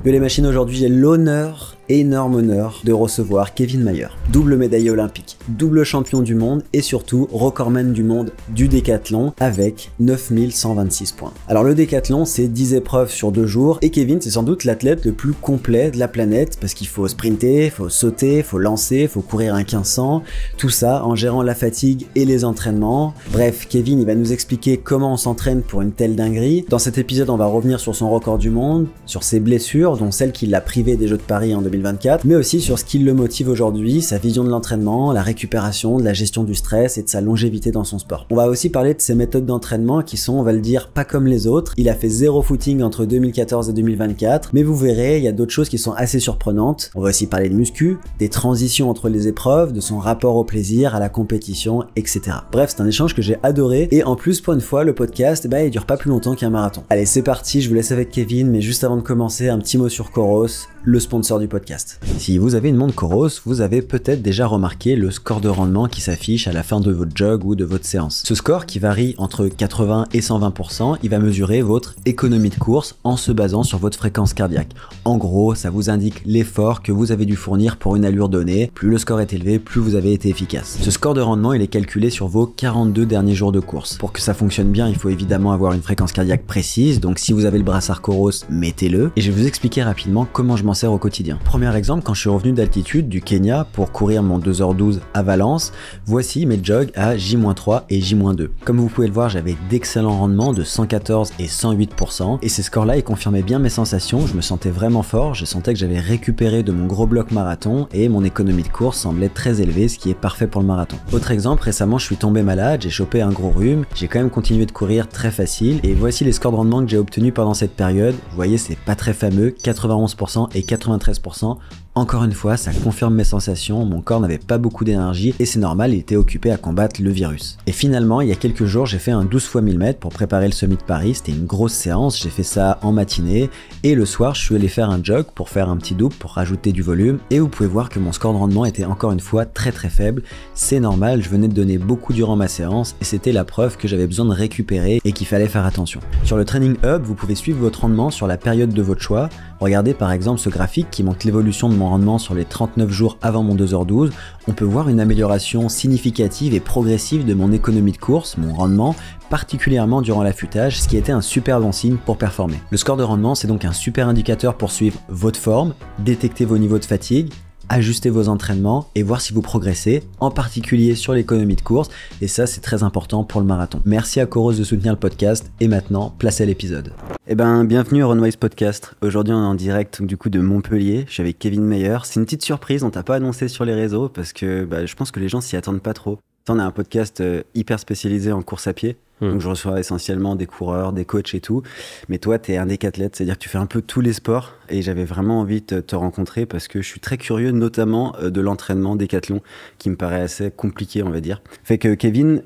Yo les machines, aujourd'hui j'ai l'honneur, énorme honneur, de recevoir Kevin Mayer, double médaillé olympique, double champion du monde et surtout recordman du monde du décathlon avec 9126 points. Alors le décathlon c'est 10 épreuves sur 2 jours et Kevin c'est sans doute l'athlète le plus complet de la planète parce qu'il faut sprinter, faut sauter, faut lancer, faut courir un 1500, tout ça en gérant la fatigue et les entraînements. Bref, Kevin il va nous expliquer comment on s'entraîne pour une telle dinguerie. Dans cet épisode on va revenir sur son record du monde, sur ses blessures, dont celle qui l'a privé des Jeux de Paris en 2024, mais aussi sur ce qui le motive aujourd'hui, sa vision de l'entraînement, la récupération, de la gestion du stress et de sa longévité dans son sport. On va aussi parler de ses méthodes d'entraînement qui sont, on va le dire, pas comme les autres. Il a fait 0 footing entre 2014 et 2024, mais vous verrez, il y a d'autres choses qui sont assez surprenantes. On va aussi parler de muscu, des transitions entre les épreuves, de son rapport au plaisir, à la compétition, etc. Bref, c'est un échange que j'ai adoré et en plus, pour une fois, le podcast, il dure pas plus longtemps qu'un marathon. Allez, c'est parti, je vous laisse avec Kevin, mais juste avant de commencer, un petit mot sur Coros, le sponsor du podcast. Si vous avez une montre Coros, vous avez peut-être déjà remarqué le score de rendement qui s'affiche à la fin de votre jog ou de votre séance. Ce score qui varie entre 80 et 120%, il va mesurer votre économie de course en se basant sur votre fréquence cardiaque. En gros, ça vous indique l'effort que vous avez dû fournir pour une allure donnée. Plus le score est élevé, plus vous avez été efficace. Ce score de rendement, il est calculé sur vos 42 derniers jours de course. Pour que ça fonctionne bien, il faut évidemment avoir une fréquence cardiaque précise, donc si vous avez le brassard Coros, mettez-le. Et je vais vous expliquer rapidement comment je m'en sers au quotidien. Premier exemple, quand je suis revenu d'altitude du Kenya pour courir mon 2h12 à Valence, voici mes jogs à J-3 et J-2. Comme vous pouvez le voir, j'avais d'excellents rendements de 114 et 108%, et ces scores-là, ils confirmaient bien mes sensations, je me sentais vraiment fort, je sentais que j'avais récupéré de mon gros bloc marathon, et mon économie de course semblait très élevée, ce qui est parfait pour le marathon. Autre exemple, récemment je suis tombé malade, j'ai chopé un gros rhume, j'ai quand même continué de courir très facile, et voici les scores de rendement que j'ai obtenus pendant cette période. Vous voyez, c'est pas très fameux, 91% et 93%. Encore une fois, ça confirme mes sensations, mon corps n'avait pas beaucoup d'énergie et c'est normal, il était occupé à combattre le virus. Et finalement, il y a quelques jours, j'ai fait un 12 x 1000 mètres pour préparer le Summit de Paris, c'était une grosse séance, j'ai fait ça en matinée et le soir, je suis allé faire un jog pour faire un petit double, pour rajouter du volume et vous pouvez voir que mon score de rendement était encore une fois très faible. C'est normal, je venais de donner beaucoup durant ma séance et c'était la preuve que j'avais besoin de récupérer et qu'il fallait faire attention. Sur le Training Hub, vous pouvez suivre votre rendement sur la période de votre choix. Regardez par exemple ce graphique qui montre l'évolution de mon rendement sur les 39 jours avant mon 2h12. On peut voir une amélioration significative et progressive de mon économie de course, mon rendement, particulièrement durant l'affûtage, ce qui était un super bon signe pour performer. Le score de rendement, c'est donc un super indicateur pour suivre votre forme, détecter vos niveaux de fatigue, ajuster vos entraînements et voir si vous progressez, en particulier sur l'économie de course, et ça c'est très important pour le marathon. Merci à Coros de soutenir le podcast, et maintenant, place à l'épisode. Bienvenue au Runwise Podcast. Aujourd'hui on est en direct du coup de Montpellier, je suis avec Kevin Mayer. C'est une petite surprise, on t'a pas annoncé sur les réseaux parce que je pense que les gens s'y attendent pas trop. On a un podcast hyper spécialisé en course à pied. Donc je reçois essentiellement des coureurs, des coachs et tout. Mais toi, tu es un décathlète, c'est-à-dire que tu fais un peu tous les sports. Et j'avais vraiment envie de te rencontrer parce que je suis très curieux, notamment de l'entraînement décathlon, qui me paraît assez compliqué, on va dire. Fait que Kevin,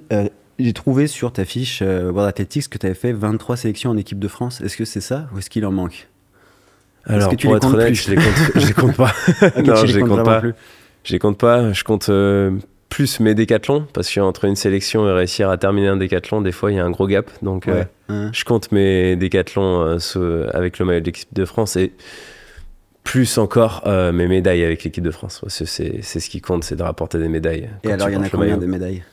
j'ai trouvé sur ta fiche World Athletics que tu avais fait 23 sélections en équipe de France. Est-ce que c'est ça ou est-ce qu'il en manque? Alors, pour être honnête, je les compte pas. Okay, non, je les compte pas. Plus. Je les compte pas. Je compte plus mes décathlons parce qu'entre une sélection et réussir à terminer un décathlon, des fois il y a un gros gap. Donc je compte mes décathlons avec le maillot de l'équipe de France et plus encore mes médailles avec l'équipe de France. C'est ce qui compte, c'est de rapporter des médailles. Et alors il y en a combien de médailles?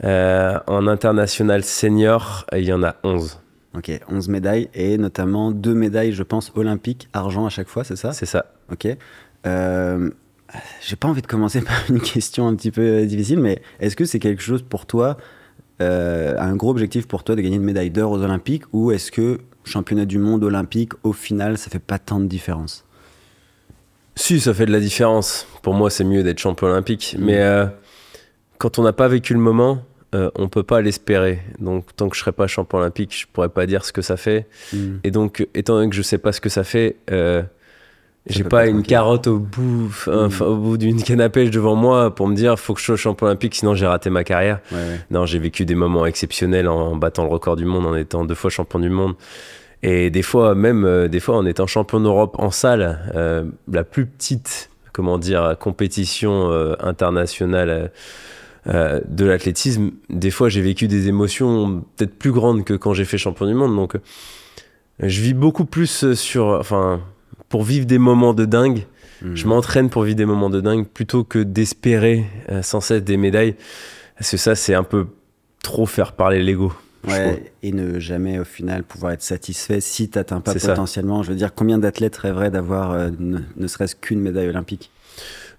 En international senior, il y en a 11. Ok, 11 médailles et notamment 2 médailles, je pense, olympiques, argent à chaque fois, c'est ça? C'est ça. Ok. J'ai pas envie de commencer par une question un petit peu difficile, mais est-ce que c'est quelque chose pour toi, un gros objectif pour toi de gagner une médaille d'or aux Olympiques, ou est-ce que championnat du monde olympique, au final, ça fait pas tant de différence? Si, ça fait de la différence. Pour moi, c'est mieux d'être champion olympique. Mais quand on n'a pas vécu le moment, on peut pas l'espérer. Donc, tant que je serai pas champion olympique, je pourrais pas dire ce que ça fait. Et donc, étant donné que je sais pas ce que ça fait... j'ai pas une carotte au bout d'une canne à pêche devant moi pour me dire faut que je sois champion olympique sinon j'ai raté ma carrière. Non, j'ai vécu des moments exceptionnels en battant le record du monde, en étant 2 fois champion du monde et des fois en étant champion d'Europe en salle, la plus petite compétition internationale de l'athlétisme. Des fois j'ai vécu des émotions peut-être plus grandes que quand j'ai fait champion du monde, donc je vis beaucoup plus pour vivre des moments de dingue. Je m'entraîne pour vivre des moments de dingue plutôt que d'espérer sans cesse des médailles. Parce que ça, c'est un peu trop faire parler l'ego. Ouais, et ne jamais au final pouvoir être satisfait si tu n'atteins pas potentiellement. Je veux dire, combien d'athlètes rêveraient d'avoir ne serait-ce qu'une médaille olympique?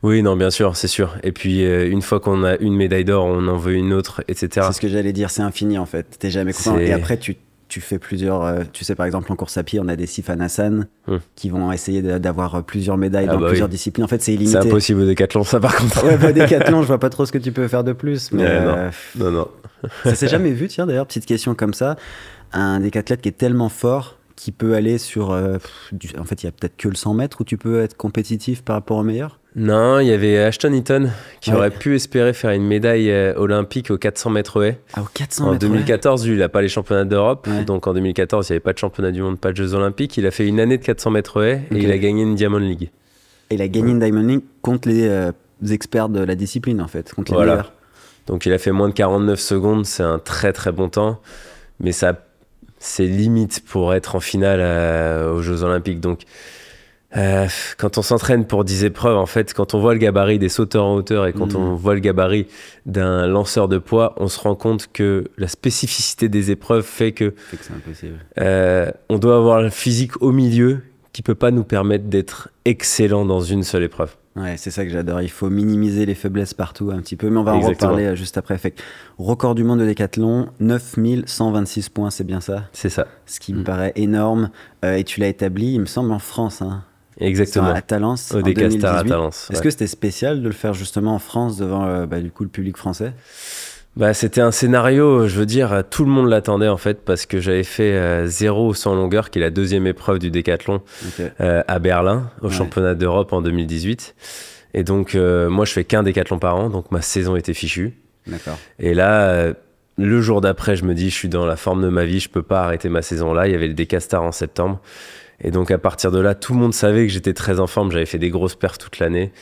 Oui, non, bien sûr, c'est sûr. Et puis, une fois qu'on a une médaille d'or, on en veut une autre, etc. C'est ce que j'allais dire, c'est infini en fait. T'es jamais content. Et après, tu fais plusieurs... tu sais, par exemple, en course à pied, on a des Sifan Hassan qui vont essayer d'avoir plusieurs médailles dans plusieurs disciplines. En fait, c'est illimité. C'est impossible au décathlon, ça, par contre. Ouais, bah, décathlon, je vois pas trop ce que tu peux faire de plus. Mais non. Ça s'est jamais vu, tiens, d'ailleurs, petite question comme ça. Un décathlète qui est tellement fort qui peut aller sur... en fait, il y a peut-être que le 100 mètres où tu peux être compétitif par rapport aux meilleurs? Non, il y avait Ashton Eaton qui aurait pu espérer faire une médaille olympique aux 400 mètres haies. Ah, aux 400 mètres En 2014, lui, il n'a pas les championnats d'Europe. Donc en 2014, il n'y avait pas de championnat du monde, pas de Jeux olympiques. Il a fait une année de 400 mètres haies et il a gagné une Diamond League. Et il a gagné une Diamond League contre les experts de la discipline, en fait, contre les meilleurs. Donc il a fait moins de 49 secondes, c'est un très très bon temps. Mais ça, c'est limite pour être en finale aux Jeux olympiques. Donc... quand on s'entraîne pour 10 épreuves, en fait, quand on voit le gabarit des sauteurs en hauteur et quand on voit le gabarit d'un lanceur de poids, on se rend compte que la spécificité des épreuves fait que c'est impossible. On doit avoir le physique au milieu qui peut pas nous permettre d'être excellent dans une seule épreuve. Ouais, c'est ça que j'adore. Il faut minimiser les faiblesses partout un petit peu, mais on va en reparler juste après. Fait que, record du monde de décathlon, 9126 points, c'est bien ça? C'est ça. Ce qui me paraît énorme. Et tu l'as établi, il me semble, en France, hein. Exactement. À Talence, au Decastar à Talence. Est-ce que c'était spécial de le faire justement en France devant du coup le public français? C'était un scénario, je veux dire, tout le monde l'attendait en fait parce que j'avais fait 0 sans longueur, qui est la deuxième épreuve du décathlon à Berlin, au championnat d'Europe en 2018. Et donc moi je fais qu'un décathlon par an, donc ma saison était fichue. D'accord. Et là, le jour d'après, je me dis, je suis dans la forme de ma vie, je peux pas arrêter ma saison là. Il y avait le Decastar en septembre. Et donc à partir de là, tout le monde savait que j'étais très en forme. J'avais fait des grosses perfs toute l'année.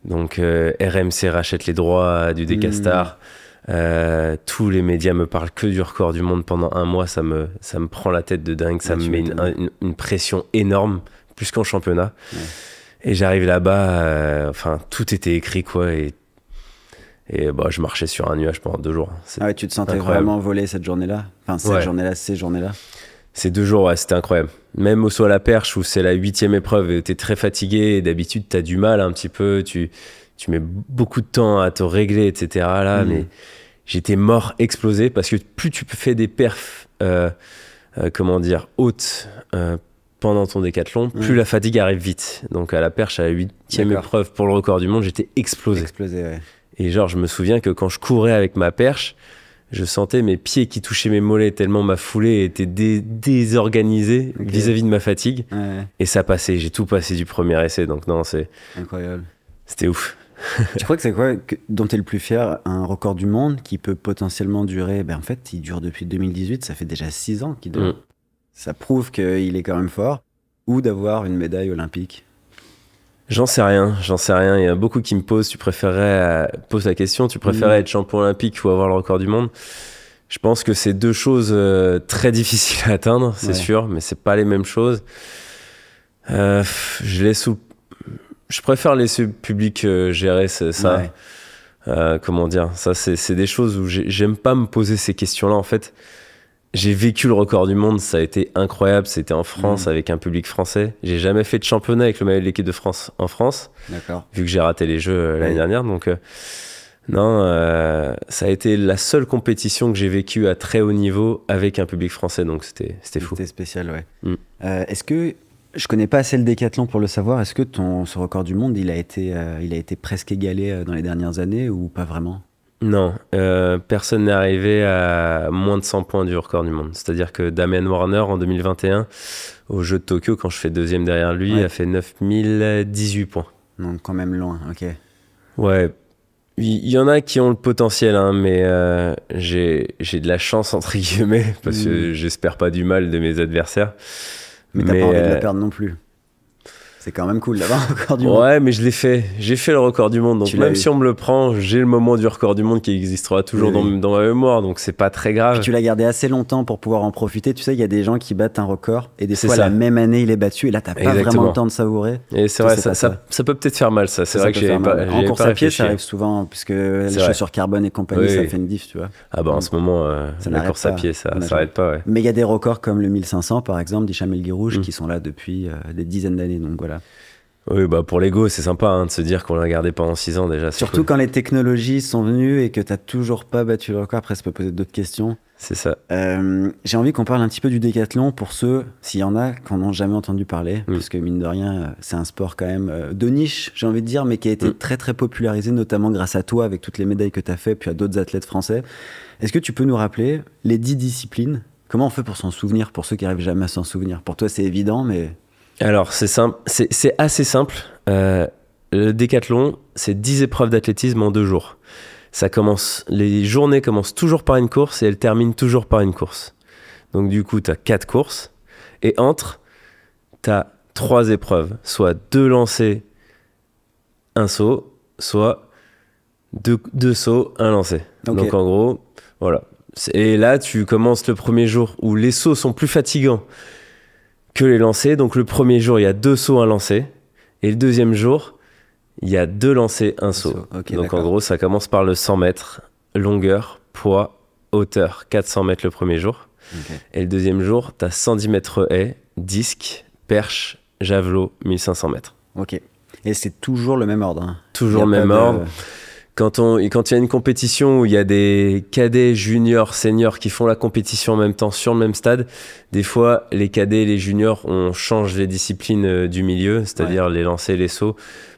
Donc RMC rachète les droits du Decastar. Tous les médias me parlent que du record du monde pendant un mois. Ça me prend la tête de dingue. Ça me met une pression énorme, plus qu'en championnat. Ouais. Et j'arrive là-bas, tout était écrit, quoi. Et je marchais sur un nuage pendant 2 jours. Ouais, tu te sentais vraiment voler cette journée-là? Enfin, ces journées-là? Ces 2 jours, c'était incroyable. Même au saut à la perche, où c'est la 8e épreuve, et t'es très fatigué, et d'habitude, t'as du mal un petit peu, tu mets beaucoup de temps à te régler, etc. Là, mais j'étais mort, explosé, parce que plus tu fais des perfs, hautes, pendant ton décathlon, plus la fatigue arrive vite. Donc à la perche, à la 8e épreuve pour le record du monde, j'étais explosé. Et genre, je me souviens que quand je courais avec ma perche, je sentais mes pieds qui touchaient mes mollets tellement ma foulée était désorganisée vis-à-vis de ma fatigue. Ouais. Et ça passait, j'ai tout passé du premier essai. Donc non, c'est... Incroyable. C'était ouf. Tu crois que c'est quoi dont tu es le plus fier? Un record du monde qui peut potentiellement durer... en fait, il dure depuis 2018, ça fait déjà 6 ans qu'il dure. Ça prouve qu'il est quand même fort. Ou d'avoir une médaille olympique? J'en sais rien. Il y a beaucoup qui me posent, pose la question, tu préférais être champion olympique ou avoir le record du monde? Je pense que c'est 2 choses très difficiles à atteindre, c'est sûr, mais c'est pas les mêmes choses. Je préfère laisser le public gérer ça. Comment dire? Ça, c'est des choses où j'aime pas me poser ces questions-là, en fait. J'ai vécu le record du monde, ça a été incroyable, c'était en France avec un public français. J'ai jamais fait de championnat avec le maillot de l'équipe de France en France, vu que j'ai raté les Jeux l'année dernière. Donc ça a été la seule compétition que j'ai vécue à très haut niveau avec un public français, donc c'était fou. C'était spécial, est-ce que, je connais pas assez le décathlon pour le savoir, est-ce que ce record du monde, il a été presque égalé dans les dernières années ou pas vraiment? Non, personne n'est arrivé à moins de 100 points du record du monde. C'est-à-dire que Damian Warner, en 2021, au Jeux de Tokyo, quand je fais 2e derrière lui, a fait 9018 points. Donc quand même loin, ok. Ouais, il y en a qui ont le potentiel, mais j'ai de la chance, entre guillemets, parce que j'espère pas du mal de mes adversaires. Mais t'as pas envie de la perdre non plus? C'est quand même cool d'avoir un record du monde. Ouais, mais je l'ai fait. J'ai fait le record du monde. Donc même si on me le prend, j'ai le moment du record du monde qui existera toujours dans ma mémoire. Donc c'est pas très grave. Puis tu l'as gardé assez longtemps pour pouvoir en profiter. Tu sais, il y a des gens qui battent un record et des fois la même année il est battu et là t'as pas vraiment le temps de savourer. Et c'est vrai, ça peut peut-être faire mal ça. C'est vrai que j'ai pas. En course à pied, ça arrive souvent puisque les chaussures carbone et compagnie, ça fait une diff, tu vois. Ah bah en ce moment, la course à pied, ça s'arrête pas. Ouais. Mais il y a des records comme le 1500 par exemple d'Hicham El Guerrouj qui sont là depuis des dizaines d'années. Donc voilà. Oui, bah pour l'ego, c'est sympa de se dire qu'on l'a gardé pendant 6 ans déjà. Surtout quand les technologies sont venues et que tu n'as toujours pas battu le record. Après, ça peut poser d'autres questions. C'est ça. J'ai envie qu'on parle un petit peu du décathlon pour ceux, s'il y en a, qui n'en ont jamais entendu parler. Parce que mine de rien, c'est un sport quand même de niche, j'ai envie de dire, mais qui a été très très popularisé, notamment grâce à toi, avec toutes les médailles que tu as fait, puis à d'autres athlètes français. Est-ce que tu peux nous rappeler les 10 disciplines? Comment on fait pour s'en souvenir, pour ceux qui n'arrivent jamais à s'en souvenir? Pour toi, c'est évident, mais... Alors, c'est simple, c'est assez simple. Le décathlon, c'est 10 épreuves d'athlétisme en 2 jours. Les journées commencent toujours par une course et elles terminent toujours par une course. Donc du coup, tu as 4 courses et tu as 3 épreuves. Soit 2 lancers, 1 saut, soit 2 sauts, 1 lancer. Okay. Donc en gros, voilà. Et là, tu commences le premier jour où les sauts sont plus fatigants que les lancers. Donc le premier jour, il y a 2 sauts, 1 lancer. Et le deuxième jour, il y a 2 lancers, 1 saut. Okay, donc en gros, ça commence par le 100 mètres, longueur, poids, hauteur, 400 mètres le premier jour. Okay. Et le deuxième jour, tu as 110 mètres haie, disque, perche, javelot, 1500 mètres. Ok. Et c'est toujours le même ordre. Toujours le même ordre. Quand il y a une compétition où il y a des cadets, juniors, seniors qui font la compétition en même temps sur le même stade, des fois, les cadets et les juniors, on change les disciplines du milieu, c'est-à-dire les lancers et les sauts,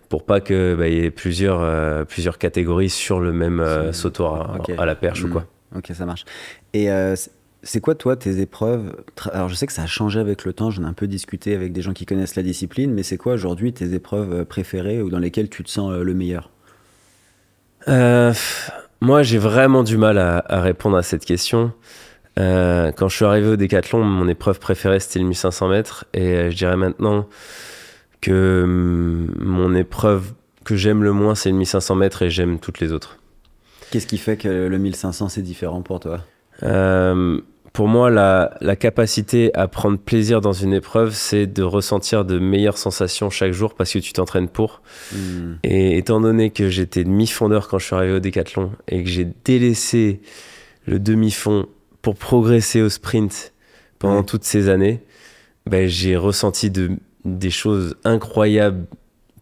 pour pas qu'il y ait plusieurs catégories sur le même sautoir à la perche ou quoi. Ok, ça marche. Et c'est quoi, toi, tes épreuves? Alors, je sais que ça a changé avec le temps, j'en ai un peu discuté avec des gens qui connaissent la discipline, mais c'est quoi aujourd'hui tes épreuves préférées ou dans lesquelles tu te sens le meilleur? Moi, j'ai vraiment du mal à répondre à cette question. Quand je suis arrivé au décathlon, mon épreuve préférée, c'était le 1500 mètres. Et je dirais maintenant que mon épreuve que j'aime le moins, c'est le 1500 mètres et j'aime toutes les autres. Qu'est-ce qui fait que le 1500, c'est différent pour toi? Pour moi, la capacité à prendre plaisir dans une épreuve, c'est de ressentir de meilleures sensations chaque jour parce que tu t'entraînes pour. Et étant donné que j'étais demi-fondeur quand je suis arrivé au décathlon et que j'ai délaissé le demi-fond pour progresser au sprint pendant toutes ces années, j'ai ressenti des choses incroyables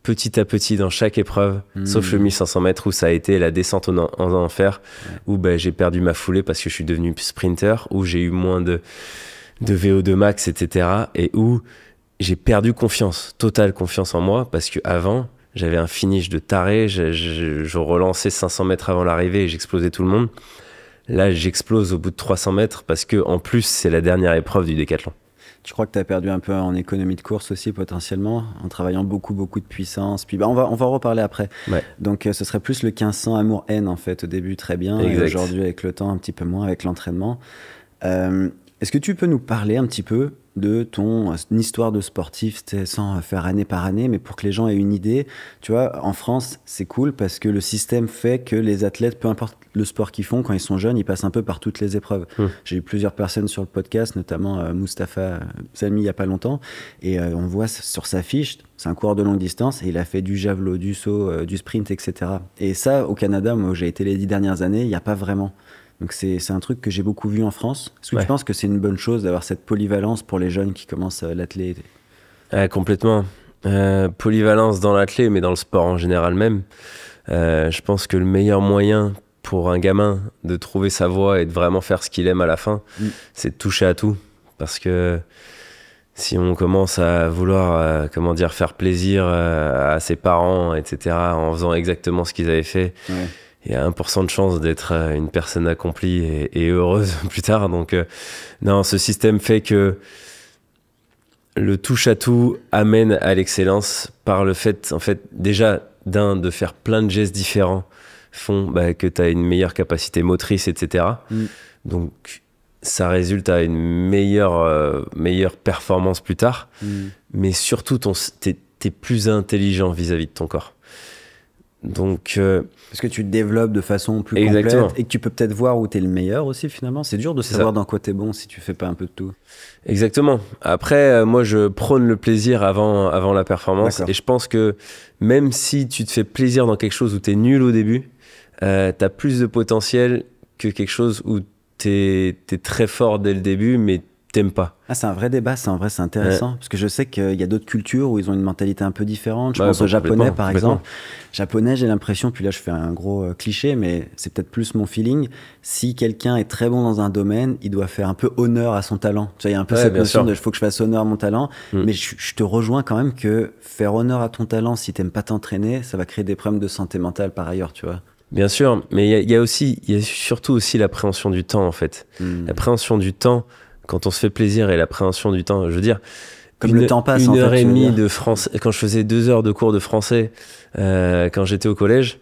petit à petit dans chaque épreuve, sauf le 1500 mètres où ça a été la descente en enfer, où j'ai perdu ma foulée parce que je suis devenu sprinter, où j'ai eu moins de VO2 max, etc. Et où j'ai perdu totale confiance en moi, parce qu'avant, j'avais un finish de taré, je relançais 500 mètres avant l'arrivée et j'explosais tout le monde. Là, j'explose au bout de 300 mètres parce que en plus, c'est la dernière épreuve du décathlon. Tu crois que tu as perdu un peu en économie de course aussi potentiellement, en travaillant beaucoup de puissance. Puis on va en reparler après. Ouais. Donc ce serait plus le 1500 amour-haine en fait au début, très bien. Exact. Et aujourd'hui avec le temps un petit peu moins, avec l'entraînement. Est-ce que tu peux nous parler un petit peu de ton histoire de sportif, sans faire année par année, mais pour que les gens aient une idée? Tu vois, en France, c'est cool parce que le système fait que les athlètes, peu importe le sport qu'ils font, quand ils sont jeunes, ils passent un peu par toutes les épreuves. J'ai eu plusieurs personnes sur le podcast, notamment Mustapha Salmi il n'y a pas longtemps, et on voit sur sa fiche, c'est un coureur de longue distance, et il a fait du javelot, du saut, du sprint, etc. Et ça, au Canada, moi, où j'ai été les 10 dernières années, il n'y a pas vraiment. Donc c'est un truc que j'ai beaucoup vu en France. Est-ce que tu penses que c'est une bonne chose d'avoir cette polyvalence pour les jeunes qui commencent l'athlé? Complètement. Polyvalence dans l'athlé, mais dans le sport en général même. Je pense que le meilleur moyen pour un gamin de trouver sa voie et de vraiment faire ce qu'il aime à la fin, c'est de toucher à tout. Parce que si on commence à vouloir faire plaisir à ses parents, etc., en faisant exactement ce qu'ils avaient fait, il y a 1% de chance d'être une personne accomplie et heureuse plus tard. Donc, non, ce système fait que le touche-à-tout amène à l'excellence par le fait, en fait, déjà, de faire plein de gestes différents font que tu as une meilleure capacité motrice, etc. Donc, ça résulte à une meilleure performance plus tard. Mais surtout, t'es plus intelligent vis-à-vis de ton corps. Donc, parce que tu te développes de façon plus exactement. complète et que tu peux peut-être voir où t'es le meilleur aussi finalement. C'est dur de savoir dans quoi t'es bon si tu fais pas un peu de tout. Exactement. Après, moi, je prône le plaisir avant la performance. Et je pense que même si tu te fais plaisir dans quelque chose où t'es nul au début, t'as plus de potentiel que quelque chose où t'es très fort dès le début, mais t'aimes pas. Ah, c'est un vrai débat, c'est intéressant. Parce que je sais qu'il y a d'autres cultures où ils ont une mentalité un peu différente. Je pense aux Japonais, par exemple. Japonais, j'ai l'impression, puis là je fais un gros cliché, mais c'est peut-être plus mon feeling. Si quelqu'un est très bon dans un domaine, il doit faire un peu honneur à son talent. Tu vois, il y a un peu cette notion de il faut que je fasse honneur à mon talent. Mais je te rejoins quand même que faire honneur à ton talent, si t'aimes pas t'entraîner, ça va créer des problèmes de santé mentale par ailleurs, tu vois. Bien sûr, mais il y a surtout aussi l'appréhension du temps, en fait. L'appréhension du temps, quand on se fait plaisir, et l'appréhension du temps, je veux dire, comme le temps passe, une heure et demie de français, quand je faisais 2 heures de cours de français quand j'étais au collège,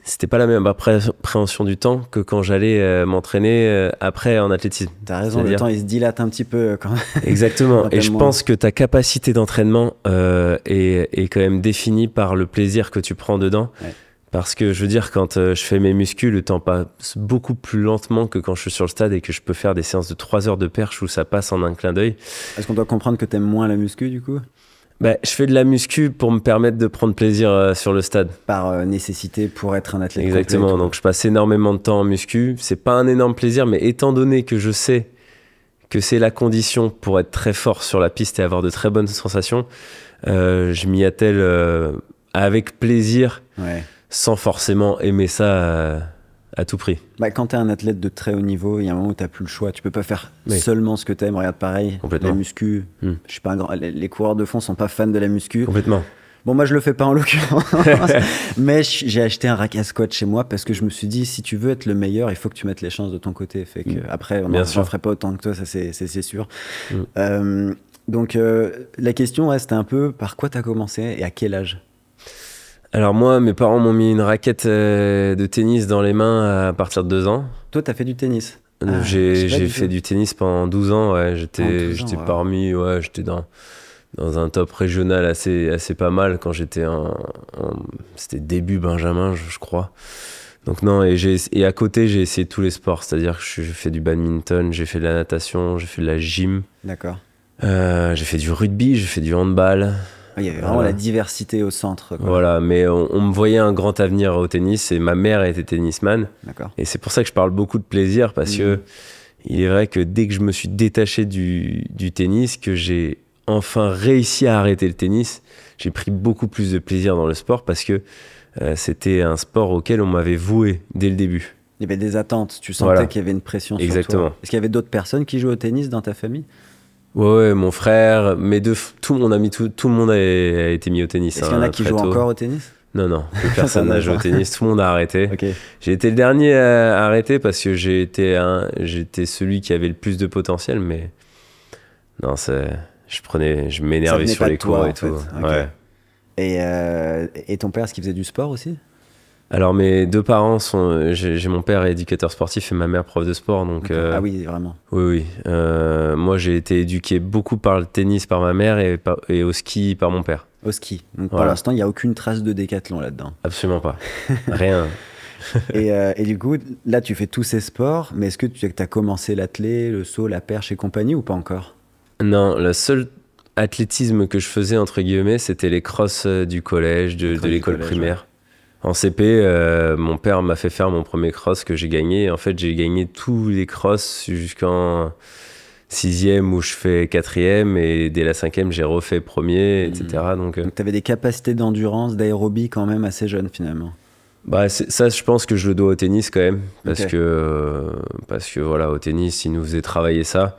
c'était pas la même appréhension du temps que quand j'allais m'entraîner après en athlétisme. T'as raison, le temps il se dilate un petit peu quand même. Exactement, et je pense que ta capacité d'entraînement est quand même définie par le plaisir que tu prends dedans. Ouais. Parce que je veux dire, quand je fais mes muscles, le temps passe beaucoup plus lentement que quand je suis sur le stade et que je peux faire des séances de 3 heures de perche où ça passe en un clin d'œil. Est-ce qu'on doit comprendre que t'aimes moins la muscu du coup ? Je fais de la muscu pour me permettre de prendre plaisir sur le stade. Par nécessité pour être un athlète. Exactement, complet, donc je passe énormément de temps en muscu. C'est pas un énorme plaisir, mais étant donné que je sais que c'est la condition pour être très fort sur la piste et avoir de très bonnes sensations, je m'y attelle avec plaisir. Ouais. Sans forcément aimer ça à tout prix. Quand tu es un athlète de très haut niveau, il y a un moment où tu n'as plus le choix. Tu peux pas faire seulement ce que tu aimes. Regarde, pareil, la muscu. Je suis pas les coureurs de fond sont pas fans de la muscu. Complètement. Bon, moi, je le fais pas en l'occurrence. Mais j'ai acheté un rack à squat chez moi parce que je me suis dit, si tu veux être le meilleur, il faut que tu mettes les chances de ton côté. Fait que après, j'en ferai pas autant que toi, ça c'est sûr. Donc, la question reste un peu, par quoi tu as commencé et à quel âge ? Alors moi, mes parents m'ont mis une raquette de tennis dans les mains à partir de 2 ans. Toi, t'as fait du tennis ? J'ai fait du tennis pendant 12 ans, ouais. J'étais parmi, j'étais dans un top régional assez pas mal quand j'étais c'était début Benjamin, je crois. Donc non, et à côté, j'ai essayé tous les sports, c'est-à-dire que j'ai fait du badminton, j'ai fait de la natation, j'ai fait de la gym. D'accord. J'ai fait du rugby, j'ai fait du handball. Il y avait vraiment la diversité au centre, quoi. Voilà, mais on me voyait un grand avenir au tennis et ma mère était tennisman. D'accord. Et c'est pour ça que je parle beaucoup de plaisir parce que il est vrai que dès que je me suis détaché du tennis, que j'ai enfin réussi à arrêter le tennis, j'ai pris beaucoup plus de plaisir dans le sport parce que c'était un sport auquel on m'avait voué dès le début. Il y avait des attentes, tu sentais qu'il y avait une pression sur toi. Exactement. Est-ce qu'il y avait d'autres personnes qui jouaient au tennis dans ta famille ? Ouais, mon frère, tout le monde a été mis au tennis. Est-ce qu'il y en a qui jouent encore au tennis ? Non, plus personne n'a joué au tennis, tout le monde a arrêté. Okay. J'ai été le dernier à arrêter parce que j'étais celui qui avait le plus de potentiel, mais non, je m'énervais sur les cours et tout. Okay. Ouais. Et ton père, est-ce qu'il faisait du sport aussi ? Alors mes 2 parents j'ai mon père éducateur sportif et ma mère prof de sport, donc ah oui, vraiment. Oui. Moi j'ai été éduqué beaucoup par le tennis par ma mère et au ski par mon père. Au ski. Donc pour l'instant il n'y a aucune trace de décathlon là-dedans. Absolument pas. Rien. et du coup là tu fais tous ces sports, mais est-ce que tu as commencé l'athlé, le saut, la perche et compagnie ou pas encore ? Non, le seul athlétisme que je faisais entre guillemets c'était les crosses du collège, de l'école primaire. Ouais. En CP, mon père m'a fait faire mon premier cross que j'ai gagné. En fait, j'ai gagné tous les crosses jusqu'en 6e où je fais 4e et dès la 5e, j'ai refait premier, etc. Donc tu avais des capacités d'endurance, d'aérobie quand même assez jeune finalement. Ça, je pense que je le dois au tennis quand même. Parce que voilà, au tennis, il nous faisait travailler ça.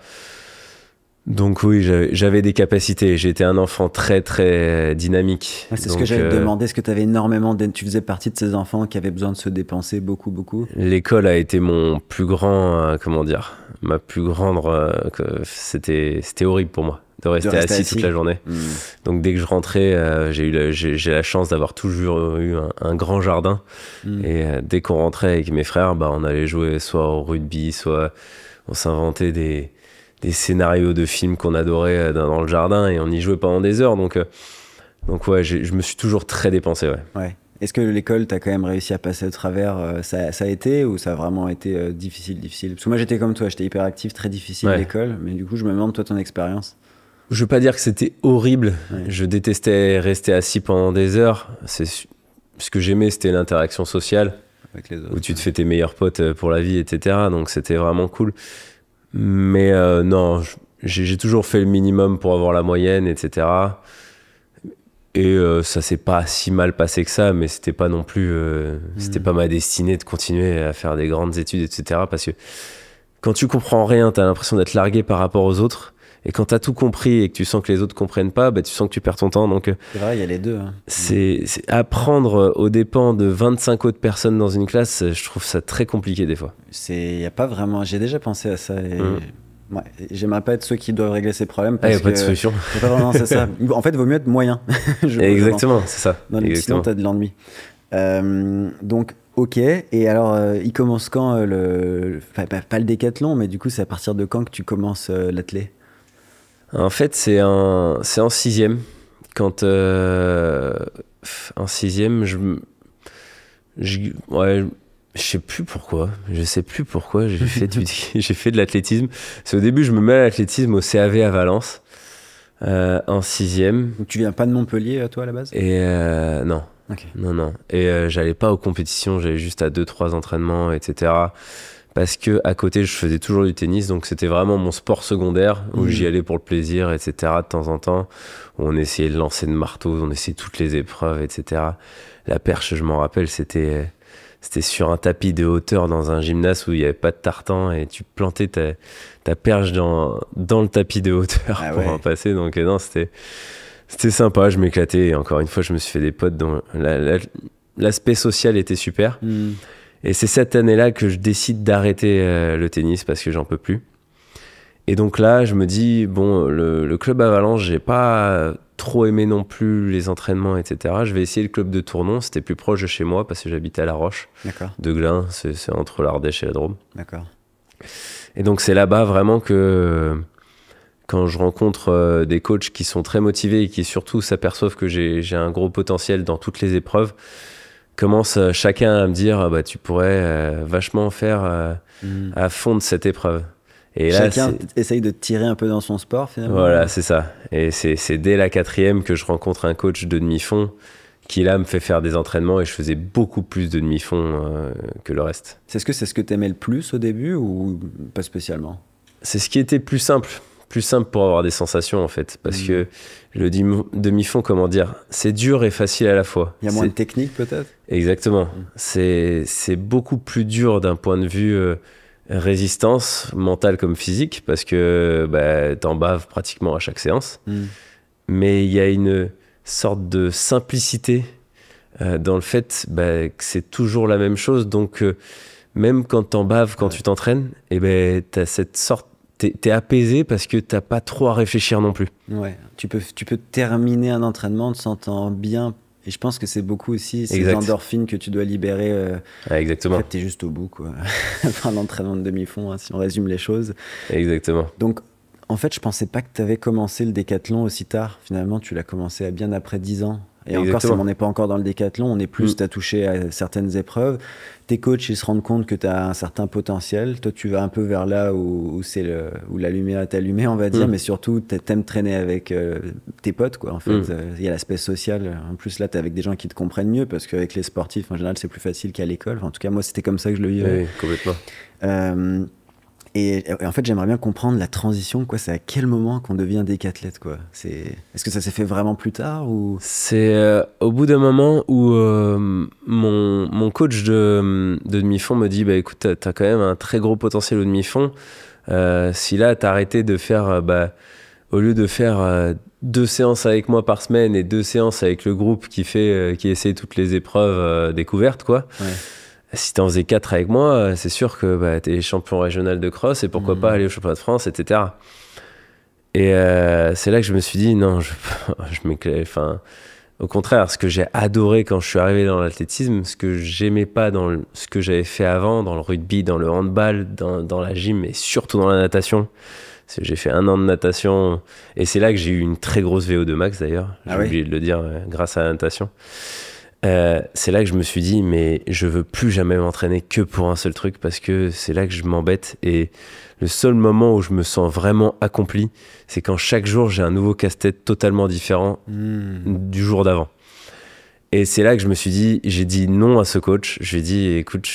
Donc oui, j'avais des capacités. J'étais un enfant très très dynamique. C'est ce que j'allais te demander. Est-ce que tu avais énormément tu faisais partie de ces enfants qui avaient besoin de se dépenser beaucoup ? L'école a été mon plus grand, ma plus grande. C'était horrible pour moi de rester assis toute la journée. Donc dès que je rentrais, j'ai la chance d'avoir toujours eu un grand jardin. Et dès qu'on rentrait avec mes frères, on allait jouer soit au rugby, soit on s'inventait des scénarios de films qu'on adorait dans le jardin et on y jouait pendant des heures. Donc Donc ouais, je me suis toujours très dépensé, ouais. Ouais. Est-ce que l'école, t'as quand même réussi à passer au travers, ça a été ou ça a vraiment été difficile? Parce que moi j'étais comme toi, j'étais hyper actif, très difficile Ouais. l'école, mais du coup je me demande toi ton expérience. Je veux pas dire que c'était horrible. Ouais. Je détestais rester assis pendant des heures. Ce que j'aimais, c'était l'interaction sociale, Avec les où autres. tu te fais tes meilleurs potes pour la vie, etc. Donc c'était vraiment cool. Mais non, j'ai toujours fait le minimum pour avoir la moyenne, etc. Et ça s'est pas si mal passé que ça, mais c'était pas non plus, c'était pas ma destinée de continuer à faire des grandes études, etc. Parce que quand tu comprends rien, t'as l'impression d'être largué par rapport aux autres. Et quand t'as tout compris et que tu sens que les autres comprennent pas, bah, tu sens que tu perds ton temps. Donc C'est vrai, il y a les deux. Hein. c'est apprendre aux dépens de 25 autres personnes dans une classe, je trouve ça très compliqué des fois. Y a pas vraiment. J'ai déjà pensé à ça. Ouais, j'aimerais pas être ceux qui doivent régler ces problèmes. Ah, y Parce a pas de que solution. c'est pas vraiment c'est ça. En fait, il vaut mieux être moyen. je pense. Exactement, c'est ça. Sinon, Exactement. t'as de l'ennui. Donc, ok. Et alors, il commence quand enfin, pas le décathlon, mais du coup, c'est à partir de quand que tu commences l'athlé? En fait, c'est en sixième. Quand en sixième, ouais, je sais plus pourquoi. J'ai fait de l'athlétisme. C'est au début, je me mets à l'athlétisme au CAV à Valence en sixième. Donc, tu viens pas de Montpellier, toi, à la base? Et non. Ok. Non. Et j'allais pas aux compétitions, j'allais juste à 2-3 entraînements, etc. Parce que à côté, je faisais toujours du tennis, donc c'était vraiment mon sport secondaire où j'y allais pour le plaisir, etc. De temps en temps, où on essayait de lancer de marteau, on essayait toutes les épreuves, etc. La perche, je m'en rappelle, c'était sur un tapis de hauteur dans un gymnase où il n'y avait pas de tartan et tu plantais ta perche dans le tapis de hauteur pour en passer. Donc non, c'était sympa, je m'éclatais. Et encore une fois, je me suis fait des potes dont l'aspect social était super. Et c'est cette année-là que je décide d'arrêter le tennis parce que j'en peux plus. Et donc là, je me dis, bon, le club à Valence, j'ai pas trop aimé non plus les entraînements, etc. Je vais essayer le club de Tournon, c'était plus proche de chez moi parce que j'habitais à La Roche, de Glun, c'est entre l'Ardèche et la Drôme. D'accord. Et donc c'est là-bas vraiment que quand je rencontre des coachs qui sont très motivés et qui surtout s'aperçoivent que j'ai un gros potentiel dans toutes les épreuves, commence chacun à me dire bah, tu pourrais vachement faire à fond de cette épreuve. Et là, chacun essaye de tirer un peu dans son sport finalement. Voilà, c'est ça. Et c'est dès la 4e que je rencontre un coach de demi-fond qui là me fait faire des entraînements et je faisais beaucoup plus de demi-fond que le reste. C'est ce que t'aimais le plus au début ou pas spécialement? C'est ce qui était plus simple pour avoir des sensations en fait, parce que le demi-fond, comment dire, c'est dur et facile à la fois. Il y a moins de technique peut-être? Exactement. C'est beaucoup plus dur d'un point de vue résistance mentale comme physique, parce que bah, t'en baves pratiquement à chaque séance. Mais il y a une sorte de simplicité dans le fait bah, que c'est toujours la même chose, donc même quand t'en baves, quand tu t'entraînes, et ben t'as cette sorte, t'es apaisé parce que t'as pas trop à réfléchir non plus. Ouais, tu peux terminer un entraînement en te sentant bien. Et je pense que c'est beaucoup aussi ces endorphines que tu dois libérer. Exactement. En fait, t'es juste au bout, quoi. Après un entraînement de demi-fond, hein, si on résume les choses. Exactement. Donc, en fait, je pensais pas que t'avais commencé le décathlon aussi tard. Finalement, tu l'as commencé à bien après 10 ans. Et encore, on n'est pas encore dans le décathlon, on est plus, t'as touché à certaines épreuves. Tes coachs, ils se rendent compte que t'as un certain potentiel. Toi, tu vas un peu vers là où la lumière est allumée, on va dire, mais surtout, t'aimes traîner avec tes potes, quoi. En fait, il y a l'aspect social. En plus, là, t'es avec des gens qui te comprennent mieux, parce qu'avec les sportifs, en général, c'est plus facile qu'à l'école. Enfin, en tout cas, moi, c'était comme ça que je le vivais. Oui, complètement. Et en fait, j'aimerais bien comprendre la transition, quoi. C'est à quel moment qu'on devient décathlète, quoi. Est-ce que ça s'est fait vraiment plus tard ou... C'est au bout d'un moment où mon coach de demi-fond me dit bah écoute, t'as quand même un très gros potentiel au demi-fond. Si là t'as arrêté de faire au lieu de faire 2 séances avec moi par semaine et 2 séances avec le groupe qui essaie toutes les épreuves découvertes, quoi. Ouais. Si t'en faisais 4 avec moi, c'est sûr que bah, t'es champion régional de cross et pourquoi pas aller au championnat de France, etc. Et c'est là que je me suis dit, non, je m'éclate. Enfin, au contraire, ce que j'ai adoré quand je suis arrivé dans l'athlétisme, ce que j'aimais pas dans ce que j'avais fait avant, dans le rugby, dans le handball, dans la gym et surtout dans la natation, J'ai fait 1 an de natation et c'est là que j'ai eu une très grosse VO2 max d'ailleurs. J'ai oublié de le dire grâce à la natation. C'est là que je me suis dit, mais je veux plus jamais m'entraîner que pour un seul truc parce que c'est là que je m'embête. Et le seul moment où je me sens vraiment accompli, c'est quand chaque jour j'ai un nouveau casse-tête totalement différent du jour d'avant. Et c'est là que je me suis dit, j'ai dit non à ce coach. Je lui ai dit, écoute,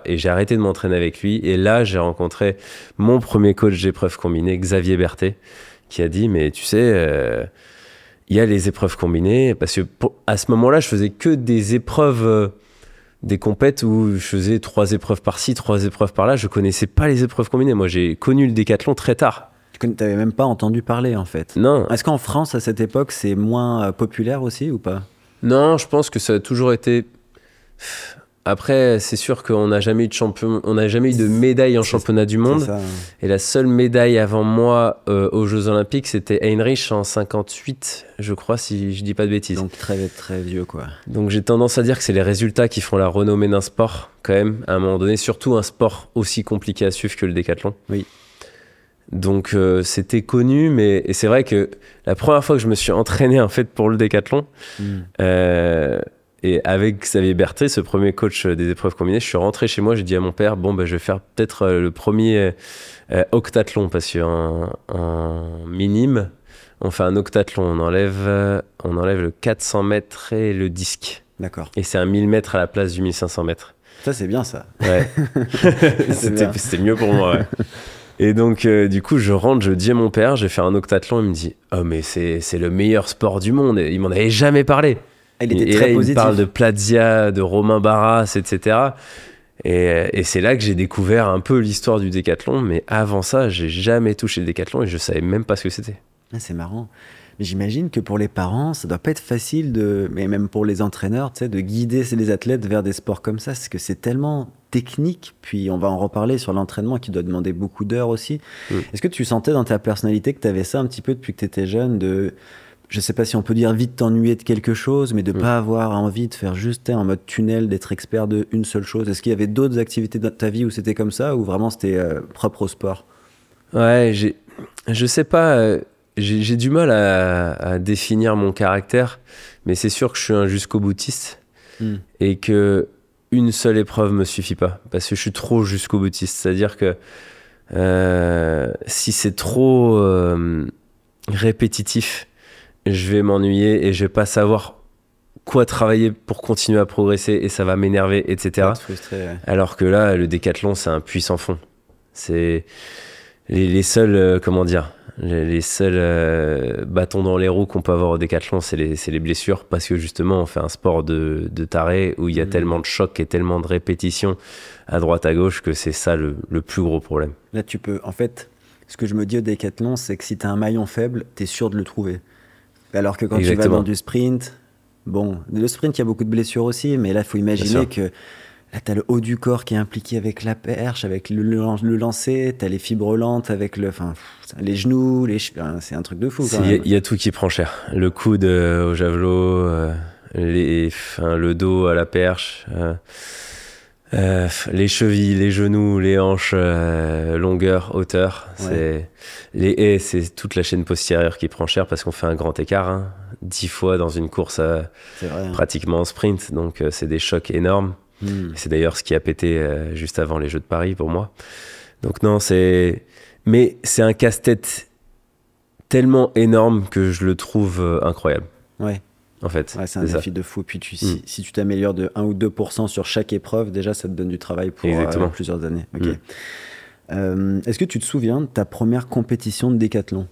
et j'ai arrêté de m'entraîner avec lui. Et là, j'ai rencontré mon premier coach d'épreuves combinées, Xavier Berthet, qui a dit, mais tu sais, il y a les épreuves combinées. Parce que à ce moment-là, je faisais que des épreuves, des compètes où je faisais 3 épreuves par-ci, 3 épreuves par-là. Je connaissais pas les épreuves combinées. Moi, j'ai connu le décathlon très tard. Tu n'avais même pas entendu parler, en fait. Non. Est-ce qu'en France, à cette époque, c'est moins populaire aussi ou pas? Non, je pense que ça a toujours été. Après, c'est sûr qu'on n'a jamais eu de champion, on n'a jamais eu de médaille en championnat du monde. Ça. Et la seule médaille avant moi aux Jeux Olympiques, c'était Heinrich en 58, je crois, si je dis pas de bêtises. Donc très très vieux, quoi. Donc j'ai tendance à dire que c'est les résultats qui font la renommée d'un sport, quand même, à un moment donné, surtout un sport aussi compliqué à suivre que le décathlon. Oui. Donc c'était connu, mais et c'est vrai que la première fois que je me suis entraîné en fait pour le décathlon, et avec Xavier Berthet, ce premier coach des épreuves combinées, je suis rentré chez moi, j'ai dit à mon père, bon, je vais faire peut-être le premier octathlon, parce qu'en minime, on fait un octathlon, on enlève le 400 mètres et le disque. D'accord. Et c'est un 1000 mètres à la place du 1500 mètres. Ça, c'est bien, ça. Ouais. C'était mieux pour moi, ouais. Et donc, du coup, je rentre, je dis à mon père, j'ai fait un octathlon, il me dit « Oh, mais c'est le meilleur sport du monde !» Il m'en avait jamais parlé. Il était très positif. Il me parle de Plazia, de Romain Barras, etc. Et c'est là que j'ai découvert un peu l'histoire du décathlon, mais avant ça, j'ai jamais touché le décathlon et je savais même pas ce que c'était. Ah, c'est marrant. Mais j'imagine que pour les parents, ça doit pas être facile mais même pour les entraîneurs, tu sais, de guider les athlètes vers des sports comme ça, parce que c'est tellement technique. Puis on va en reparler sur l'entraînement qui doit demander beaucoup d'heures aussi. Est-ce que tu sentais dans ta personnalité que tu avais ça un petit peu depuis que tu étais jeune, de, je sais pas si on peut dire vite t'ennuyer de quelque chose, mais de pas avoir envie de faire juste en mode tunnel, d'être expert de une seule chose? Est-ce qu'il y avait d'autres activités dans ta vie où c'était comme ça, ou vraiment c'était propre au sport? Ouais, je sais pas. J'ai du mal à définir mon caractère, mais c'est sûr que je suis un jusqu'au boutiste et que une seule épreuve me suffit pas, parce que je suis trop jusqu'au boutiste. C'est-à-dire que si c'est trop répétitif, je vais m'ennuyer et je vais pas savoir quoi travailler pour continuer à progresser et ça va m'énerver, etc. Frustré, ouais. Alors que là, le décathlon, c'est un puits sans fond. C'est les seuls, comment dire, les seuls bâtons dans les roues qu'on peut avoir au décathlon, c'est les blessures, parce que justement on fait un sport de taré où il y a tellement de chocs et tellement de répétitions à droite à gauche que c'est ça le plus gros problème. Là tu peux, en fait, ce que je me dis au décathlon, c'est que si tu as un maillon faible, tu es sûr de le trouver. Alors que quand tu vas dans du sprint, bon, le sprint il y a beaucoup de blessures aussi, mais là il faut imaginer que là, tu as le haut du corps qui est impliqué avec la perche, avec le lancer, tu as les fibres lentes avec les genoux, c'est un truc de fou. Il y a tout qui prend cher. Le coude au javelot, le dos à la perche, les chevilles, les genoux, les hanches, longueur, hauteur. Ouais. Les haies, c'est toute la chaîne postérieure qui prend cher parce qu'on fait un grand écart, 10 fois dans une course pratiquement en sprint. Donc, c'est des chocs énormes. C'est d'ailleurs ce qui a pété juste avant les Jeux de Paris pour moi. Donc non, mais c'est un casse-tête tellement énorme que je le trouve incroyable. Ouais. En fait. Ouais, c'est un défi de fou. Puis si tu t'améliores de 1 ou 2% sur chaque épreuve, déjà ça te donne du travail pour plusieurs années. Okay. Est-ce que tu te souviens de ta première compétition de décathlon?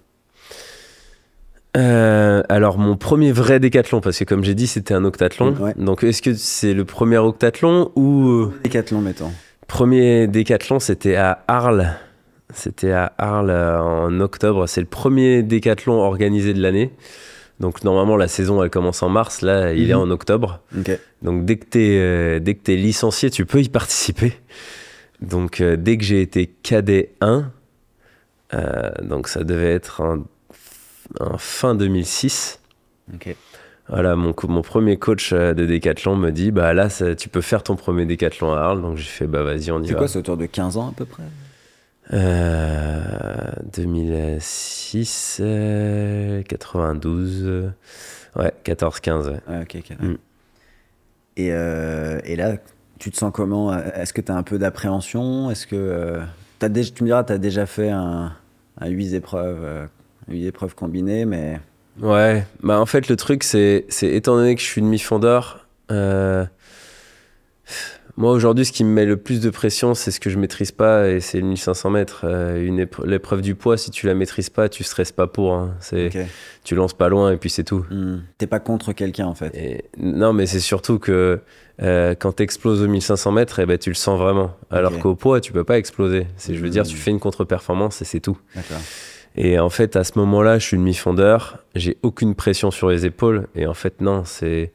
Alors mon premier vrai décathlon, parce que comme j'ai dit c'était un octathlon, donc est-ce que c'est le premier octathlon ou... Décathlon mettons. Premier décathlon c'était à Arles, en octobre, c'est le premier décathlon organisé de l'année, donc normalement la saison elle commence en mars, là il est en octobre, donc dès que t'es licencié tu peux y participer, donc dès que j'ai été cadet 1, donc ça devait être en fin 2006. Voilà, mon premier coach de décathlon me dit bah là tu peux faire ton premier décathlon à Arles, donc j'ai fait bah vas-y on y va. C'est quoi, c'est autour de 15 ans à peu près? 2006, 92, ouais, 14-15. Ouais. Ouais, ok. Et là, tu te sens comment? Est-ce que tu as un peu d'appréhension? Est-ce que tu me diras, tu as déjà fait un 8 épreuves, 8 épreuves combinées, mais Ouais, bah en fait le truc c'est étant donné que je suis demi-fondeur, moi aujourd'hui ce qui me met le plus de pression c'est ce que je maîtrise pas et c'est le 1500 mètres. L'épreuve du poids, si tu la maîtrises pas, tu stresses pas pour. Hein. ok. Tu lances pas loin et puis c'est tout. T'es pas contre quelqu'un en fait. Non mais c'est surtout que quand t'exploses au 1500 mètres, eh ben, tu le sens vraiment. Alors Ok. qu'au poids tu peux pas exploser. Je veux dire, tu fais une contre-performance et c'est tout. D'accord. Et en fait, à ce moment-là, je suis demi-fondeur, j'ai aucune pression sur les épaules. Et en fait, non, En fait,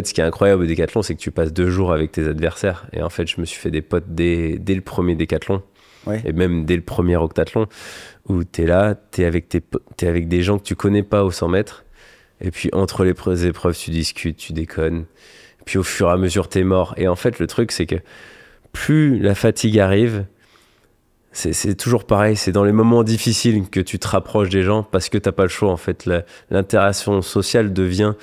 ce qui est incroyable au décathlon, c'est que tu passes 2 jours avec tes adversaires. Et en fait, je me suis fait des potes dès le premier décathlon, Ouais. et même dès le premier octathlon, où t'es là, t'es avec des gens que tu connais pas au 100 mètres. Et puis, entre les épreuves, tu discutes, tu déconnes. Puis, au fur et à mesure, t'es mort. Et en fait, le truc, c'est que plus la fatigue arrive, c'est toujours pareil, c'est dans les moments difficiles que tu te rapproches des gens parce que t'as pas le choix en fait. L'interaction sociale devient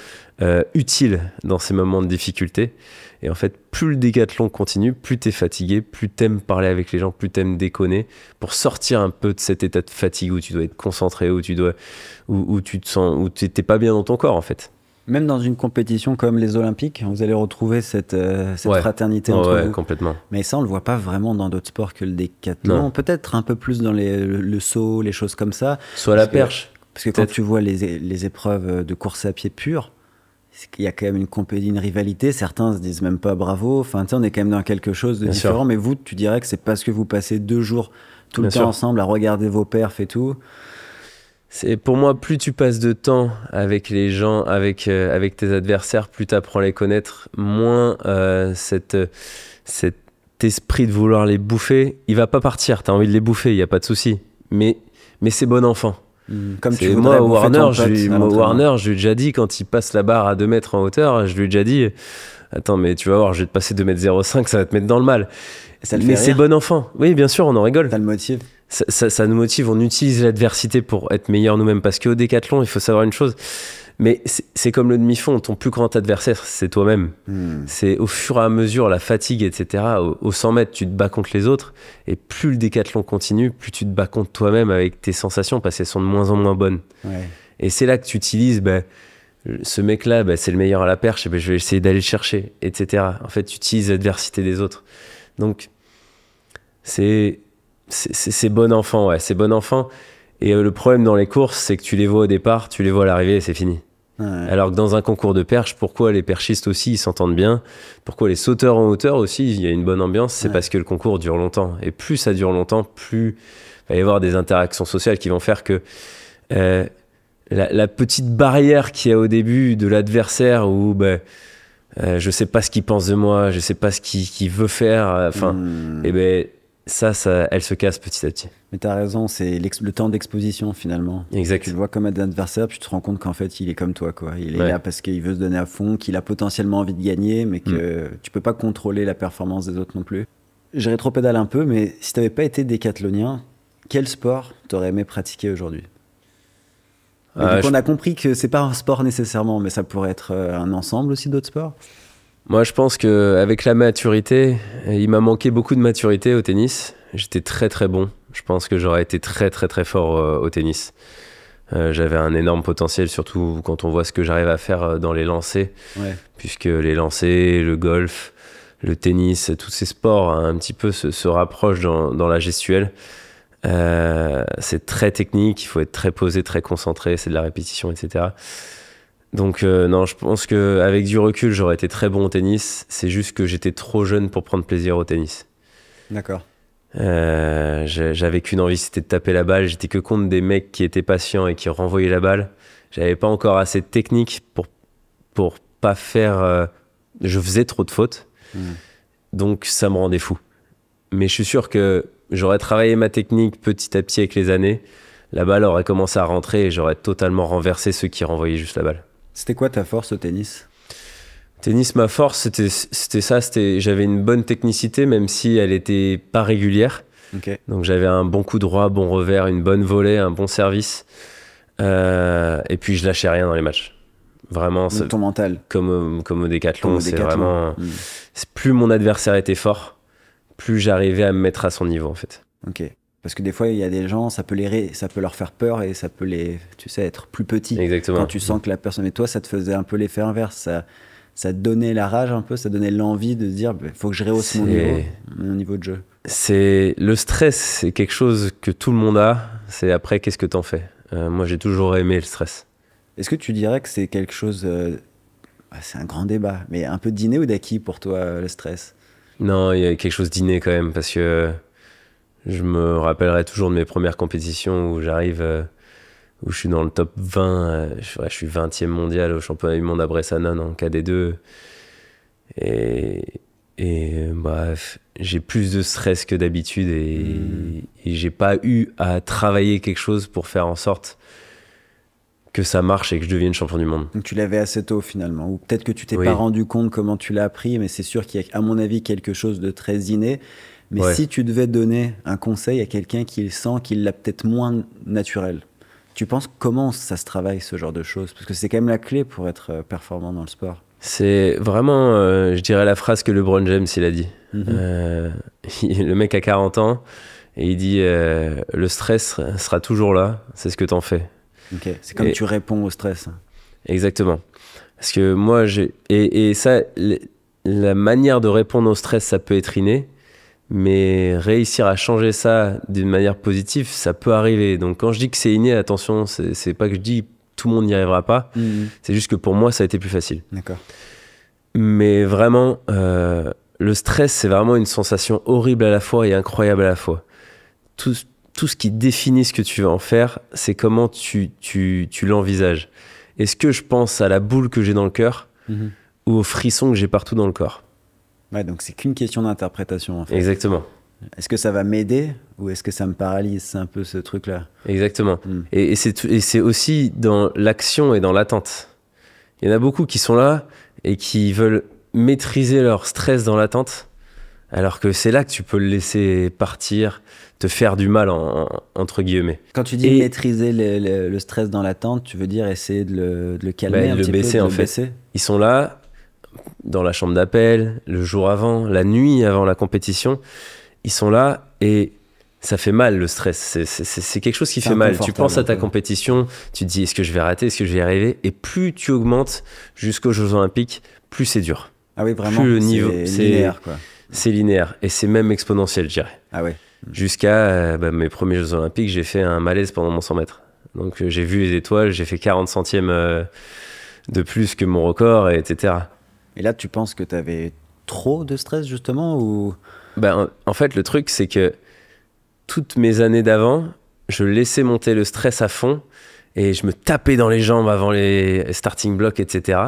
utile dans ces moments de difficulté. Et en fait, plus le décathlon continue, plus t'es fatigué, plus t'aimes parler avec les gens, plus t'aimes déconner pour sortir un peu de cet état de fatigue où tu dois être concentré, où tu te sens, où t'es pas bien dans ton corps en fait. Même dans une compétition comme les Olympiques, vous allez retrouver cette Ouais. fraternité entre Ouais, vous. complètement. Mais ça, on le voit pas vraiment dans d'autres sports que le décathlon. Non. Peut-être un peu plus dans le saut, les choses comme ça. Soit la Parce que- perche. Parce que quand Peut-être. tu vois les épreuves de course à pied pure, il y a quand même une rivalité. Certains se disent même pas bravo. Enfin, tu sais, on est quand même dans quelque chose de Bien sûr. différent. Mais vous, tu dirais que c'est parce que vous passez 2 jours tout le Bien temps sûr. ensemble à regarder vos perfs et tout. C'est pour moi, plus tu passes de temps avec les gens, avec tes adversaires, plus tu apprends à les connaître, moins cet esprit de vouloir les bouffer, il va pas partir. Tu as envie de les bouffer, il y a pas de souci. Mais c'est bon enfant. Comme tu C'est voudrais moi, bouffer ton Warner, pote à l'entraînement. Warner, je lui ai déjà dit quand il passe la barre à 2 mètres en hauteur, je lui ai déjà dit, attends, mais tu vas voir, je vais te passer 2,05 m, ça va te mettre dans le mal. Ça le Mais fait c'est rire. bon enfant. Oui, bien sûr, on en rigole. Ça le motive. Ça nous motive, on utilise l'adversité pour être meilleurs nous-mêmes. Parce qu'au décathlon, il faut savoir une chose, mais c'est comme le demi-fond, ton plus grand adversaire, c'est toi-même. C'est au fur et à mesure, la fatigue, etc. Au 100 mètres, tu te bats contre les autres, et plus le décathlon continue, plus tu te bats contre toi-même avec tes sensations, parce qu'elles sont de moins en moins bonnes. Ouais. Et c'est là que tu utilises, ce mec-là, c'est le meilleur à la perche, et je vais essayer d'aller le chercher, etc. En fait, tu utilises l'adversité des autres. Donc, c'est bon enfant, ouais, c'est bon enfant. Et le problème dans les courses, c'est que tu les vois au départ, tu les vois à l'arrivée et c'est fini. Ouais. Alors que dans un concours de perche, pourquoi les perchistes aussi ils s'entendent bien, pourquoi les sauteurs en hauteur aussi il y a une bonne ambiance, c'est parce que le concours dure longtemps. Et plus ça dure longtemps, plus il va y avoir des interactions sociales qui vont faire que la petite barrière qu'il y a au début de l'adversaire où je sais pas ce qu'il pense de moi, je sais pas ce qu'il veut faire, et ça, elle se casse petit à petit. Mais t'as raison, c'est le temps d'exposition finalement. Exact. Tu le vois comme un adversaire, puis tu te rends compte qu'en fait il est comme toi, quoi. Il est Ouais. là parce qu'il veut se donner à fond, qu'il a potentiellement envie de gagner, mais que tu peux pas contrôler la performance des autres non plus. Je rétropédale un peu, mais si t'avais pas été décathlonien, quel sport t'aurais aimé pratiquer aujourd'hui? Donc on a compris que c'est pas un sport nécessairement, mais ça pourrait être un ensemble aussi d'autres sports. Moi, je pense qu'avec la maturité, il m'a manqué beaucoup de maturité au tennis. J'étais très très bon. Je pense que j'aurais été très très très fort au tennis. J'avais un énorme potentiel, surtout quand on voit ce que j'arrive à faire dans les lancers. Ouais. Puisque les lancers, le golf, le tennis, tous ces sports un petit peu se rapprochent dans la gestuelle. C'est très technique, il faut être très posé, très concentré, c'est de la répétition, etc. Donc non, je pense qu'avec du recul, j'aurais été très bon au tennis. C'est juste que j'étais trop jeune pour prendre plaisir au tennis. D'accord. J'avais qu'une envie, c'était de taper la balle. J'étais que contre des mecs qui étaient patients et qui renvoyaient la balle. J'avais pas encore assez de technique pour pas faire... je faisais trop de fautes. Donc ça me rendait fou. Mais je suis sûr que j'aurais travaillé ma technique petit à petit avec les années. La balle aurait commencé à rentrer et j'aurais totalement renversé ceux qui renvoyaient juste la balle. C'était quoi ta force au tennis? Tennis, ma force, c'était ça. J'avais une bonne technicité, même si elle était pas régulière. Ok. Donc j'avais un bon coup droit, bon revers, une bonne volée, un bon service. Et puis je lâchais rien dans les matchs. Vraiment, Donc ton mental. comme au décathlon, Comme au c'est décathlon. vraiment... Plus mon adversaire était fort, plus j'arrivais à me mettre à son niveau en fait. Ok. Parce que des fois, il y a des gens, ça peut leur faire peur et ça peut tu sais, être plus petit. Exactement. Quand tu sens que la personne... Et toi, ça te faisait un peu l'effet inverse. Ça te donnait la rage un peu, ça donnait l'envie de dire, faut que je rehausse mon niveau de jeu. Le stress, c'est quelque chose que tout le monde a. C'est après, qu'est-ce que t'en fais? Moi, j'ai toujours aimé le stress. Est-ce que tu dirais que c'est quelque chose... c'est un grand débat, mais un peu d'inné ou d'acquis pour toi, le stress? Non, il y a quelque chose d'inné quand même, parce que je me rappellerai toujours de mes premières compétitions où j'arrive, où je suis dans le top 20, je suis 20e mondial au championnat du monde à Bressanon en KD2. Et bref, j'ai plus de stress que d'habitude et j'ai pas eu à travailler quelque chose pour faire en sorte que ça marche et que je devienne champion du monde. Donc tu l'avais assez tôt finalement, ou peut-être que tu t'es Oui. pas rendu compte comment tu l'as appris, mais c'est sûr qu'il y a à mon avis quelque chose de très inné. Mais Ouais. si tu devais donner un conseil à quelqu'un qui le sent, qu'il l'a peut-être moins naturel, tu penses comment ça se travaille ce genre de choses? Parce que c'est quand même la clé pour être performant dans le sport. C'est vraiment, je dirais la phrase que LeBron James il a dit. Le mec a 40 ans et il dit le stress sera toujours là, c'est ce que t'en fais. Ok. C'est comme tu réponds au stress. Exactement. Parce que moi, ça, la manière de répondre au stress, ça peut être inné, mais réussir à changer ça d'une manière positive, ça peut arriver. Donc quand je dis que c'est inné, attention, c'est pas que je dis tout le monde n'y arrivera pas, c'est juste que pour moi, ça a été plus facile. D'accord. Mais vraiment, le stress, c'est vraiment une sensation horrible à la fois et incroyable à la fois. Tout ce qui définit ce que tu vas en faire, c'est comment tu l'envisages. Est-ce que je pense à la boule que j'ai dans le cœur ou aux frissons que j'ai partout dans le corps? Ouais, donc c'est qu'une question d'interprétation en fait. Exactement. Est-ce que ça va m'aider ou est-ce que ça me paralyse? C'est un peu ce truc-là. Exactement. Et c'est aussi dans l'action et dans l'attente. Il y en a beaucoup qui sont là et qui veulent maîtriser leur stress dans l'attente, alors que c'est là que tu peux le laisser partir, te faire du mal, entre guillemets. Quand tu dis maîtriser le stress dans l'attente, tu veux dire essayer de le calmer un petit peu, baisser, en fait. Ils sont là, dans la chambre d'appel, le jour avant, la nuit avant la compétition. Ils sont là et ça fait mal, le stress. C'est quelque chose qui fait mal. Tu penses à ta compétition, tu te dis est-ce que je vais rater, est-ce que je vais y arriver? Et plus tu augmentes jusqu'aux Jeux Olympiques, plus c'est dur. Ah oui, vraiment, plus le niveau, c'est linéaire, quoi. C'est linéaire et c'est même exponentiel, je dirais. Ah ouais. Jusqu'à mes premiers Jeux Olympiques, j'ai fait un malaise pendant mon 100 mètres. Donc j'ai vu les étoiles, j'ai fait 40 centièmes de plus que mon record, etc. Et là, tu penses que tu avais trop de stress, justement, ou... En fait, le truc, c'est que toutes mes années d'avant, je laissais monter le stress à fond et je me tapais dans les jambes avant les starting blocks, etc.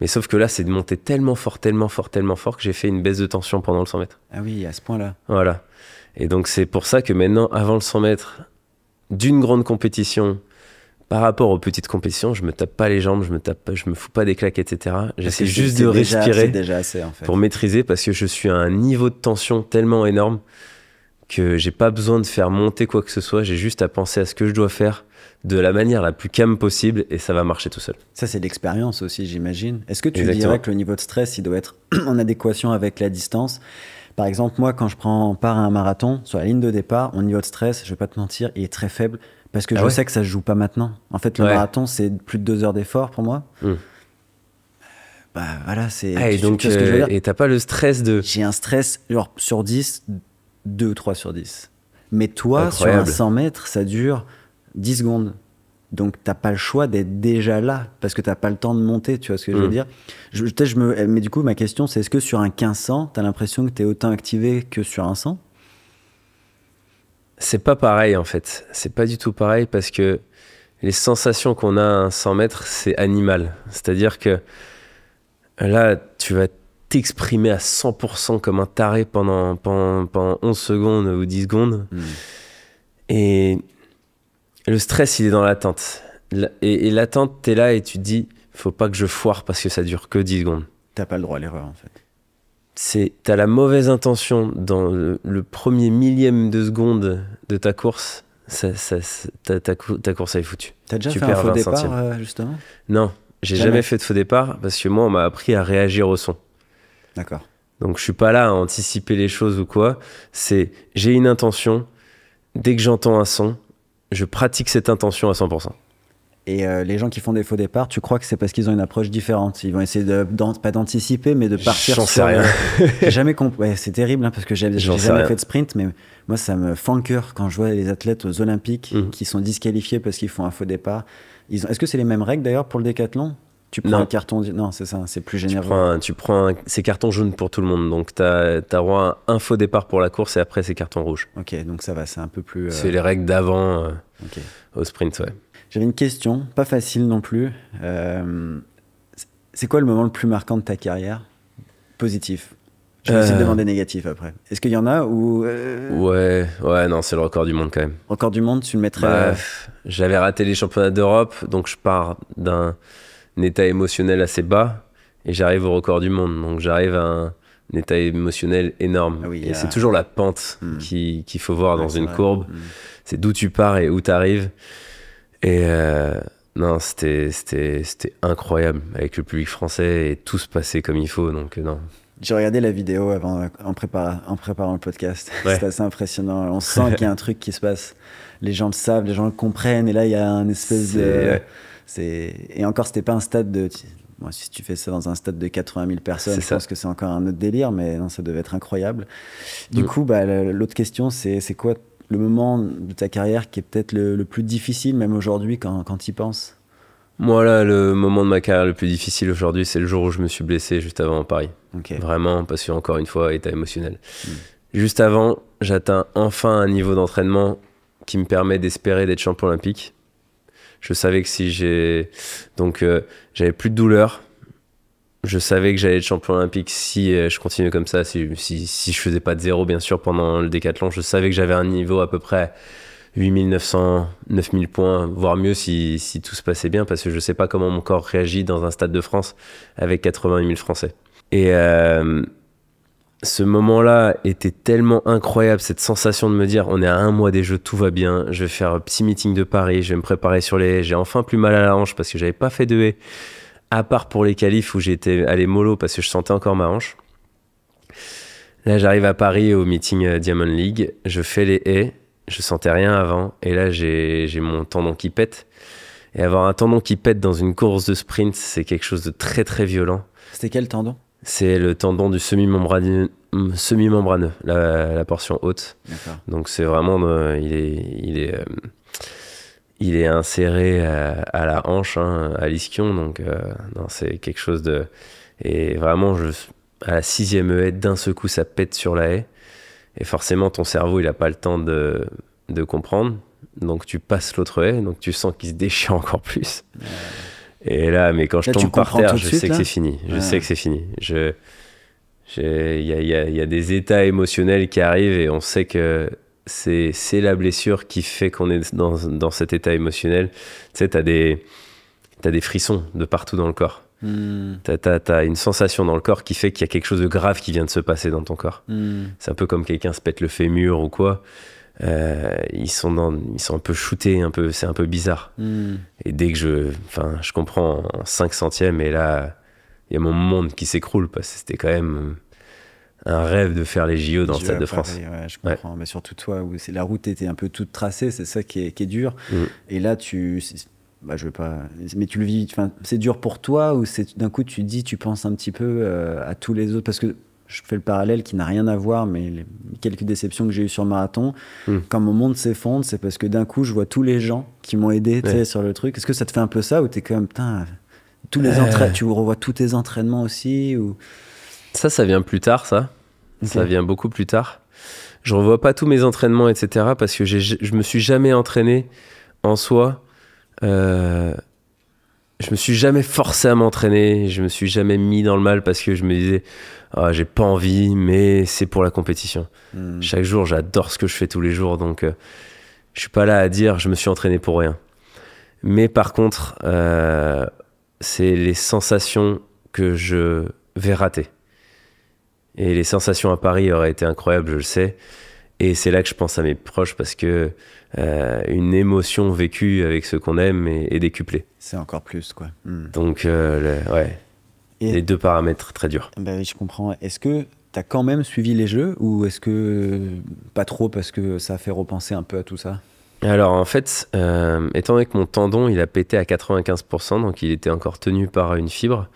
Mais sauf que là, c'est de monter tellement fort que j'ai fait une baisse de tension pendant le 100 mètres. Ah oui, à ce point-là. Voilà. Et donc, c'est pour ça que maintenant, avant le 100 mètres, d'une grande compétition, par rapport aux petites compétitions, je me tape pas les jambes, je me fous pas des claques, etc. J'essaie juste de respirer déjà assez, en fait, pour maîtriser, parce que je suis à un niveau de tension tellement énorme que j'ai pas besoin de faire monter quoi que ce soit. J'ai juste à penser à ce que je dois faire de la manière la plus calme possible et ça va marcher tout seul. Ça, c'est de l'expérience aussi, j'imagine. Est-ce que tu dirais que le niveau de stress, il doit être en adéquation avec la distance? Par exemple, moi, quand je prends part à un marathon, sur la ligne de départ, mon niveau de stress, je vais pas te mentir, il est très faible parce que je sais que ça se joue pas maintenant. En fait, le marathon, c'est plus de 2 heures d'effort pour moi. Voilà, c'est... Et donc, tu vois ce que je veux dire? Et t'as pas le stress de... J'ai un stress, genre, sur 10, 2 ou 3 sur 10. Mais toi, sur un 100 mètres, ça dure 10 secondes. Donc, t'as pas le choix d'être déjà là parce que t'as pas le temps de monter, tu vois ce que je veux dire? Mais du coup, ma question, c'est est-ce que sur un 1500, t'as l'impression que t'es autant activé que sur un 100? C'est pas pareil, en fait. C'est pas du tout pareil parce que les sensations qu'on a à un 100 mètres, c'est animal. C'est-à-dire que là, tu vas t'exprimer à 100% comme un taré pendant 11 secondes ou 10 secondes. Et le stress, il est dans l'attente. Et l'attente, t'es là et tu te dis, faut pas que je foire parce que ça dure que 10 secondes. T'as pas le droit à l'erreur, en fait. t'as la mauvaise intention dans le premier millième de seconde de ta course, ta course elle est foutue. T'as déjà Tu fait un perds faux 20 départ, centièmes. justement? Non, j'ai jamais fait de faux départ parce que moi, on m'a appris à réagir au son. D'accord. Donc, je suis pas là à anticiper les choses ou quoi. J'ai une intention. Dès que j'entends un son, je pratique cette intention à 100%. Et les gens qui font des faux départs, tu crois que c'est parce qu'ils ont une approche différente? Ils vont essayer pas d'anticiper, mais de partir J'en sais rien. J'ai jamais compris. Ouais, c'est terrible, hein, parce que j'ai jamais fait de sprint, mais moi, ça me fend le cœur quand je vois les athlètes aux Olympiques qui sont disqualifiés parce qu'ils font un faux départ. Est-ce que c'est les mêmes règles d'ailleurs pour le décathlon? Tu prends un carton... Non, c'est ça, c'est plus généreux. C'est carton jaune pour tout le monde. Donc, t'as droit à un faux départ pour la course et après, c'est carton rouge. Ok, donc ça va, c'est un peu plus... C'est les règles d'avant au sprint, ouais. J'avais une question, pas facile non plus. C'est quoi le moment le plus marquant de ta carrière? Positif. Je vais essayer de demander négatif après. Est-ce qu'il y en a ou... Ouais, non, c'est le record du monde quand même. Record du monde, tu le mettrais... J'avais raté les championnats d'Europe, donc je pars d'un état émotionnel assez bas et j'arrive au record du monde. Donc j'arrive à un état émotionnel énorme. Ah oui, et c'est toujours la pente qu'il faut voir dans une courbe. C'est d'où tu pars et où tu arrives. Et non, c'était incroyable avec le public français et tout se passait comme il faut. Donc non. J'ai regardé la vidéo en préparant le podcast. Ouais. C'est assez impressionnant. On sent qu'il y a un truc qui se passe. Les gens le savent, les gens le comprennent. Et là, il y a un espèce de... Et encore, c'était pas un stade de... Moi, si tu fais ça dans un stade de 80 000 personnes, je pense que c'est encore un autre délire. Mais non, ça devait être incroyable. Du coup, l'autre question, c'est quoi le moment de ta carrière qui est peut-être le plus difficile, même aujourd'hui, quand tu y penses? Moi, là, le moment de ma carrière le plus difficile aujourd'hui, c'est le jour où je me suis blessé juste avant Paris. Okay. Vraiment, parce que, encore une fois, état émotionnel. Juste avant, j'atteins enfin un niveau d'entraînement qui me permet d'espérer d'être champion olympique. Je savais que si j'avais plus de douleur. Je savais que j'allais être champion olympique si je continuais comme ça, si je faisais pas de zéro, bien sûr, pendant le décathlon. Je savais que j'avais un niveau à peu près 8900, 9000 points, voire mieux si tout se passait bien, parce que je sais pas comment mon corps réagit dans un stade de France avec 88 000 Français. Et ce moment-là était tellement incroyable, cette sensation de me dire on est à un mois des Jeux, tout va bien, je vais faire un petit meeting de Paris, je vais me préparer sur les haies, j'ai enfin plus mal à la hanche parce que j'avais pas fait de haies, à part pour les qualifs où j'étais allé mollo parce que je sentais encore ma hanche. Là, j'arrive à Paris au meeting Diamond League, je fais les haies, je sentais rien avant, et là j'ai mon tendon qui pète. Et avoir un tendon qui pète dans une course de sprint, c'est quelque chose de très très violent. C'était quel tendon? C'est le tendon du semi-membraneux, la portion haute. Donc c'est vraiment, il est inséré à la hanche, à l'ischio. Donc non, c'est quelque chose de... Et vraiment, à la 6e haie, d'un seul coup, ça pète sur la haie. Et forcément, ton cerveau, il n'a pas le temps de comprendre. Donc tu passes l'autre haie, donc tu sens qu'il se déchire encore plus. Et là, mais quand je tombe par terre, je sais que c'est fini. Je sais que c'est fini. Il y a des états émotionnels qui arrivent et on sait que c'est la blessure qui fait qu'on est dans cet état émotionnel. Tu sais, t'as des frissons de partout dans le corps. T'as une sensation dans le corps qui fait qu'il y a quelque chose de grave qui vient de se passer dans ton corps. C'est un peu comme quelqu'un se pète le fémur ou quoi. Ils sont un peu shootés, c'est un peu bizarre. Et dès que je comprends en 5 centièmes, et là il y a mon monde qui s'écroule parce que c'était quand même un rêve de faire les JO dans le Stade de France. Ouais, je comprends. Ouais. Mais surtout toi où la route était un peu toute tracée, c'est ça qui est dur. Et là je veux pas, mais tu le vis, c'est dur pour toi ou d'un coup tu penses un petit peu à tous les autres, parce que je fais le parallèle qui n'a rien à voir, mais les quelques déceptions que j'ai eues sur marathon, quand mon monde s'effondre, c'est parce que d'un coup, je vois tous les gens qui m'ont aidé sur le truc. Est-ce que ça te fait un peu ça, ou t'es comme, putain, tu revois tous tes entraînements aussi ou... Ça vient plus tard, ça. Okay. Ça vient beaucoup plus tard. Je revois pas tous mes entraînements, etc., parce que je me suis jamais entraîné en soi. Je me suis jamais forcé à m'entraîner, je me suis jamais mis dans le mal parce que je me disais j'ai pas envie, mais c'est pour la compétition. Chaque jour, j'adore ce que je fais tous les jours, donc je suis pas là à dire je me suis entraîné pour rien. Mais par contre, c'est les sensations que je vais rater. Et les sensations à Paris auraient été incroyables, je le sais. Et c'est là que je pense à mes proches parce que une émotion vécue avec ceux qu'on aime est décuplée. C'est encore plus, quoi. Donc, ouais, les deux paramètres très durs. Bah oui, je comprends. Est-ce que tu as quand même suivi les Jeux ou est-ce que pas trop parce que ça a fait repenser un peu à tout ça? Alors, en fait, étant donné que mon tendon, il a pété à 95%, donc il était encore tenu par une fibre,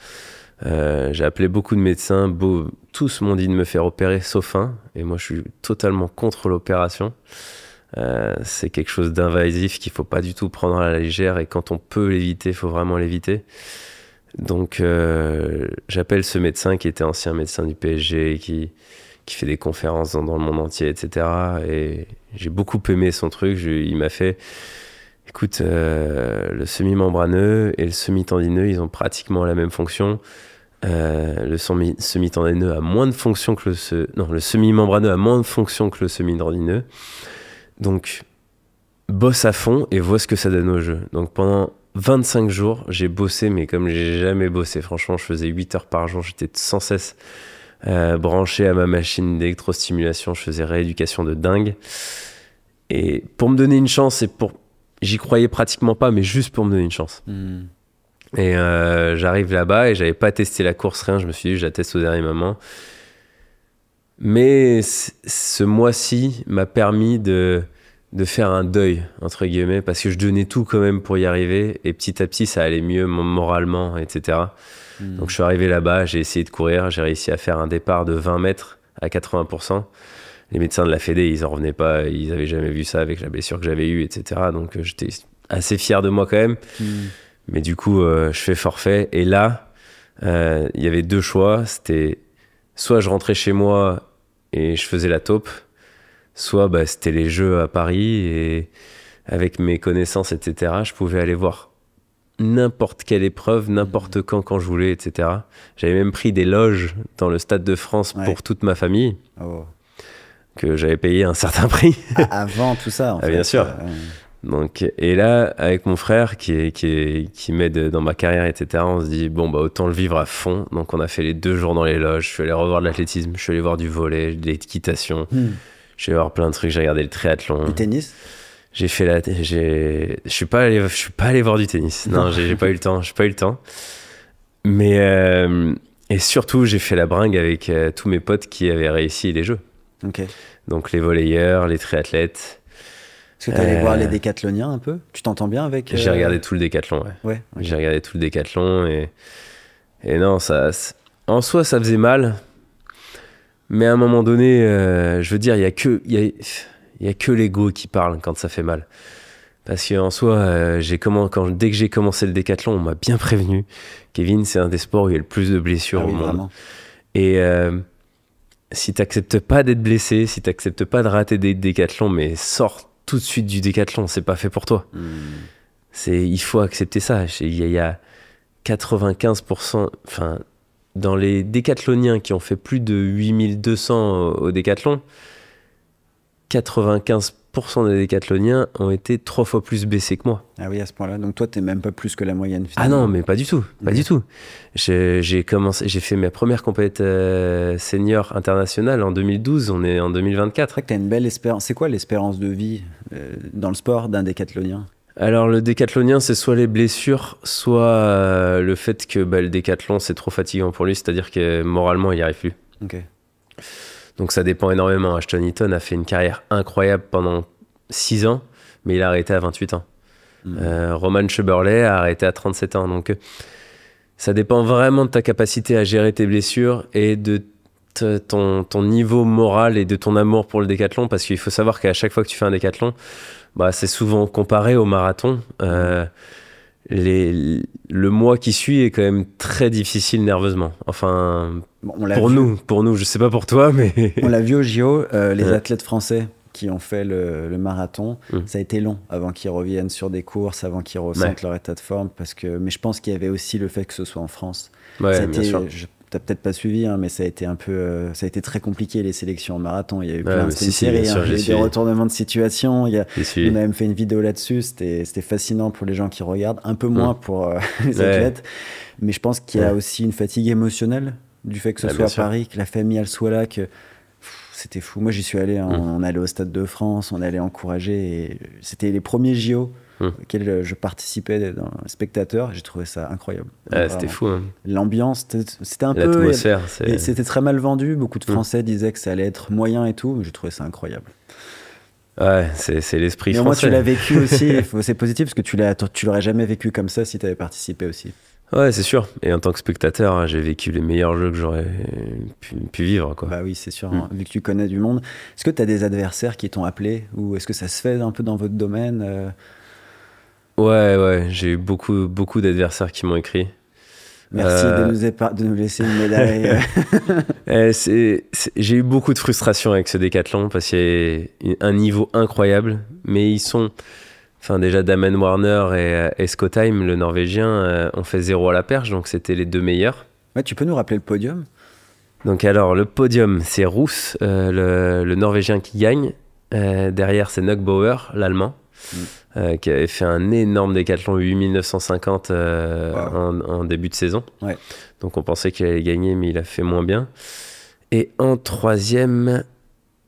j'ai appelé beaucoup de médecins, tous m'ont dit de me faire opérer sauf un, et moi je suis totalement contre l'opération. C'est quelque chose d'invasif qu'il faut pas du tout prendre à la légère, et quand on peut l'éviter, il faut vraiment l'éviter. Donc j'appelle ce médecin qui était ancien médecin du PSG, qui fait des conférences dans le monde entier, etc. Et j'ai beaucoup aimé son truc. Il m'a fait, écoute, le semi-membraneux et le semi-tendineux, ils ont pratiquement la même fonction. Le semi-tendineux a moins de fonction que le semi-membraneux a moins de fonction que le semi-tendineux. Donc, bosse à fond et vois ce que ça donne au jeu. Donc, pendant 25 jours, j'ai bossé, mais comme j'ai jamais bossé. Franchement, je faisais 8 heures par jour. J'étais sans cesse branché à ma machine d'électrostimulation. Je faisais rééducation de dingue. Et pour me donner une chance, j'y croyais pratiquement pas, mais juste pour me donner une chance. Et j'arrive là-bas et j'avais pas testé la course, rien. Je me suis dit, je la teste au dernier moment. Mais ce mois-ci m'a permis de faire un deuil, entre guillemets, parce que je donnais tout quand même pour y arriver. Et petit à petit, ça allait mieux moralement, etc. Donc je suis arrivé là-bas, j'ai essayé de courir, j'ai réussi à faire un départ de 20 mètres à 80%. Les médecins de la Fédé, ils en revenaient pas, ils avaient jamais vu ça avec la blessure que j'avais eue, etc. Donc j'étais assez fier de moi quand même. Mais du coup, je fais forfait. Et là, il y avait deux choix. C'était soit je rentrais chez moi et je faisais la taupe, soit c'était les Jeux à Paris et avec mes connaissances, etc., je pouvais aller voir n'importe quelle épreuve, n'importe quand je voulais, etc. J'avais même pris des loges dans le Stade de France pour toute ma famille, que j'avais payé un certain prix. Avant tout ça, en fait. Bien sûr. Donc, et là, avec mon frère qui m'aide dans ma carrière, etc., on se dit, bon, autant le vivre à fond. Donc, on a fait les 2 jours dans les loges. Je suis allé revoir de l'athlétisme, je suis allé voir du volley, de l'équitation. Je suis allé voir plein de trucs. J'ai regardé le triathlon. Du tennis? Je suis pas allé voir du tennis. Non, j'ai pas eu le temps. J'ai pas eu le temps. Mais, et surtout, j'ai fait la bringue avec tous mes potes qui avaient réussi les Jeux. Donc, les volleyeurs, les triathlètes. Est-ce que tu allais voir les décathloniens un peu? Tu t'entends bien avec... J'ai regardé tout le décathlon, ouais. J'ai regardé tout le décathlon et non, en soi, ça faisait mal. Mais à un moment donné, je veux dire, il y a que l'ego qui parle quand ça fait mal. Parce qu'en soi, dès que j'ai commencé le décathlon, on m'a bien prévenu. Kevin, c'est un des sports où il y a le plus de blessures au monde. Vraiment. Et si t'acceptes pas d'être blessé, si t'acceptes pas de rater des décathlons, mais sors tout de suite du décathlon, c'est pas fait pour toi. Il faut accepter ça. Il y a 95%, enfin, dans les décathloniens qui ont fait plus de 8200 au décathlon, 95% des décathloniens ont été 3 fois plus blessés que moi. Ah oui, à ce point-là. Donc toi, t'es même pas plus que la moyenne, Ah finalement. non, mais pas du tout. Pas du tout. J'ai fait ma première compétition senior internationale en 2012. On est en 2024. C'est vrai que t'as une belle espérance. C'est quoi l'espérance de vie dans le sport d'un décathlonien? Alors, le décathlonien, c'est soit les blessures, soit le fait que le décathlon, c'est trop fatigant pour lui. C'est-à-dire que moralement, il n'y arrive plus. Donc ça dépend énormément. Ashton Eaton a fait une carrière incroyable pendant 6 ans, mais il a arrêté à 28 ans. Roman Chevrolet a arrêté à 37 ans. Donc ça dépend vraiment de ta capacité à gérer tes blessures et de ton niveau moral et de ton amour pour le décathlon, parce qu'il faut savoir qu'à chaque fois que tu fais un décathlon, c'est souvent comparé au marathon. Le mois qui suit est quand même très difficile nerveusement. Enfin, pour nous, je sais pas pour toi, mais... On l'a vu au JO, les athlètes français qui ont fait le marathon, ça a été long avant qu'ils reviennent sur des courses, avant qu'ils ressentent leur état de forme. Mais je pense qu'il y avait aussi le fait que ce soit en France. Bien sûr. T'as peut-être pas suivi, mais ça a été ça a été très compliqué, les sélections en marathon. Il y a eu plein de séries, il y a eu des retournements de situation. On a même fait une vidéo là-dessus. C'était fascinant pour les gens qui regardent, un peu moins pour les athlètes. Mais je pense qu'il y a aussi une fatigue émotionnelle du fait que ce Ah, soit bien à sûr. Paris, que la famille elle soit là, que c'était fou. Moi, j'y suis allé, hein, on allait au Stade de France, on allait encourager. Et c'était les premiers JO auxquels je participais dans spectateur. J'ai trouvé ça incroyable. Ah, c'était Vraiment. fou, hein. L'ambiance, c'était un peu. L'atmosphère, Et c'est... c'était très mal vendu. Beaucoup de Français disaient que ça allait être moyen et tout. Mais j'ai trouvé ça incroyable. Ouais, c'est l'esprit Mais au moins, français. tu l'as vécu aussi. C'est positif parce que tu l'aurais jamais vécu comme ça si tu avais participé aussi. Ouais, c'est sûr. Et en tant que spectateur, j'ai vécu les meilleurs jeux que j'aurais pu vivre, quoi. Bah oui, c'est sûr, hein, vu que tu connais du monde. Est-ce que tu as des adversaires qui t'ont appelé ou est-ce que ça se fait un peu dans votre domaine Ouais, j'ai eu beaucoup d'adversaires qui m'ont écrit. Merci de nous laisser une médaille. J'ai eu beaucoup de frustration avec ce décathlon parce qu'il y a un niveau incroyable, mais ils sont... Enfin, déjà, Damen Warner et Skottheim, le Norvégien, ont fait 0 à la perche, donc c'était les 2 meilleurs. Ouais, tu peux nous rappeler le podium? Donc alors, le podium, c'est Roos, le Norvégien qui gagne. Derrière, c'est Nugbauer, l'Allemand, qui avait fait un énorme décathlon 8950 en début de saison. Ouais. Donc on pensait qu'il allait gagner, mais il a fait moins bien. Et en troisième,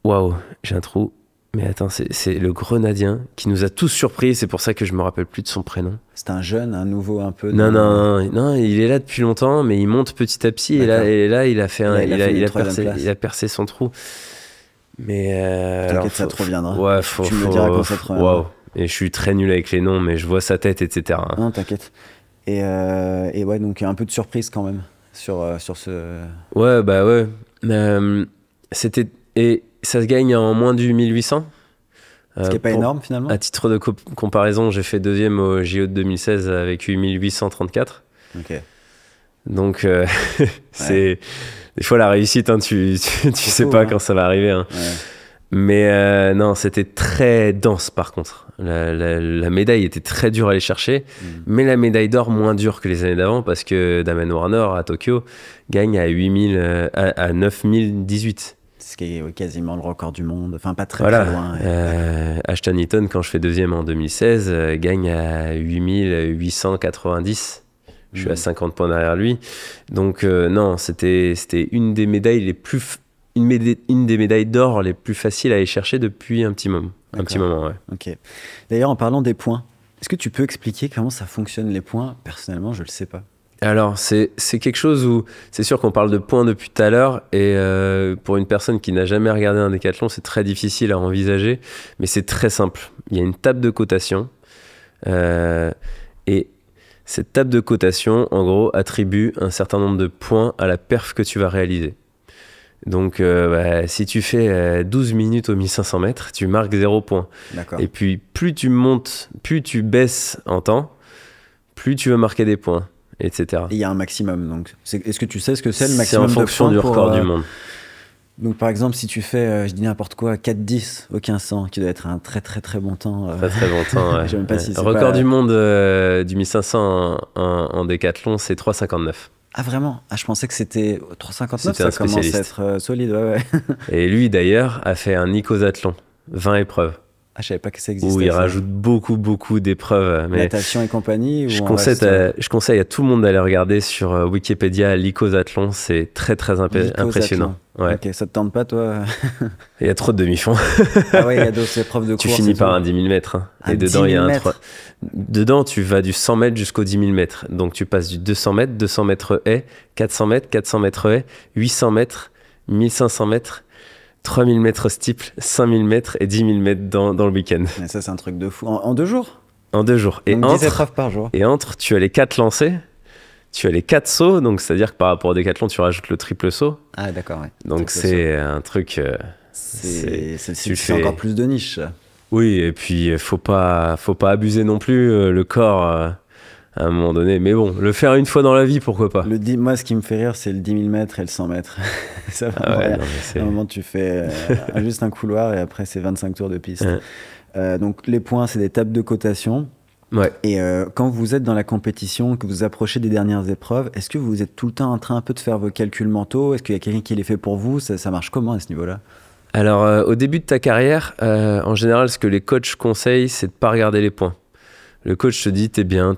waouh, j'ai un trou. Mais attends, c'est le Grenadien qui nous a tous surpris. C'est pour ça que je me rappelle plus de son prénom. C'est un jeune, un nouveau un peu. Non, il est là depuis longtemps, mais il monte petit à petit. Et là, il a fait il a percé son trou. Mais t'inquiète, ça te reviendra. Ouais, tu me diras quand ça te reviendra. Waouh. Et je suis très nul avec les noms, mais je vois sa tête, etc. Non, t'inquiète. Et ouais, donc un peu de surprise quand même sur ce. Ouais, bah ouais. C'était et ça se gagne en moins du 1800. Ce qui n'est pas énorme finalement. À titre de comparaison, j'ai fait deuxième au JO de 2016 avec 8834. Ok. Donc, c'est des fois la réussite, hein, tu sais fou, pas hein. quand ça va arriver. Hein. Ouais. Mais non, c'était très dense par contre. La médaille était très dure à aller chercher, mais la médaille d'or moins dure que les années d'avant parce que Damen Warner à Tokyo gagne à 9018. Ce qui est quasiment le record du monde. Enfin, pas très loin. Ashton Eaton, quand je fais deuxième en 2016, gagne à 8890. Je suis à 50 points derrière lui. Donc, non, c'était une des médailles les plus... Une des médailles d'or les plus faciles à aller chercher depuis un petit moment. D'accord. Un petit moment, ouais. Ok. D'ailleurs, en parlant des points, est-ce que tu peux expliquer comment ça fonctionne les points? Personnellement, je le sais pas. Alors, c'est quelque chose où... C'est sûr qu'on parle de points depuis tout à l'heure, et pour une personne qui n'a jamais regardé un décathlon, c'est très difficile à envisager, mais c'est très simple. Il y a une table de cotation, et cette table de cotation, en gros, attribue un certain nombre de points à la perf que tu vas réaliser. Donc, si tu fais 12 minutes au 1500 mètres, tu marques 0 points. D'accord. Et puis, plus tu montes, plus tu baisses en temps, plus tu vas marquer des points, etc. Et il y a un maximum. Donc, est-ce que tu sais ce que c'est le maximum C'est en fonction de du points record du monde. Donc, par exemple, si tu fais, je dis n'importe quoi, 4-10 au 1500, qui doit être un très très très bon temps. Très longtemps, ouais. Je sais même pas si c'est record pas... du monde du 1500 en décathlon, c'est 3,59. Ah vraiment? Ah, je pensais que c'était 3,59, C'était ça un commence à spécialiste. être solide, ouais. Et lui, d'ailleurs, a fait un Nicosathlon, 20 épreuves, Ah, je savais pas que ça existait. où il ça. rajoute beaucoup d'épreuves. Mais Natation et compagnie je ou on reste, conseille à tout le monde d'aller regarder sur Wikipédia l'Icosathlon, c'est très Licosathlon. impressionnant. Ouais. Ok, ça te tente pas, toi? Il y a trop de demi-fonds. Ah ouais, il y a d'autres épreuves de course. Tu finis par un 10 000 mètres. Hein. Un Et dedans, 10 il y a 000 un mètres. Dedans, tu vas du 100 mètres jusqu'au 10 000 mètres. Donc, tu passes du 200 mètres haie, 400 mètres haie, 800 mètres, 1500 mètres, 3000 mètres steeple, 5000 mètres et 10 000 mètres dans le week-end. Mais ça, c'est un truc de fou. En 2 jours? En 2 jours. Donc 10 épreuves par jour. Et entre, tu as les 4 lancers, tu as les 4 sauts. Donc, c'est-à-dire que par rapport au décathlon, tu rajoutes le triple saut. Ah, d'accord, ouais. Donc, Triple c'est un truc... C'est encore plus de niche. Ça. Oui, et puis faut pas abuser non plus le corps à un moment donné. Mais bon, le faire une fois dans la vie, pourquoi pas. Moi, ce qui me fait rire, c'est le 10 000 mètres et le 100 mètres. Ça va Ah ouais, rire. non, mais c'est- À un moment, tu fais juste un couloir et après, c'est 25 tours de piste. Donc, les points, c'est des tables de cotation. Ouais. Et quand vous êtes dans la compétition, que vous approchez des dernières épreuves, est-ce que vous êtes tout le temps en train un peu de faire vos calculs mentaux? Est-ce qu'il y a quelqu'un qui les fait pour vous? Ça marche comment à ce niveau-là? Alors, au début de ta carrière, en général, ce que les coachs conseillent, c'est de pas regarder les points. Le coach te dit, t'es bien,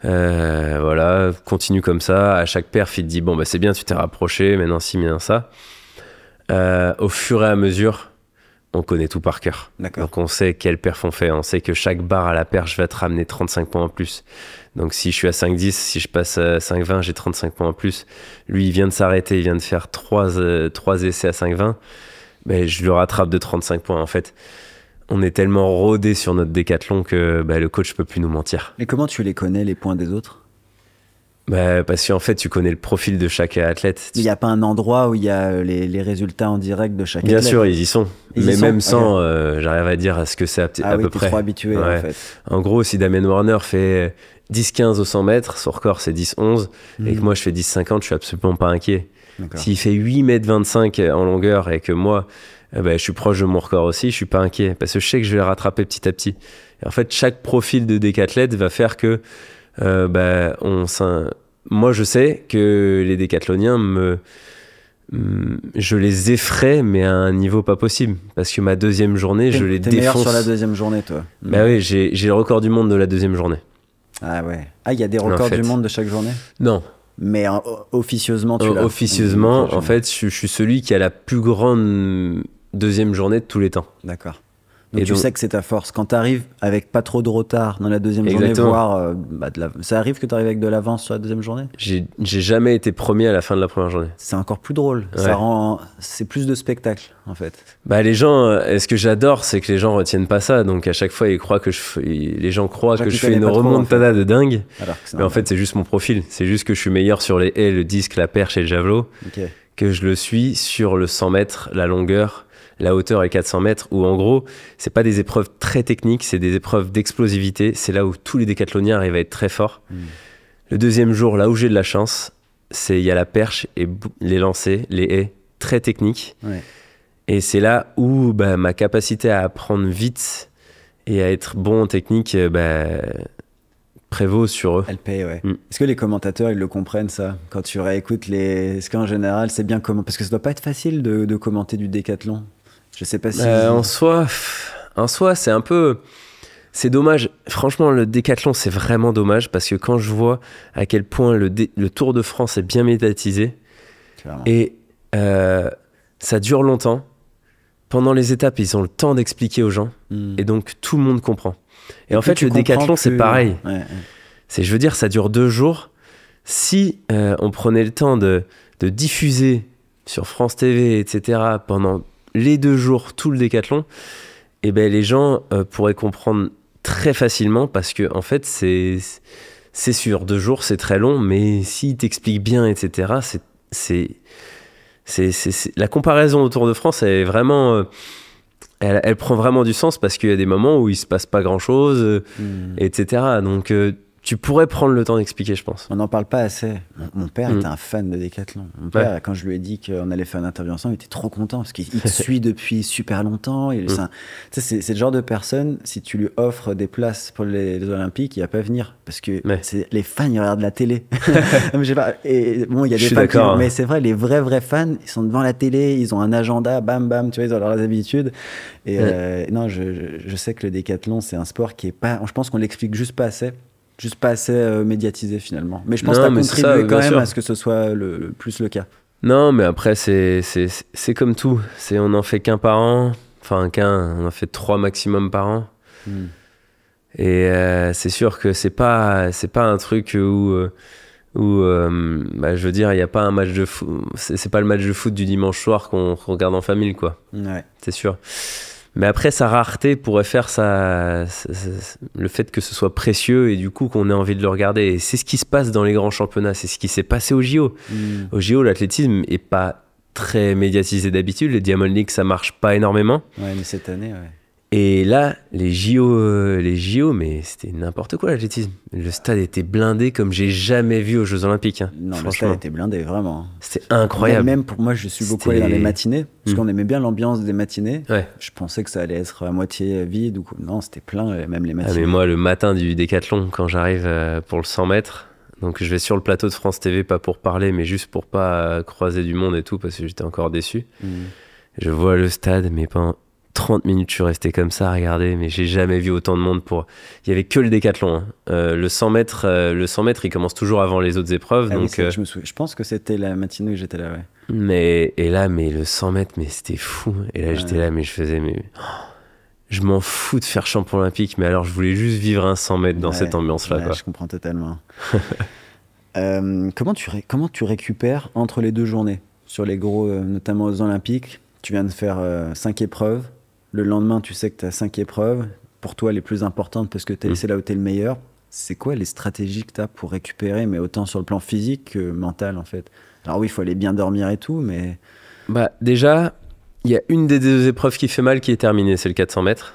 Voilà, continue comme ça. À chaque perf, il te dit bon, bah, c'est bien, tu t'es rapproché, maintenant ci, maintenant ça. Au fur et à mesure, on connaît tout par cœur. D'accord. Donc on sait quelle perf on fait. On sait que chaque barre à la perche va te ramener 35 points en plus. Donc si je suis à 5,10, si je passe à 5,20, j'ai 35 points en plus. Lui, il vient de s'arrêter, il vient de faire 3 essais à 5,20. Ben, je le rattrape de 35 points. En fait, on est tellement rodé sur notre décathlon que le coach peut plus nous mentir. Et comment tu les connais, les points des autres? Parce qu'en fait, tu connais le profil de chaque athlète. Il n'y a pas un endroit où il y a les résultats en direct de chaque athlète? Bien sûr, ils y sont. Ils y mais sont, même sans, ok. j'arrive à dire ce que c'est à Oui, peu t'es près. trop habitué Ouais. en fait. En gros, si Damien Warner fait 10-15 au 100 mètres, son record c'est 10-11, et que moi je fais 10-50, je suis absolument pas inquiet. D'accord. S'il fait 8,25 m en longueur et que moi, je suis proche de mon record aussi, je suis pas inquiet. Parce que je sais que je vais le rattraper petit à petit. Et en fait, chaque profil de décathlète va faire que moi, je sais que les décathloniens, je les effraie, mais à un niveau pas possible. Parce que ma deuxième journée, je les T'es meilleur défonce. sur la deuxième journée, toi? Bah oui, j'ai le record du monde de la deuxième journée. Ah ouais. Ah, il y a des records du monde de chaque journée? Non. Mais officieusement, tu l'as? Officieusement, en fait, je suis celui qui a la plus grande deuxième journée de tous les temps. D'accord. Donc Et tu sais que c'est ta force. Quand tu arrives avec pas trop de retard dans la deuxième Exactement. journée, voire ça arrive que tu arrives avec de l'avance sur la deuxième journée? J'ai jamais été premier à la fin de la première journée. C'est encore plus drôle. Ouais. C'est plus de spectacle en fait. Les gens, ce que j'adore, c'est que les gens retiennent pas ça. Donc à chaque fois, les gens croient que je fais une remontada de dingue. Alors que mais en fait, c'est juste mon profil. C'est juste que je suis meilleur sur les haies, le disque, la perche et le javelot, que je le suis sur le 100 mètres, la longueur, la hauteur et 400 mètres, où en gros, c'est pas des épreuves très techniques, c'est des épreuves d'explosivité. C'est là où tous les décathloniens arrivent à être très forts. Le deuxième jour, là où j'ai de la chance, il y a la perche et les lancers, les haies, très techniques. Ouais. Et c'est là où ma capacité à apprendre vite et à être bon en technique prévaut sur eux. Elle paye, ouais. Est-ce que les commentateurs, ils le comprennent, ça? Quand tu réécoutes Est-ce qu'en général, c'est bien comment? Parce que ça doit pas être facile de commenter du décathlon. Je sais pas si... En soi, c'est un peu... C'est dommage. Franchement, le décathlon, c'est vraiment dommage parce que quand je vois à quel point le Tour de France est bien médiatisé, clairement. Et ça dure longtemps. Pendant les étapes, ils ont le temps d'expliquer aux gens. Et donc, tout le monde comprend. Et en fait, le décathlon, c'est pareil. Ouais. Je veux dire, ça dure 2 jours. Si on prenait le temps de diffuser sur France TV, etc., pendant les 2 jours, tout le décathlon, les gens pourraient comprendre très facilement parce que, en fait, c'est sur 2 jours, c'est très long, mais s'ils t'expliquent bien, etc., la comparaison au Tour de France, elle est vraiment... Elle prend vraiment du sens parce qu'il y a des moments où il se passe pas grand-chose, etc. Donc, tu pourrais prendre le temps d'expliquer, je pense. On n'en parle pas assez. Mon père était un fan de décathlon. Mon père, quand je lui ai dit qu'on allait faire une interview ensemble, il était trop content parce qu'il te suit depuis super longtemps. C'est le genre de personne, si tu lui offres des places pour les Olympiques, il va pas venir parce que les fans, ils regardent la télé. Je sais pas. Et bon, il y a des fans mais c'est vrai, les vrais fans, ils sont devant la télé, ils ont un agenda, bam bam, tu vois, ils ont leurs habitudes. Et non, je sais que le décathlon, c'est un sport qui est pas. Je pense qu'on l'explique juste pas assez médiatisé finalement. Mais je pense que ça contribue quand même à ce que ce soit le plus le cas. Non, mais après, c'est comme tout. On en fait qu'un par an. Enfin, on en fait 3 maximum par an. Et c'est sûr que c'est pas un truc où je veux dire, il n'y a pas un match de foot. C'est pas le match de foot du dimanche soir qu'on regarde en famille, quoi. Ouais. C'est sûr. Mais après, sa rareté pourrait faire le fait que ce soit précieux et du coup qu'on ait envie de le regarder. Et c'est ce qui se passe dans les grands championnats, c'est ce qui s'est passé au JO. Au JO, l'athlétisme est pas très médiatisé d'habitude. Les Diamond League, ça marche pas énormément. Ouais, mais cette année, ouais. Et là, les JO, mais c'était n'importe quoi l'athlétisme. Le stade était blindé comme j'ai jamais vu aux Jeux Olympiques. Non, le stade était blindé, vraiment. C'était incroyable. Même pour moi, je suis beaucoup allé dans les matinées, parce qu'on aimait bien l'ambiance des matinées. Ouais. Je pensais que ça allait être à moitié vide. Non, c'était plein, même les matinées. Mais moi, le matin du décathlon, quand j'arrive pour le 100 mètres, donc je vais sur le plateau de France TV, pas pour parler, mais juste pour pas croiser du monde et tout, parce que j'étais encore déçu. Je vois le stade, mais pendant 30 minutes, je suis resté comme ça à regarder, mais j'ai jamais vu autant de monde pour. Il y avait que le décathlon. Hein. Le 100 mètres, il commence toujours avant les autres épreuves. Ah donc, oui, je me souviens. Je pense que c'était la matinée où j'étais là, ouais. Mais le 100 mètres, mais c'était fou. Et là, j'étais là, mais je m'en fous de faire champion olympique, mais alors je voulais juste vivre un 100 mètres dans cette ambiance-là. Ouais, Quoi. je comprends totalement. Comment tu récupères entre les 2 journées sur les gros, notamment aux Olympiques? Tu viens de faire 5 épreuves. Le lendemain, tu sais que tu as 5 épreuves. Pour toi, les plus importantes parce que c'est là où tu es le meilleur. C'est quoi les stratégies que tu as pour récupérer, mais autant sur le plan physique que mental, en fait? Alors oui, il faut aller bien dormir et tout, mais... Déjà, il y a une des 2 épreuves qui fait mal qui est terminée, c'est le 400 mètres.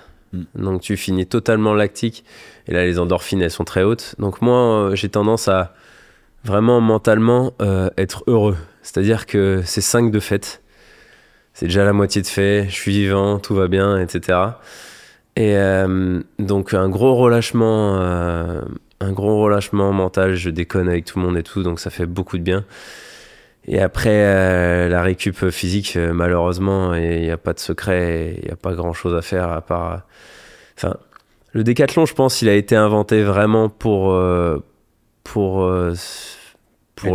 Donc tu finis totalement lactique. Et là, les endorphines, elles sont très hautes. Donc moi, j'ai tendance à vraiment mentalement être heureux. C'est-à-dire que c'est 5 de fête. C'est déjà la moitié de fait, je suis vivant, tout va bien, etc. Et donc un gros relâchement mental, je déconne avec tout le monde et tout, donc ça fait beaucoup de bien. Et après, la récup physique, malheureusement, il n'y a pas de secret, il n'y a pas grand-chose à faire à part... Enfin, le décathlon, je pense, il a été inventé vraiment pour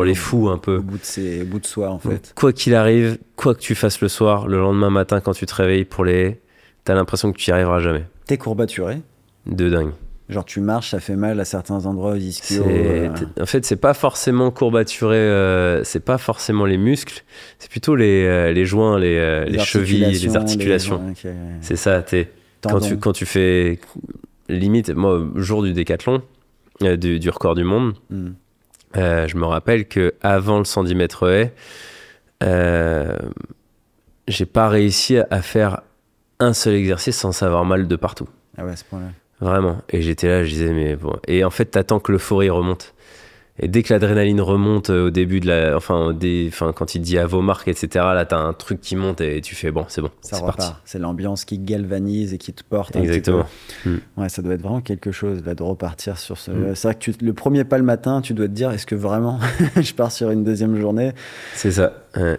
les fous un peu. Au bout de soi, en fait. Quoi qu'il arrive, quoi que tu fasses le soir, le lendemain matin quand tu te réveilles pour les haies, t'as l'impression que tu n'y arriveras jamais. T'es courbaturé? De dingue. Genre tu marches, ça fait mal à certains endroits, ischio. En fait, c'est pas forcément courbaturé, c'est pas forcément les muscles, c'est plutôt les joints, les chevilles, les articulations. Okay. C'est ça, quand tu fais limite, moi, jour du décathlon, du record du monde, je me rappelle qu'avant le 110 mètres haie, j'ai pas réussi à faire un seul exercice sans avoir mal de partout. Ah ouais, à ce point-là. Vraiment. Et j'étais là, je disais, mais bon. Et en fait, t'attends que l'euphorie remonte. Et dès que l'adrénaline remonte au début quand il te dit à vos marques, etc., là, t'as un truc qui monte et tu fais, bon, c'est parti. C'est l'ambiance qui galvanise et qui te porte. Exactement. Ouais, ça doit être vraiment quelque chose, là, de repartir sur ce... C'est vrai que le premier pas le matin, tu dois te dire, est-ce que vraiment je pars sur une deuxième journée? C'est ça. Ouais.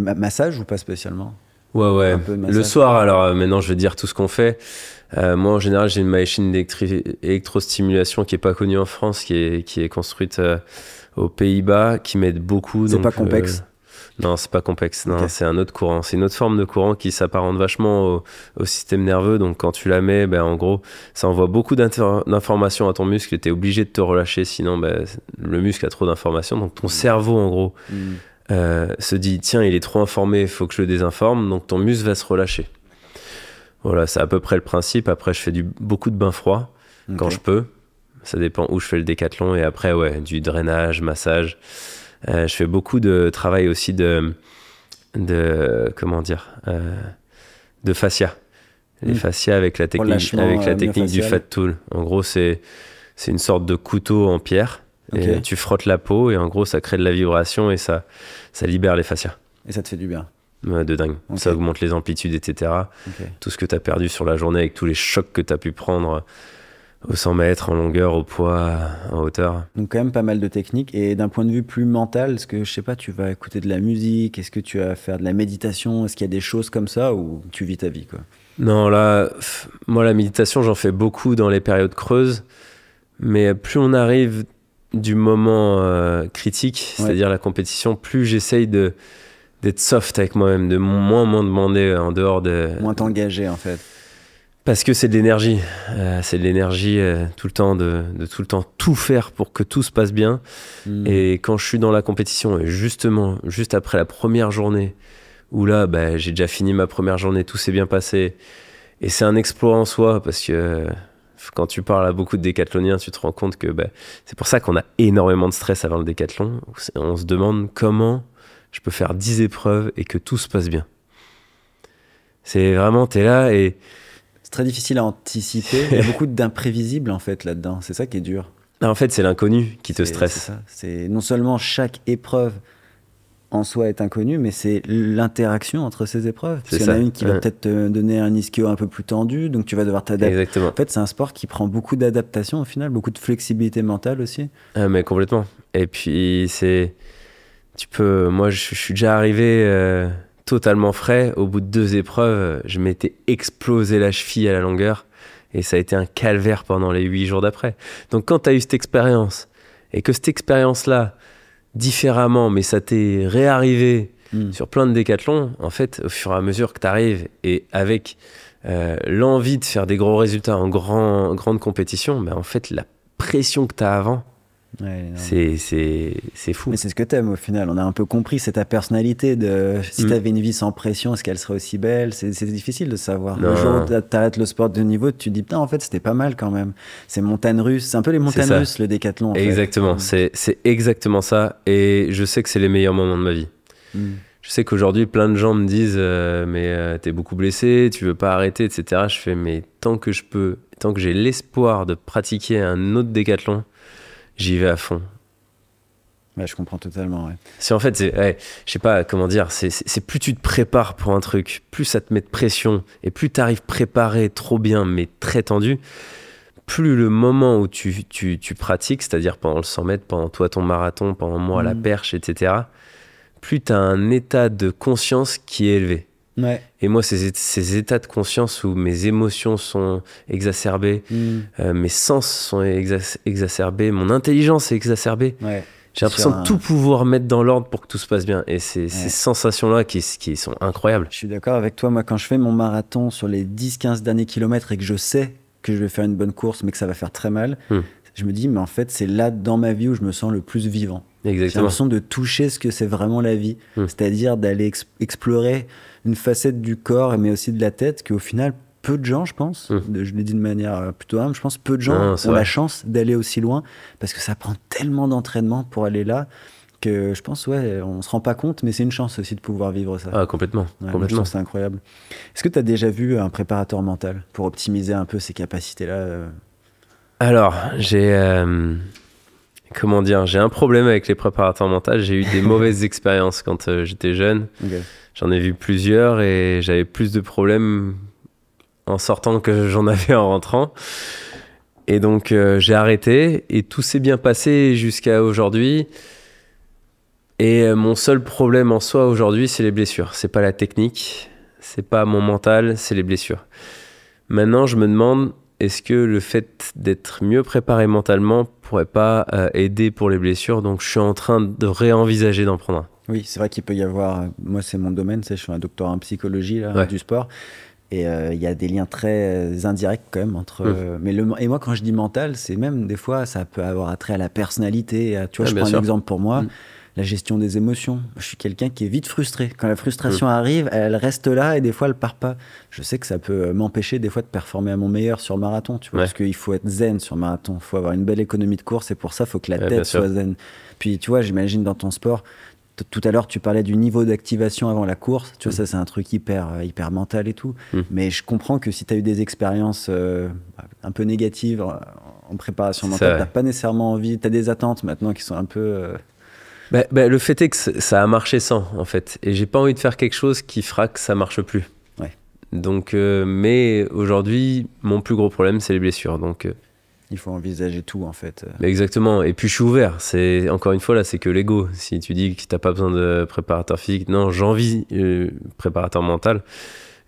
Massage ou pas spécialement? Ouais. Le soir, alors maintenant, je vais dire tout ce qu'on fait. Moi, en général, j'ai une machine d'électrostimulation qui n'est pas connue en France, qui est construite aux Pays-Bas, qui m'aide beaucoup. C'est pas complexe? Non, c'est pas complexe. Non, c'est un autre courant. C'est une autre forme de courant qui s'apparente vachement au système nerveux. Donc, quand tu la mets, en gros, ça envoie beaucoup d'informations à ton muscle et tu es obligé de te relâcher. Sinon, le muscle a trop d'informations. Donc, ton cerveau, en gros, se dit, tiens, il est trop informé, il faut que je le désinforme. Donc, ton muscle va se relâcher. Voilà, c'est à peu près le principe. Après, je fais beaucoup de bains froids quand je peux. Ça dépend où je fais le décathlon. Et après, du drainage, massage. Je fais beaucoup de travail aussi de fascia. Les fascias avec la technique du fat tool. En gros, c'est une sorte de couteau en pierre. Okay. Et tu frottes la peau et en gros, ça crée de la vibration et ça libère les fascias. Et ça te fait du bien? De dingue. Okay. Ça augmente les amplitudes, etc. Okay. Tout ce que tu as perdu sur la journée avec tous les chocs que tu as pu prendre au 100 mètres, en longueur, au poids, en hauteur. Donc quand même pas mal de techniques. Et d'un point de vue plus mental, est-ce que, je sais pas, tu vas écouter de la musique? Est-ce que tu vas faire de la méditation? Est-ce qu'il y a des choses comme ça ou tu vis ta vie, quoi? Non, là, moi, la méditation, j'en fais beaucoup dans les périodes creuses. Mais plus on arrive du moment critique, c'est-à-dire la compétition, plus j'essaye d'être soft avec moi-même, de moins demander en dehors de... Moins t'engager, en fait. Parce que c'est de l'énergie. C'est de l'énergie tout le temps, de tout le temps tout faire pour que tout se passe bien. Et quand je suis dans la compétition, et justement, juste après la première journée, où là, j'ai déjà fini ma première journée, tout s'est bien passé. Et c'est un exploit en soi, parce que quand tu parles à beaucoup de décathloniens, tu te rends compte que c'est pour ça qu'on a énormément de stress avant le décathlon. On se demande comment je peux faire 10 épreuves et que tout se passe bien. C'est vraiment, t'es là et... C'est très difficile à anticiper. Il y a beaucoup d'imprévisibles, en fait, là-dedans. C'est ça qui est dur. En fait, c'est l'inconnu qui te stresse. C'est ça. C'est non seulement chaque épreuve en soi est inconnue, mais c'est l'interaction entre ces épreuves. Parce qu'il y en a une qui va peut-être te donner un ischio un peu plus tendu, donc tu vas devoir t'adapter. Exactement. En fait, c'est un sport qui prend beaucoup d'adaptation, au final, beaucoup de flexibilité mentale aussi. Mais complètement. Et puis, moi, je suis déjà arrivé totalement frais. Au bout de 2 épreuves, je m'étais explosé la cheville à la longueur et ça a été un calvaire pendant les 8 jours d'après. Donc quand tu as eu cette expérience et que cette expérience-là, différemment, mais ça t'est réarrivé sur plein de décathlons, en fait, au fur et à mesure que tu arrives et avec l'envie de faire des gros résultats en grande compétition, ben en fait, la pression que tu as avant, c'est fou. Mais c'est ce que t'aimes au final. On a un peu compris, c'est ta personnalité. Si t'avais une vie sans pression, est-ce qu'elle serait aussi belle? C'est difficile de savoir. Non. Le jour où t'arrêtes le sport de niveau, tu te dis putain, en fait, c'était pas mal quand même. C'est montagne russe. C'est un peu les montagnes russes, le décathlon. Exactement. C'est exactement ça. Et je sais que c'est les meilleurs moments de ma vie. Je sais qu'aujourd'hui, plein de gens me disent mais t'es beaucoup blessé, tu veux pas arrêter, etc. Je fais mais tant que je peux, tant que j'ai l'espoir de pratiquer un autre décathlon, j'y vais à fond. Ouais, je comprends totalement. Ouais. C'est en fait, je sais pas comment dire, c'est plus tu te prépares pour un truc, plus ça te met de pression et plus tu arrives préparé trop bien mais très tendu, plus le moment où tu pratiques, c'est-à-dire pendant le 100 mètres, pendant toi ton marathon, pendant moi la perche, etc., plus tu as un état de conscience qui est élevé. Ouais. Et moi, ces états de conscience où mes émotions sont exacerbées, mes sens sont exacerbés, mon intelligence est exacerbée. Ouais. J'ai l'impression de tout pouvoir mettre dans l'ordre pour que tout se passe bien. Et ces sensations-là qui sont incroyables. Je suis d'accord avec toi. Moi, quand je fais mon marathon sur les 10-15 derniers kilomètres et que je sais que je vais faire une bonne course, mais que ça va faire très mal, je me dis, mais en fait, c'est là dans ma vie où je me sens le plus vivant. Exactement. J'ai l'impression de toucher ce que c'est vraiment la vie. C'est-à-dire d'aller explorer une facette du corps, mais aussi de la tête, qu'au final, peu de gens, je pense, je l'ai dit de manière plutôt humble, je pense peu de gens ont la chance d'aller aussi loin, parce que ça prend tellement d'entraînement pour aller là, que je pense, on se rend pas compte, mais c'est une chance aussi de pouvoir vivre ça. Ah, complètement. Complètement. C'est incroyable. Est-ce que tu as déjà vu un préparateur mental pour optimiser un peu ces capacités-là Alors, j'ai un problème avec les préparateurs mentaux. J'ai eu des mauvaises expériences quand j'étais jeune. Okay. J'en ai vu plusieurs et j'avais plus de problèmes en sortant que j'en avais en rentrant. Et donc, j'ai arrêté et tout s'est bien passé jusqu'à aujourd'hui. Et mon seul problème en soi aujourd'hui, c'est les blessures. C'est pas la technique, c'est pas mon mental, c'est les blessures. Maintenant, je me demande, est-ce que le fait d'être mieux préparé mentalement pourrait pas aider pour les blessures? Donc, je suis en train de réenvisager d'en prendre un. Oui, c'est vrai qu'il peut y avoir... Moi, c'est mon domaine, je suis un doctorat en psychologie là, du sport. Et il y a des liens très indirects quand même entre... et moi, quand je dis mental, c'est même des fois, ça peut avoir attrait à la personnalité. Tu vois, je prends un exemple pour moi. La gestion des émotions. Je suis quelqu'un qui est vite frustré. Quand la frustration arrive, elle reste là et des fois, elle part pas. Je sais que ça peut m'empêcher des fois de performer à mon meilleur sur marathon, tu vois, parce qu'il faut être zen sur marathon. Il faut avoir une belle économie de course et pour ça, il faut que la tête soit zen. Puis, tu vois, j'imagine dans ton sport, tout à l'heure, tu parlais du niveau d'activation avant la course. Tu vois, ça, c'est un truc hyper mental et tout. Mais je comprends que si tu as eu des expériences un peu négatives en préparation mentale, tu n'as pas nécessairement envie, tu as des attentes maintenant qui sont un peu... le fait est que ça a marché sans, en fait. Et j'ai pas envie de faire quelque chose qui fera que ça marche plus. Ouais. Donc, mais aujourd'hui, mon plus gros problème, c'est les blessures. Donc, il faut envisager tout, en fait. Exactement. Et puis, je suis ouvert. Encore une fois, là, c'est que l'ego. Si tu dis que t'as pas besoin de préparateur physique, non, préparateur mental.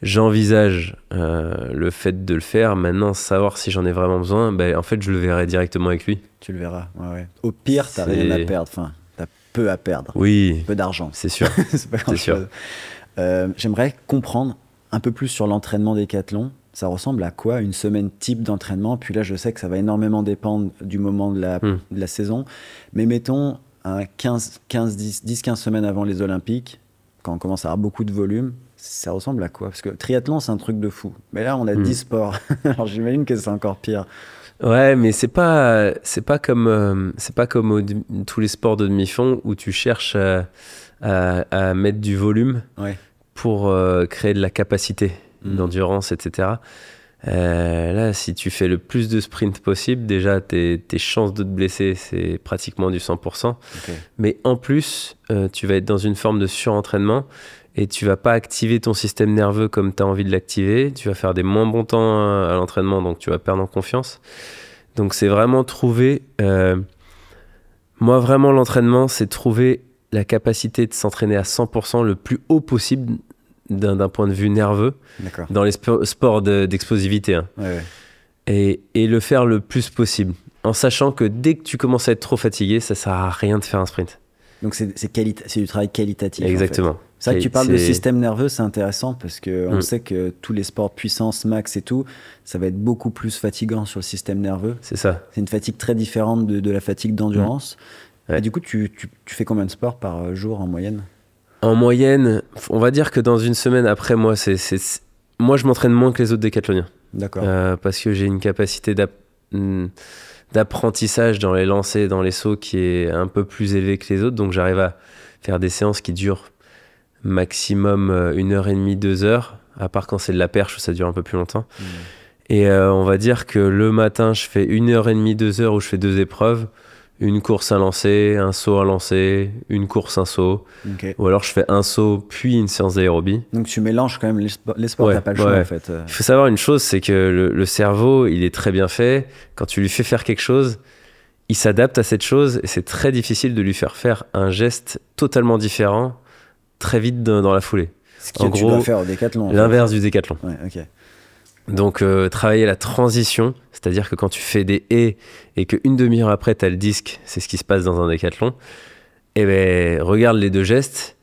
J'envisage le fait de le faire. Maintenant, savoir si j'en ai vraiment besoin, en fait, je le verrai directement avec lui. Tu le verras, ouais. Au pire, t'as rien à perdre. Enfin, t'as peu à perdre. Oui. Peu d'argent. C'est sûr. C'est pas grand-chose. J'aimerais comprendre un peu plus sur l'entraînement décathlon. Ça ressemble à quoi une semaine type d'entraînement? Puis là, je sais que ça va énormément dépendre du moment de la saison. Mais mettons 10-15 semaines avant les Olympiques, quand on commence à avoir beaucoup de volume, ça ressemble à quoi? Parce que triathlon, c'est un truc de fou. Mais là, on a 10 sports. Alors j'imagine que c'est encore pire. Ouais, mais c'est pas comme tous les sports de demi-fond où tu cherches à mettre du volume pour créer de la capacité d'endurance, etc. Là, si tu fais le plus de sprint possible, déjà tes chances de te blesser, c'est pratiquement du 100%. Mais en plus, tu vas être dans une forme de surentraînement et tu vas pas activer ton système nerveux comme tu as envie de l'activer. Tu vas faire des moins bons temps à l'entraînement, donc tu vas perdre en confiance. Donc c'est vraiment trouver... moi, vraiment, l'entraînement, c'est trouver la capacité de s'entraîner à 100% le plus haut possible d'un point de vue nerveux dans les sports d'explosivité. Hein. Et le faire le plus possible. En sachant que dès que tu commences à être trop fatigué, ça sert à rien de faire un sprint. Donc c'est du travail qualitatif. Exactement. En fait. C'est vrai que tu parles de système nerveux, c'est intéressant parce qu'on sait que tous les sports puissance, max et tout, ça va être beaucoup plus fatigant sur le système nerveux. C'est ça. C'est une fatigue très différente de la fatigue d'endurance. Et du coup, tu fais combien de sports par jour en moyenne ? En moyenne, on va dire que dans une semaine, après moi, moi je m'entraîne moins que les autres décathloniens. D'accord. Parce que j'ai une capacité d'apprentissage dans les lancers, dans les sauts qui est un peu plus élevée que les autres. Donc j'arrive à faire des séances qui durent maximum 1h30, 2h, à part quand c'est de la perche où ça dure un peu plus longtemps. Et on va dire que le matin, je fais 1h30, 2h où je fais 2 épreuves. Une course à lancer, un saut à lancer, une course, un saut. Ou alors je fais un saut, puis une séance d'aérobie. Donc tu mélanges quand même les sports, t'as pas le choix en fait. Il faut savoir une chose, c'est que le cerveau, il est très bien fait. Quand tu lui fais faire quelque chose, il s'adapte à cette chose et c'est très difficile de lui faire faire un geste totalement différent très vite dans la foulée. Ce que tu dois faire au décathlon. L'inverse du décathlon. Ouais, ok. Donc travailler la transition, c'est-à-dire que quand tu fais des haies et qu'une demi-heure après tu as le disque, c'est ce qui se passe dans un décathlon, et ben regarde les 2 gestes,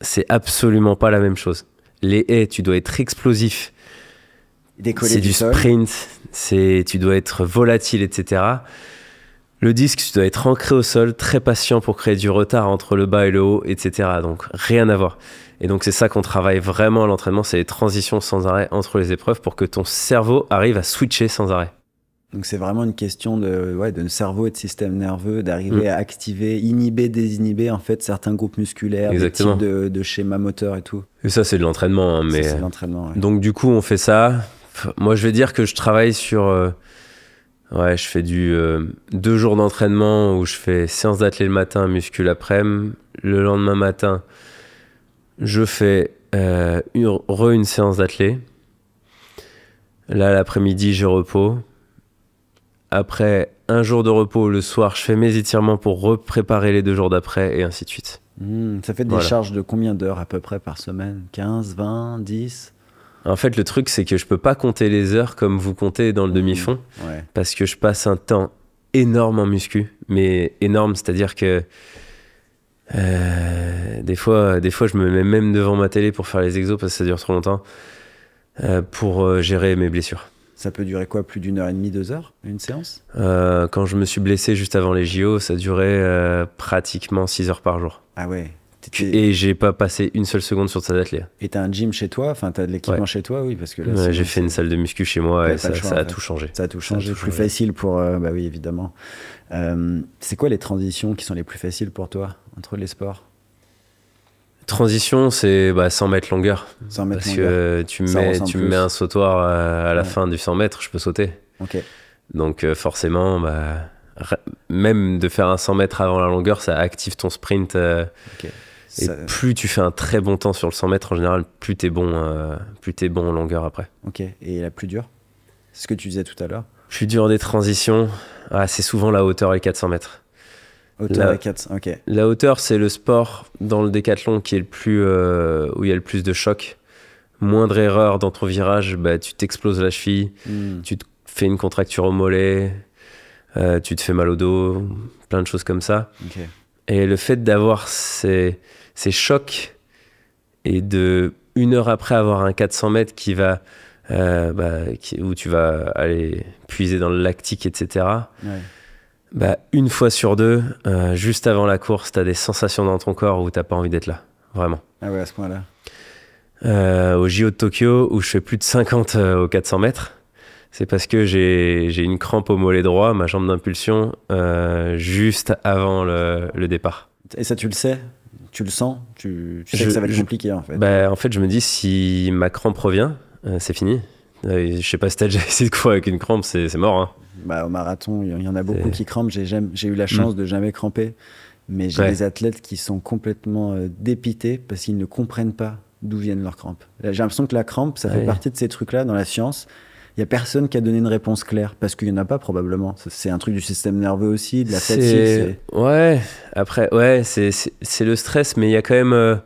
c'est absolument pas la même chose. Les haies, tu dois être explosif, c'est du sprint, tu dois être volatile, etc. Le disque, tu dois être ancré au sol, très patient pour créer du retard entre le bas et le haut, etc. Donc rien à voir. Et donc c'est ça qu'on travaille vraiment à l'entraînement, c'est les transitions sans arrêt entre les épreuves pour que ton cerveau arrive à switcher sans arrêt. Donc c'est vraiment une question de cerveau et de système nerveux, d'arriver à activer, inhiber, désinhiber en fait certains groupes musculaires, Exactement. des types de schémas moteurs et tout. Et ça c'est de l'entraînement. Hein, mais... Ça, c'est de l'entraînement, ouais. Donc du coup on fait ça. Moi je vais dire que je travaille sur... je fais 2 jours d'entraînement où je fais séance d'athlé le matin, muscu l'après-midi. Le lendemain matin, je fais une séance d'athlé. Là, l'après-midi, je repos. Après un jour de repos, le soir, je fais mes étirements pour repréparer les 2 jours d'après et ainsi de suite. Ça fait des charges de combien d'heures à peu près par semaine ? 15, 20, 10 ? En fait, le truc, c'est que je peux pas compter les heures comme vous comptez dans le demi-fond. Parce que je passe un temps énorme en muscu. Mais énorme, c'est-à-dire que des fois, je me mets même devant ma télé pour faire les exos parce que ça dure trop longtemps pour gérer mes blessures. Ça peut durer quoi, plus d'1h30, 2 heures, une séance ? Quand je me suis blessé juste avant les JO, ça durait pratiquement 6 heures par jour. Ah ouais. Et j'ai pas passé une seule seconde sur salle d'athlé. Et t'as un gym chez toi ? Enfin, t'as de l'équipement chez toi, oui, parce que là, j'ai fait une salle de muscu chez moi et ça a tout changé. Ça a tout changé. Plus facile pour... bah oui, évidemment. C'est quoi les transitions qui sont les plus faciles pour toi entre les sports ? Transition, c'est 100 mètres longueur. 100 mètres parce longueur. Que tu me mets un sautoir à la fin du 100 mètres, je peux sauter. Ok. Donc forcément, même de faire un 100 mètres avant la longueur, ça active ton sprint. Et plus tu fais un très bon temps sur le 100 mètres, en général, plus t'es bon en longueur après. Ok. Et la plus dure ? C'est ce que tu disais tout à l'heure. Plus dur des transitions, c'est souvent la hauteur et 400 mètres. Hauteur et 400, ok. La hauteur, c'est le sport dans le décathlon qui est où il y a le plus de choc. Moindre erreur dans ton virage, tu t'exploses la cheville, tu te fais une contracture au mollet, tu te fais mal au dos, plein de choses comme ça. Okay. Et le fait d'avoir ces chocs et de 1 heure après avoir un 400 mètres qui va, où tu vas aller puiser dans le lactique, etc. Une fois sur 2, juste avant la course, tu as des sensations dans ton corps où tu n'as pas envie d'être là, vraiment. Ah ouais, à ce point-là. Au JO de Tokyo, où je fais plus de 50 au 400 mètres, c'est parce que j'ai une crampe au mollet droit, ma jambe d'impulsion, juste avant le départ. Et ça, tu le sais ? Tu le sens ? Tu sais que ça va être compliqué, en fait. En fait, je me dis, si ma crampe revient, c'est fini. Je sais pas si t'as déjà essayé de courir avec une crampe, c'est mort. Hein. Au marathon, il y en a beaucoup qui crampent. J'ai eu la chance de jamais cramper, mais j'ai des athlètes qui sont complètement dépités parce qu'ils ne comprennent pas d'où viennent leurs crampes. J'ai l'impression que la crampe, ça fait partie de ces trucs-là dans la science. Il y a personne qui a donné une réponse claire, parce qu'il y en a pas probablement. C'est un truc du système nerveux aussi, de la fatigue. Ouais, après, ouais, c'est le stress, mais il y a quand même...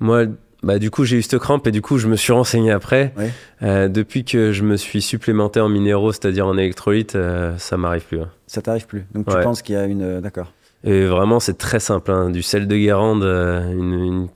moi, bah, du coup, j'ai eu cette crampe et du coup, je me suis renseigné après. Ouais. Depuis que je me suis supplémenté en minéraux, c'est-à-dire en électrolytes, ça m'arrive plus. Hein. Ça t'arrive plus. Donc tu penses qu'il y a une... D'accord. Et vraiment, c'est très simple. Hein. Du sel de Guérande, une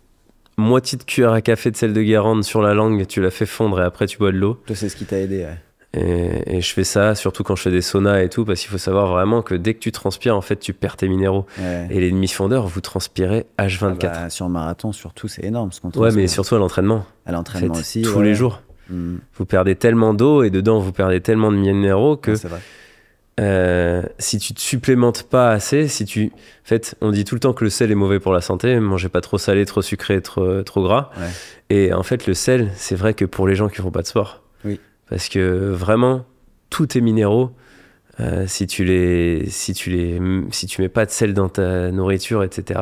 moitié de cuillère à café de sel de Guérande sur la langue, tu la fais fondre et après tu bois de l'eau. Toi, c'est ce qui t'a aidé, ouais. Et je fais ça, surtout quand je fais des saunas et tout, parce qu'il faut savoir vraiment que dès que tu transpires, en fait, tu perds tes minéraux. Ouais. Et les demi-fondeurs, vous transpirez H24. Ah bah, sur un marathon, surtout, c'est énorme. Ouais, mais surtout à l'entraînement. À l'entraînement en fait, aussi. Tous les jours. Vous perdez tellement d'eau et dedans, vous perdez tellement de minéraux que c'est vrai. si tu te supplémentes pas assez, En fait, on dit tout le temps que le sel est mauvais pour la santé, mangez pas trop salé, trop sucré, trop gras. Ouais. Et en fait, le sel, c'est vrai que pour les gens qui font pas de sport. Oui. Parce que vraiment, tous tes minéraux, si tu mets pas de sel dans ta nourriture, etc.,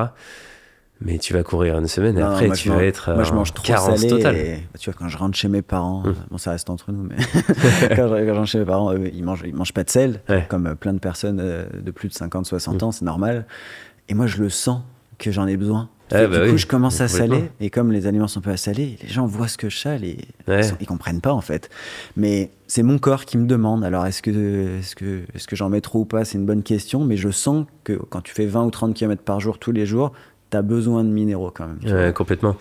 mais tu vas courir une semaine et après tu vas être moi, je mange trop carence salé totale. Et, tu vois, quand je rentre chez mes parents, bon, ça reste entre nous, mais quand je rentre chez mes parents, ils mangent pas de sel, comme plein de personnes de plus de 50, 60 ans, c'est normal. Et moi, je le sens que j'en ai besoin. Du coup, je commence à saler, et comme les aliments sont pas salés, les gens voient ce que je sale et ils comprennent pas en fait. Mais c'est mon corps qui me demande. Alors, est-ce que j'en mets trop ou pas? C'est une bonne question, mais je sens que quand tu fais 20 ou 30 km par jour tous les jours, t'as besoin de minéraux quand même. Complètement.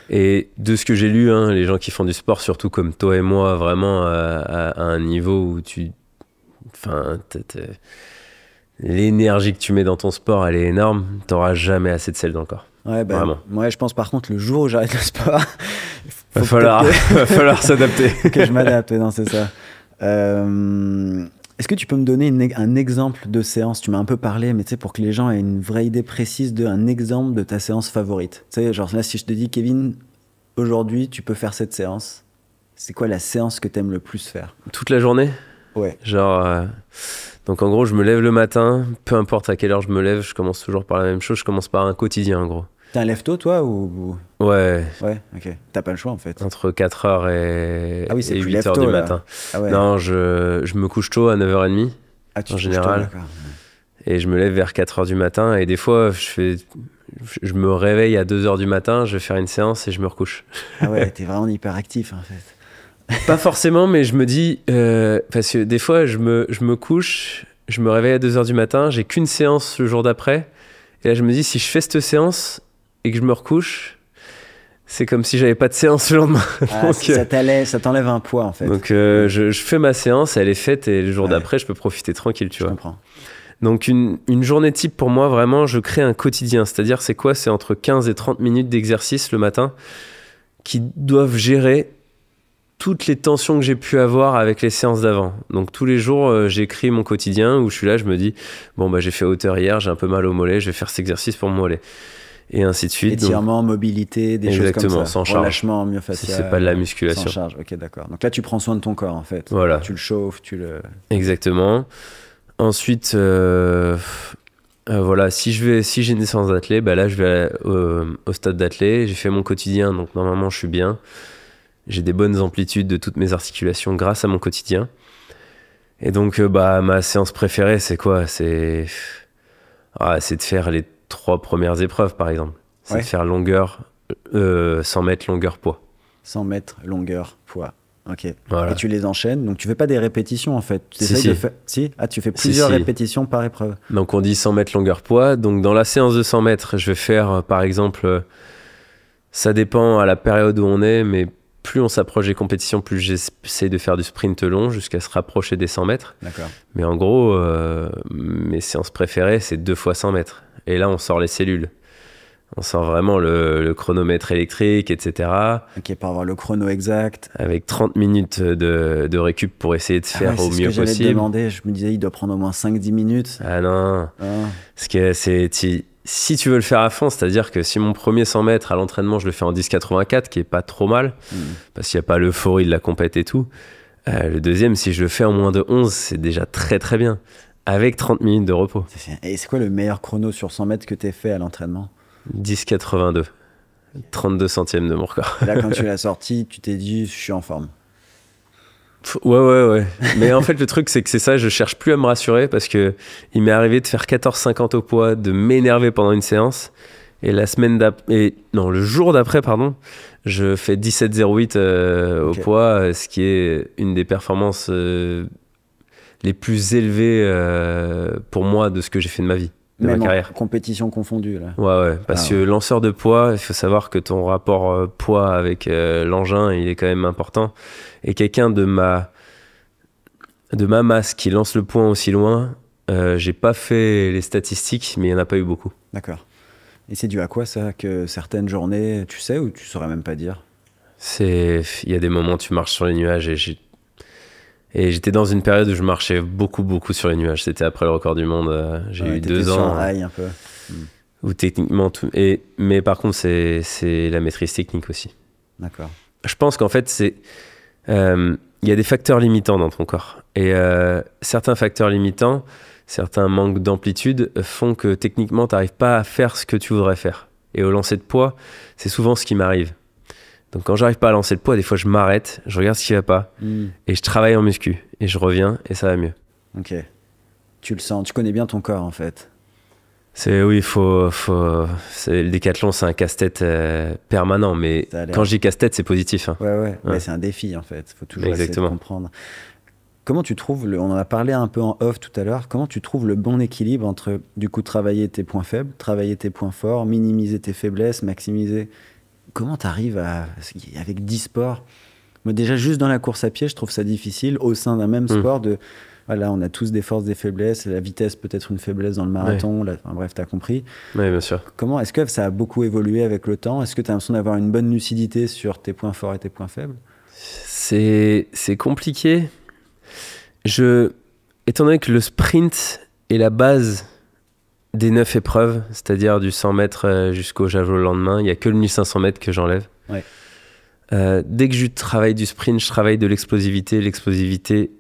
Et de ce que j'ai lu, hein, les gens qui font du sport, surtout comme toi et moi, vraiment à un niveau où l'énergie que tu mets dans ton sport, elle est énorme, t'auras jamais assez de sel dans le corps. Ouais, bah, vraiment. Moi, je pense par contre, le jour où j'arrête le sport, va falloir s'adapter. Que je m'adapte, non, c'est ça. Est-ce que tu peux me donner un exemple de séance? Tu m'as un peu parlé, mais tu sais, pour que les gens aient une vraie idée précise d'un exemple de ta séance favorite. Tu sais, genre là, si je te dis, Kevin, aujourd'hui, tu peux faire cette séance, c'est quoi la séance que tu aimes le plus faire? Toute la journée? Ouais. Genre, donc en gros, je me lève le matin, peu importe à quelle heure je me lève, je commence toujours par la même chose, je commence par un quotidien, en gros. T'es un lève-tôt, toi, ou... Ouais. Ouais, ok. T'as pas le choix, en fait. Entre 4h et 8h du matin. Ah ouais. Non, je me couche tôt à 9h30, en général. Tôt, et je me lève vers 4h du matin. Et des fois, je me réveille à 2h du matin, je vais faire une séance et je me recouche. Ah ouais, t'es vraiment hyper actif, en fait. Pas forcément, mais je me dis... parce que des fois, je me couche, je me réveille à 2h du matin, j'ai qu'une séance le jour d'après. Et là, je me dis, si je fais cette séance... et que je me recouche, c'est comme si j'avais pas de séance le lendemain. Ah, donc, ça t'enlève un poids en fait. Donc je fais ma séance, elle est faite et le jour d'après je peux profiter tranquille, tu vois. Je comprends. Donc une journée type pour moi, vraiment, je crée un quotidien. C'est-à-dire c'est quoi? C'est entre 15 et 30 minutes d'exercice le matin qui doivent gérer toutes les tensions que j'ai pu avoir avec les séances d'avant. Donc tous les jours, j'écris mon quotidien où je suis là, je me dis, bon bah j'ai fait hauteur hier, j'ai un peu mal au mollet, je vais faire cet exercice pour mon mollet. Et ainsi de suite. Étirement, mobilité, des choses comme ça. Sans charge. Relâchement, myofascial. C'est pas de la musculation. Sans charge, ok, d'accord. Donc là, tu prends soin de ton corps, en fait. Voilà. Tu le chauffes, tu le... Exactement. Ensuite, voilà, si j'ai une séance d'athlé, bah là, je vais au stade d'athlé. J'ai fait mon quotidien, donc normalement, je suis bien. J'ai des bonnes amplitudes de toutes mes articulations grâce à mon quotidien. Et donc, ma séance préférée, c'est quoi? C'est de faire les 3 premières épreuves, par exemple. C'est de faire longueur, 100 mètres, longueur, poids. 100 mètres, longueur, poids. Ok. Voilà. Et tu les enchaînes. Donc, tu fais pas des répétitions, en fait. Tu fais plusieurs répétitions par épreuve. Donc, on dit 100 mètres, longueur, poids. Donc, dans la séance de 100 mètres, je vais faire, par exemple, ça dépend à la période où on est, mais plus on s'approche des compétitions, plus j'essaie de faire du sprint long jusqu'à se rapprocher des 100 mètres. D'accord. Mais en gros, mes séances préférées, c'est 2 fois 100 mètres. Et là, on sort les cellules. On sort vraiment le chronomètre électrique, etc. Ok, pour avoir le chrono exact. Avec 30 minutes de récup pour essayer de faire au mieux possible. C'est ce que j'allais te demander. Je me disais, il doit prendre au moins 5-10 minutes. Ah non. Parce que si tu veux le faire à fond, c'est-à-dire que si mon premier 100 mètres à l'entraînement, je le fais en 10,84, qui est pas trop mal, parce qu'il n'y a pas l'euphorie de la compète et tout. Le deuxième, si je le fais en moins de 11, c'est déjà très très bien. Avec 30 minutes de repos. Et c'est quoi le meilleur chrono sur 100 mètres que tu aies fait à l'entraînement? 10,82. 32 centièmes de mon record. Là, quand tu l'as sorti, tu t'es dit, je suis en forme. Ouais. Mais en fait, le truc, c'est que c'est ça, je cherche plus à me rassurer parce que il m'est arrivé de faire 14,50 au poids, de m'énerver pendant une séance. Et le jour d'après, pardon, je fais 17,08 au poids, ce qui est une des performances les plus élevées pour moi de ce que j'ai fait de ma vie, de ma carrière. Compétition confondue, là. Ouais, parce que lanceur de poids, il faut savoir que ton rapport poids avec l'engin, il est quand même important. Et quelqu'un de ma masse qui lance le poing aussi loin, j'ai pas fait les statistiques, mais il n'y en a pas eu beaucoup. D'accord. Et c'est dû à quoi ça, que certaines journées, tu sais, ou tu saurais même pas dire? Il y a des moments où tu marches sur les nuages et j'étais dans une période où je marchais beaucoup sur les nuages. C'était après le record du monde. J'ai eu 2 ans. Sur un rail un peu. Où techniquement tout. Mais par contre, c'est la maîtrise technique aussi. D'accord. Je pense qu'en fait, il y a des facteurs limitants dans ton corps. Et certains facteurs limitants, certains manques d'amplitude font que techniquement, tu n'arrives pas à faire ce que tu voudrais faire. Et au lancer de poids, c'est souvent ce qui m'arrive. Donc quand j'arrive pas à lancer le poids, des fois je m'arrête, je regarde ce qui va pas et je travaille en muscu. Et je reviens et ça va mieux. Ok. Tu le sens, tu connais bien ton corps en fait. Le décathlon, c'est un casse-tête permanent. Mais quand je dis casse-tête, c'est positif. Hein. Ouais. Mais c'est un défi en fait. Il faut toujours essayer de comprendre. Comment tu trouves, on en a parlé un peu en off tout à l'heure, comment tu trouves le bon équilibre entre, du coup, travailler tes points faibles, travailler tes points forts, minimiser tes faiblesses, maximiser... Comment tu arrives avec 10 sports? Moi, déjà, juste dans la course à pied, je trouve ça difficile, au sein d'un même sport, voilà, on a tous des forces, des faiblesses, la vitesse peut être une faiblesse dans le marathon, bref, tu as compris. Oui, bien sûr. Est-ce que ça a beaucoup évolué avec le temps? Est-ce que tu as l'impression d'avoir une bonne lucidité sur tes points forts et tes points faibles? C'est compliqué. Étant donné que le sprint est la base des 9 épreuves, c'est-à-dire du 100 mètres jusqu'au javelot le lendemain, il n'y a que le 1500 mètres que j'enlève. Ouais. Dès que je travaille du sprint, je travaille de l'explosivité. L'explosivité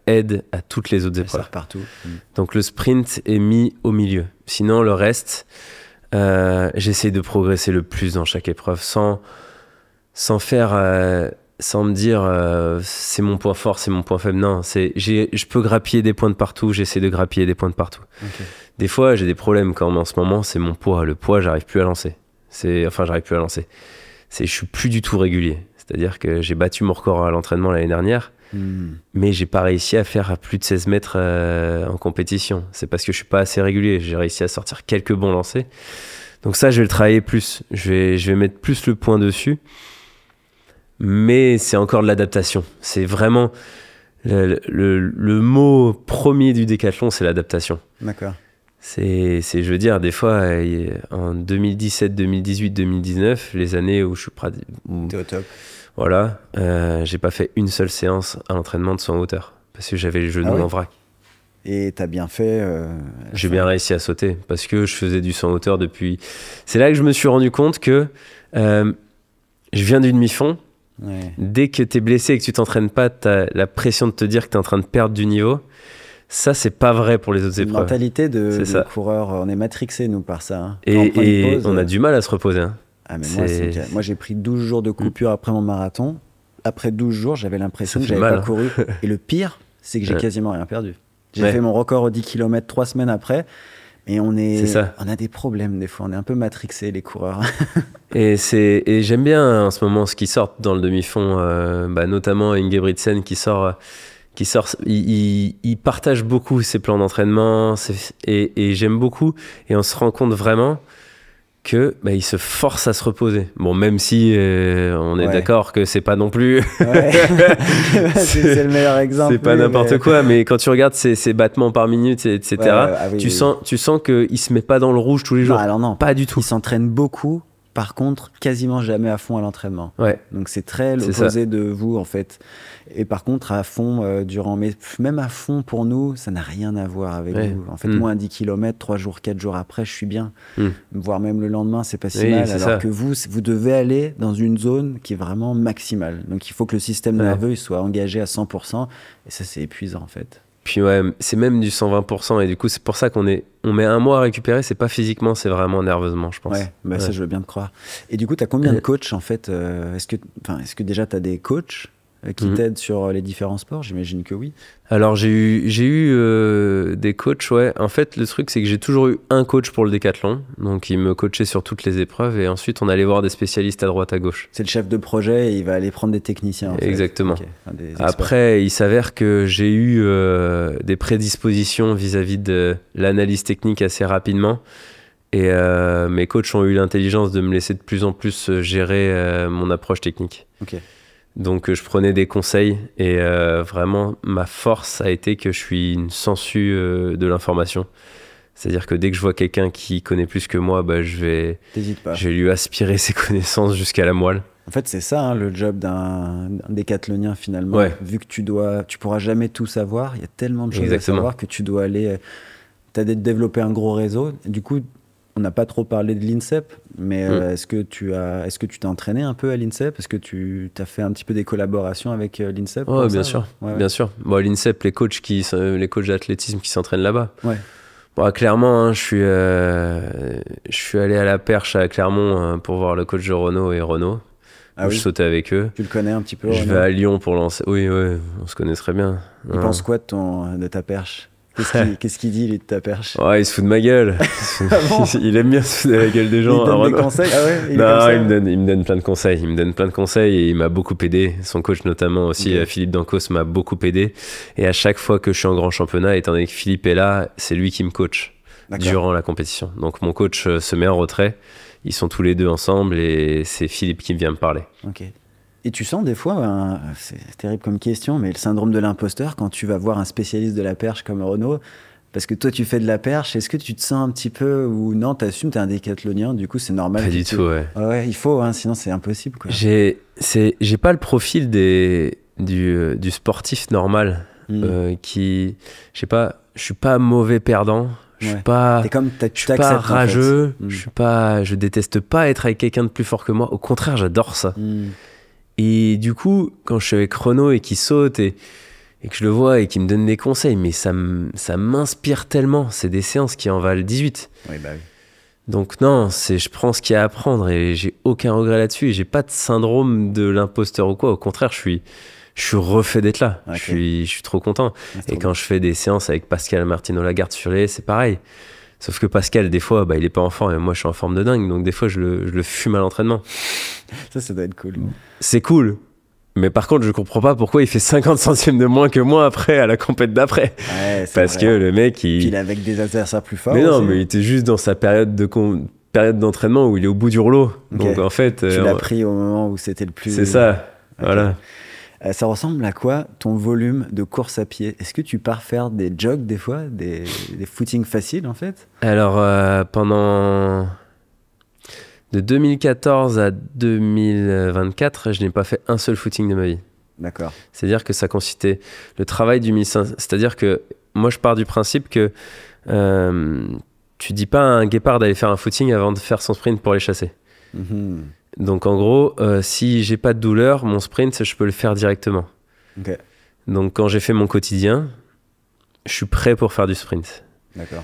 aide à toutes les autres épreuves. Ça partout. Donc le sprint est mis au milieu. Sinon, le reste, j'essaie de progresser le plus dans chaque épreuve sans me dire c'est mon point fort, c'est mon point faible. Non, je peux grappiller des points de partout, j'essaie de grappiller des points de partout. Okay. Des fois, j'ai des problèmes quand en ce moment, c'est mon poids. Le poids, j'arrive plus à lancer. Je suis plus du tout régulier. C'est-à-dire que j'ai battu mon record à l'entraînement l'année dernière, mais j'ai pas réussi à faire plus de 16 mètres en compétition. C'est parce que je suis pas assez régulier. J'ai réussi à sortir quelques bons lancers. Donc ça, je vais le travailler plus. Je vais mettre plus le point dessus. Mais c'est encore de l'adaptation. C'est vraiment le mot premier du décathlon, c'est l'adaptation. D'accord. Je veux dire, des fois, en 2017, 2018, 2019, les années où je suis t'es au top. Voilà, j'ai pas fait une seule séance à l'entraînement de saut en hauteur parce que j'avais les genoux en vrac. Et t'as bien fait. J'ai bien réussi à sauter parce que je faisais du saut en hauteur depuis. C'est là que je me suis rendu compte que je viens du demi-fond. Ouais. Dès que t'es blessé et que tu t'entraînes pas, t'as la pression de te dire que t'es en train de perdre du niveau. Ça, c'est pas vrai pour les autres épreuves. Une mentalité de coureur. On est matrixé, nous, par ça. Hein. Et on a du mal à se reposer. Hein. Ah, mais moi, j'ai pris 12 jours de coupure après mon marathon. Après 12 jours, j'avais l'impression que j'avais pas couru. Et le pire, c'est que j'ai quasiment rien perdu. J'ai fait mon record aux 10 km 3 semaines après. Et on a des problèmes des fois. On est un peu matrixé, les coureurs. et j'aime bien en ce moment ce qui sort dans le demi-fond, notamment Ingebrigtsen qui sort. Il partage beaucoup ses plans d'entraînement et j'aime beaucoup. Et on se rend compte vraiment que il se force à se reposer. Bon, même si on est d'accord que c'est pas non plus. C'est le meilleur exemple. C'est pas n'importe quoi, mais quand tu regardes ses battements par minute, etc., tu sens qu'il se met pas dans le rouge tous les jours. Non, alors non, pas du tout. Il s'entraîne beaucoup. Par contre, quasiment jamais à fond à l'entraînement. Ouais. Donc c'est très l'opposé de vous en fait. Et par contre, à fond mais même à fond pour nous, ça n'a rien à voir avec vous. En fait, moi, 10 km, 3 jours, 4 jours après, je suis bien. Voire même le lendemain, c'est pas si mal. Alors que vous devez aller dans une zone qui est vraiment maximale. Donc il faut que le système nerveux il soit engagé à 100%. Et ça, c'est épuisant en fait. Puis c'est même du 120%. Et du coup, c'est pour ça qu'on met un mois à récupérer. C'est pas physiquement, c'est vraiment nerveusement, je pense. Ça, je veux bien te croire. Et du coup, tu as combien de coachs en fait? Est-ce que déjà, tu as des coachs qui t'aident sur les différents sports? J'imagine que oui. Alors j'ai eu des coachs, ouais. En fait, le truc c'est que j'ai toujours eu un coach pour le décathlon, donc il me coachait sur toutes les épreuves et ensuite on allait voir des spécialistes à droite à gauche. C'est le chef de projet et il va aller prendre des techniciens. Exactement. Okay. Enfin, des après, il s'avère que j'ai eu des prédispositions vis-à-vis de l'analyse technique assez rapidement et mes coachs ont eu l'intelligence de me laisser de plus en plus gérer mon approche technique. Ok. Donc je prenais des conseils et vraiment ma force a été que je suis une sangsue de l'information. C'est-à-dire que dès que je vois quelqu'un qui connaît plus que moi, bah, je vais lui aspirer ses connaissances jusqu'à la moelle. En fait, c'est ça, hein, le job d'un décathlonien finalement. Ouais. Vu que tu pourras jamais tout savoir, il y a tellement de choses à savoir que tu dois aller... Tu as développé un gros réseau. Du coup, on n'a pas trop parlé de l'INSEP, mais est-ce que tu t'es entraîné un peu à l'INSEP? Est-ce que tu as fait un petit peu des collaborations avec l'INSEP? Oui, bien sûr. Ouais. Bien sûr. Bon, l'INSEP, les coachs d'athlétisme qui s'entraînent là-bas. Ouais. Bon, clairement, hein, je suis allé à la Perche à Clermont pour voir le coach de Renaud et Renaud. Je sautais avec eux. Tu le connais un petit peu? Je vais à Lyon pour lancer. Oui, on se connaît très bien. Il pense quoi de ta perche? Qu'est-ce qu'il dit, lui, de ta perche? Ouais, il se fout de ma gueule. Il aime bien se foutre de la gueule des gens. Il donne des conseils? Ah ouais, non, il me donne plein de conseils. Il me donne plein de conseils et il m'a beaucoup aidé. Son coach, notamment aussi, Philippe Dancos, m'a beaucoup aidé. Et à chaque fois que je suis en grand championnat, étant donné que Philippe est là, c'est lui qui me coach durant la compétition. Donc mon coach se met en retrait. Ils sont tous les deux ensemble et c'est Philippe qui vient me parler. Ok. Et tu sens des fois, c'est terrible comme question, mais le syndrome de l'imposteur quand tu vas voir un spécialiste de la perche comme Renaud, parce que toi tu fais de la perche, est-ce que tu te sens un petit peu, ou non, t'assumes, t'es un décathlonien, du coup c'est normal? Pas du tout, ouais. Ouais, il faut, hein, sinon c'est impossible, quoi. J'ai pas le profil du sportif normal, je sais pas, je suis pas mauvais perdant. Je suis pas rageux, en fait. Je déteste pas être avec quelqu'un de plus fort que moi. Au contraire, j'adore ça. Et du coup, quand je suis avec Renaud et qu'il saute et que je le vois et qu'il me donne des conseils, mais ça m'inspire tellement. C'est des séances qui en valent 18. Oui, bah oui. Donc non, je prends ce qu'il y a à apprendre et j'ai aucun regret là-dessus. Et j'ai pas de syndrome de l'imposteur ou quoi. Au contraire, je suis refait d'être là. Okay. Je suis trop content. Et quand je fais des séances avec Pascal Martino-Lagarde sur les, c'est pareil. Sauf que Pascal, des fois, il est pas en forme et moi, je suis en forme de dingue. Donc des fois, je le fume à l'entraînement. Ça doit être cool. C'est cool. Mais par contre, je comprends pas pourquoi il fait 50 centièmes de moins que moi après, à la compète d'après. Ouais, parce que le mec, Puis il est avec des adversaires plus forts. Mais non, aussi. mais il était juste dans sa période d'entraînement où il est au bout du rouleau. Okay. Donc en fait... Tu l'as pris au moment où c'était le plus... C'est ça, voilà. Ça ressemble à quoi ton volume de course à pied? Est-ce que tu pars faire des jogs des fois, des footings faciles en fait? Alors pendant de 2014 à 2024, je n'ai pas fait un seul footing de ma vie. D'accord. C'est-à-dire que ça consistait le travail du 1500. C'est-à-dire que moi je pars du principe que tu dis pas à un guépard d'aller faire un footing avant de faire son sprint pour les chasser. Donc en gros, si j'ai pas de douleur, mon sprint, je peux le faire directement. Okay. Donc quand j'ai fait mon quotidien, je suis prêt pour faire du sprint. D'accord.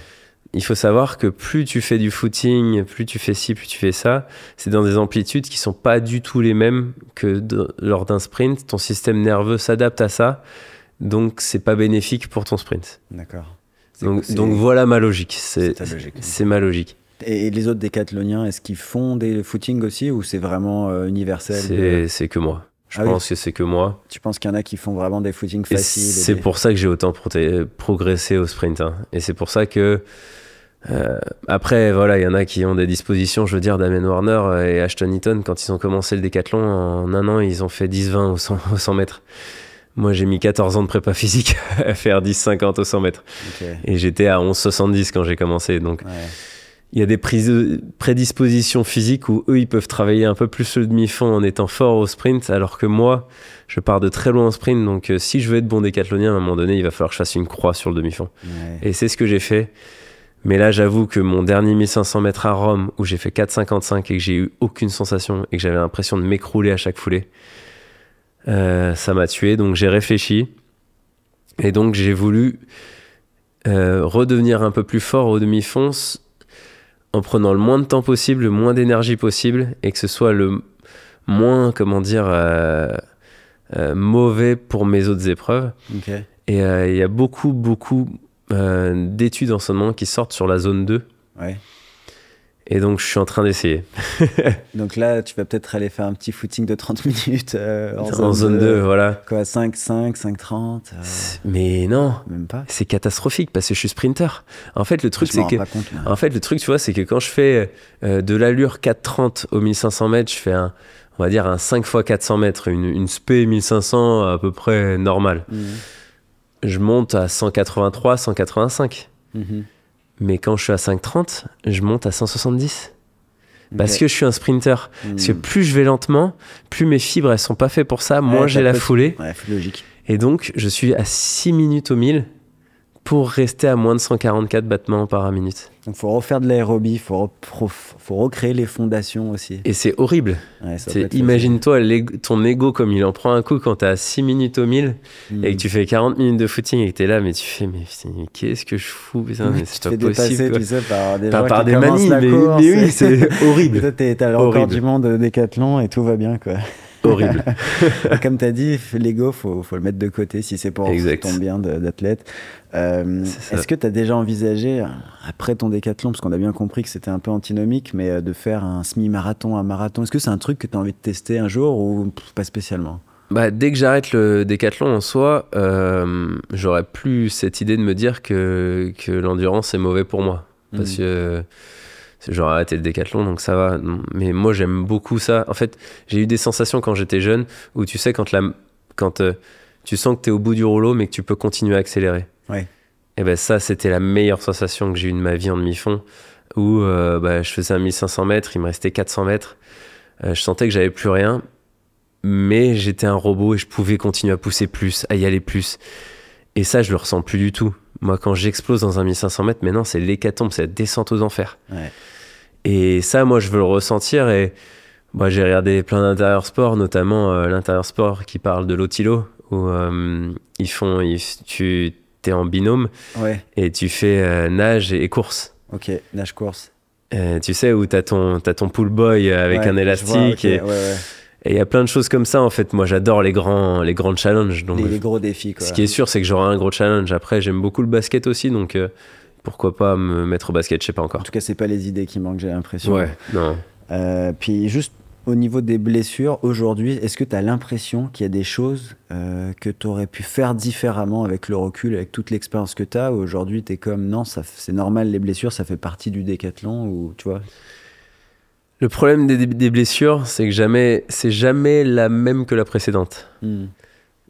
Il faut savoir que plus tu fais du footing, plus tu fais ci, plus tu fais ça, c'est dans des amplitudes qui sont pas du tout les mêmes que lors d'un sprint. Ton système nerveux s'adapte à ça, donc c'est pas bénéfique pour ton sprint. D'accord. Donc voilà ma logique. C'est ma logique. Et les autres décathloniens, est-ce qu'ils font des footings aussi ou c'est vraiment universel? C'est que moi. Je pense que c'est que moi. Tu penses qu'il y en a qui font vraiment des footings faciles? C'est pour ça que j'ai autant progressé au sprint. Hein. Et c'est pour ça que... après, voilà, il y en a qui ont des dispositions. Je veux dire, Damien Warner et Ashton Eaton, quand ils ont commencé le décathlon, en un an, ils ont fait 10-20 au 100 mètres. Moi, j'ai mis 14 ans de prépa physique à faire 10-50 au 100 mètres. Okay. Et j'étais à 11-70 quand j'ai commencé. Donc... Ouais. Il y a des prédispositions physiques où eux, ils peuvent travailler un peu plus le demi-fond en étant fort au sprint, alors que moi, je pars de très loin en sprint. Donc, si je veux être bon décathlonien, à un moment donné, il va falloir que je fasse une croix sur le demi-fond. Ouais. Et c'est ce que j'ai fait. Mais là, j'avoue que mon dernier 1500 mètres à Rome, où j'ai fait 4,55 et que j'ai eu aucune sensation et que j'avais l'impression de m'écrouler à chaque foulée, ça m'a tué. Donc, j'ai réfléchi. Et donc, j'ai voulu redevenir un peu plus fort au demi-fond en prenant le moins de temps possible, le moins d'énergie possible, et que ce soit le moins, mauvais pour mes autres épreuves. Ok. Et il y a beaucoup d'études en ce moment qui sortent sur la zone 2. Ouais. Et donc, je suis en train d'essayer. Donc là, tu vas peut-être aller faire un petit footing de 30 minutes En zone 2, voilà. Quoi, 5,5, 5,30 Mais non, même pas. c'est catastrophique parce que je suis sprinter. En fait, le truc, Je m'en c'est que... rends pas compte, là. En fait, le truc, tu vois, c'est que quand je fais de l'allure 4,30 au 1500 mètres, je fais on va dire un 5 x 400 mètres, une spé 1500 à peu près normale. Je monte à 183, 185. Mais quand je suis à 5,30, je monte à 170. Parce que je suis un sprinter. Parce que plus je vais lentement, plus mes fibres, elles sont pas faites pour ça, moins j'ai la foulée. Ouais, logique. Et donc, je suis à 6 minutes au 1000 pour rester à moins de 144 battements par minute. Donc, faut refaire de l'aérobie, faut recréer les fondations aussi. Et c'est horrible. Ouais, imagine-toi ton ego comme il en prend un coup quand t'es à 6 minutes au 1000 et que tu fais 40 minutes de footing et que t'es là, mais tu fais, mais qu'est-ce que je fous, putain, mais c'est pas possible. Tu sais, par des manies, mais oui, c'est horrible. Toi, t'as le record du monde de décathlon et tout va bien, quoi. Horrible. Comme tu as dit, l'ego, faut le mettre de côté si c'est pour ton bien d'athlète. Est-ce que tu as déjà envisagé, après ton décathlon, parce qu'on a bien compris que c'était un peu antinomique, mais de faire un semi-marathon, un marathon, est-ce que c'est un truc que tu as envie de tester un jour ou pas spécialement? Dès que j'arrête le décathlon en soi, j'aurais plus cette idée de me dire que l'endurance est mauvais pour moi. Parce que j'aurais arrêté le décathlon, donc ça va. Mais moi, j'aime beaucoup ça. En fait, j'ai eu des sensations quand j'étais jeune où tu sais, quand tu sens que tu es au bout du rouleau, mais que tu peux continuer à accélérer. Ouais. Et ben ça, c'était la meilleure sensation que j'ai eue de ma vie en demi-fond, où je faisais un 1500 mètres, il me restait 400 mètres. Je sentais que j'avais plus rien, mais j'étais un robot et je pouvais continuer à pousser plus, à y aller plus. Et ça, je le ressens plus du tout. Moi, quand j'explose dans un 1500 mètres, maintenant, c'est l'hécatombe, c'est la descente aux enfers. Ouais. Et ça, moi, je veux le ressentir. Et j'ai regardé plein d'intérieurs sport, notamment l'intérieur sport qui parle de l'Otilo, où tu es en binôme et tu fais nage et course. Ok, nage-course. Tu sais, où tu as ton pool boy avec un élastique. Et il y a plein de choses comme ça, en fait. Moi, j'adore les grands challenges. Donc, les gros défis, quoi. Ce qui est sûr, c'est que j'aurai un gros challenge. Après, j'aime beaucoup le basket aussi, donc pourquoi pas me mettre au basket, je sais pas encore. En tout cas, c'est pas les idées qui manquent, j'ai l'impression. Ouais, non. Puis juste au niveau des blessures, aujourd'hui, est-ce que tu as l'impression qu'il y a des choses que tu aurais pu faire différemment avec le recul, avec toute l'expérience que tu as, ou aujourd'hui, tu es comme, non, c'est normal, les blessures, ça fait partie du décathlon, ou tu vois? Le problème des blessures, c'est que c'est jamais la même que la précédente.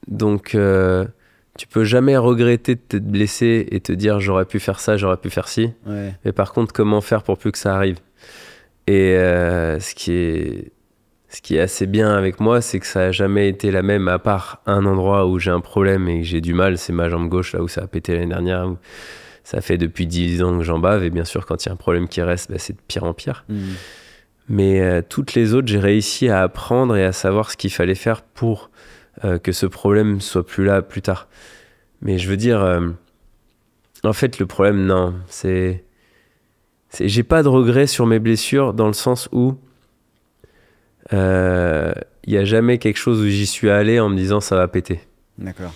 Donc, tu peux jamais regretter de t'être blessé et te dire j'aurais pu faire ça, j'aurais pu faire ci. Ouais. Mais par contre, comment faire pour plus que ça arrive? Et ce qui est assez bien avec moi, c'est que ça n'a jamais été la même, à part un endroit où j'ai un problème et que j'ai du mal, c'est ma jambe gauche, là où ça a pété l'année dernière. Où ça fait depuis 10 ans que j'en bave, et bien sûr, quand il y a un problème qui reste, c'est de pire en pire. Mais toutes les autres, j'ai réussi à apprendre et à savoir ce qu'il fallait faire pour que ce problème soit plus là plus tard. Mais je veux dire, en fait, le problème, non, j'ai pas de regrets sur mes blessures dans le sens où il y a jamais quelque chose où j'y suis allé en me disant ça va péter. D'accord.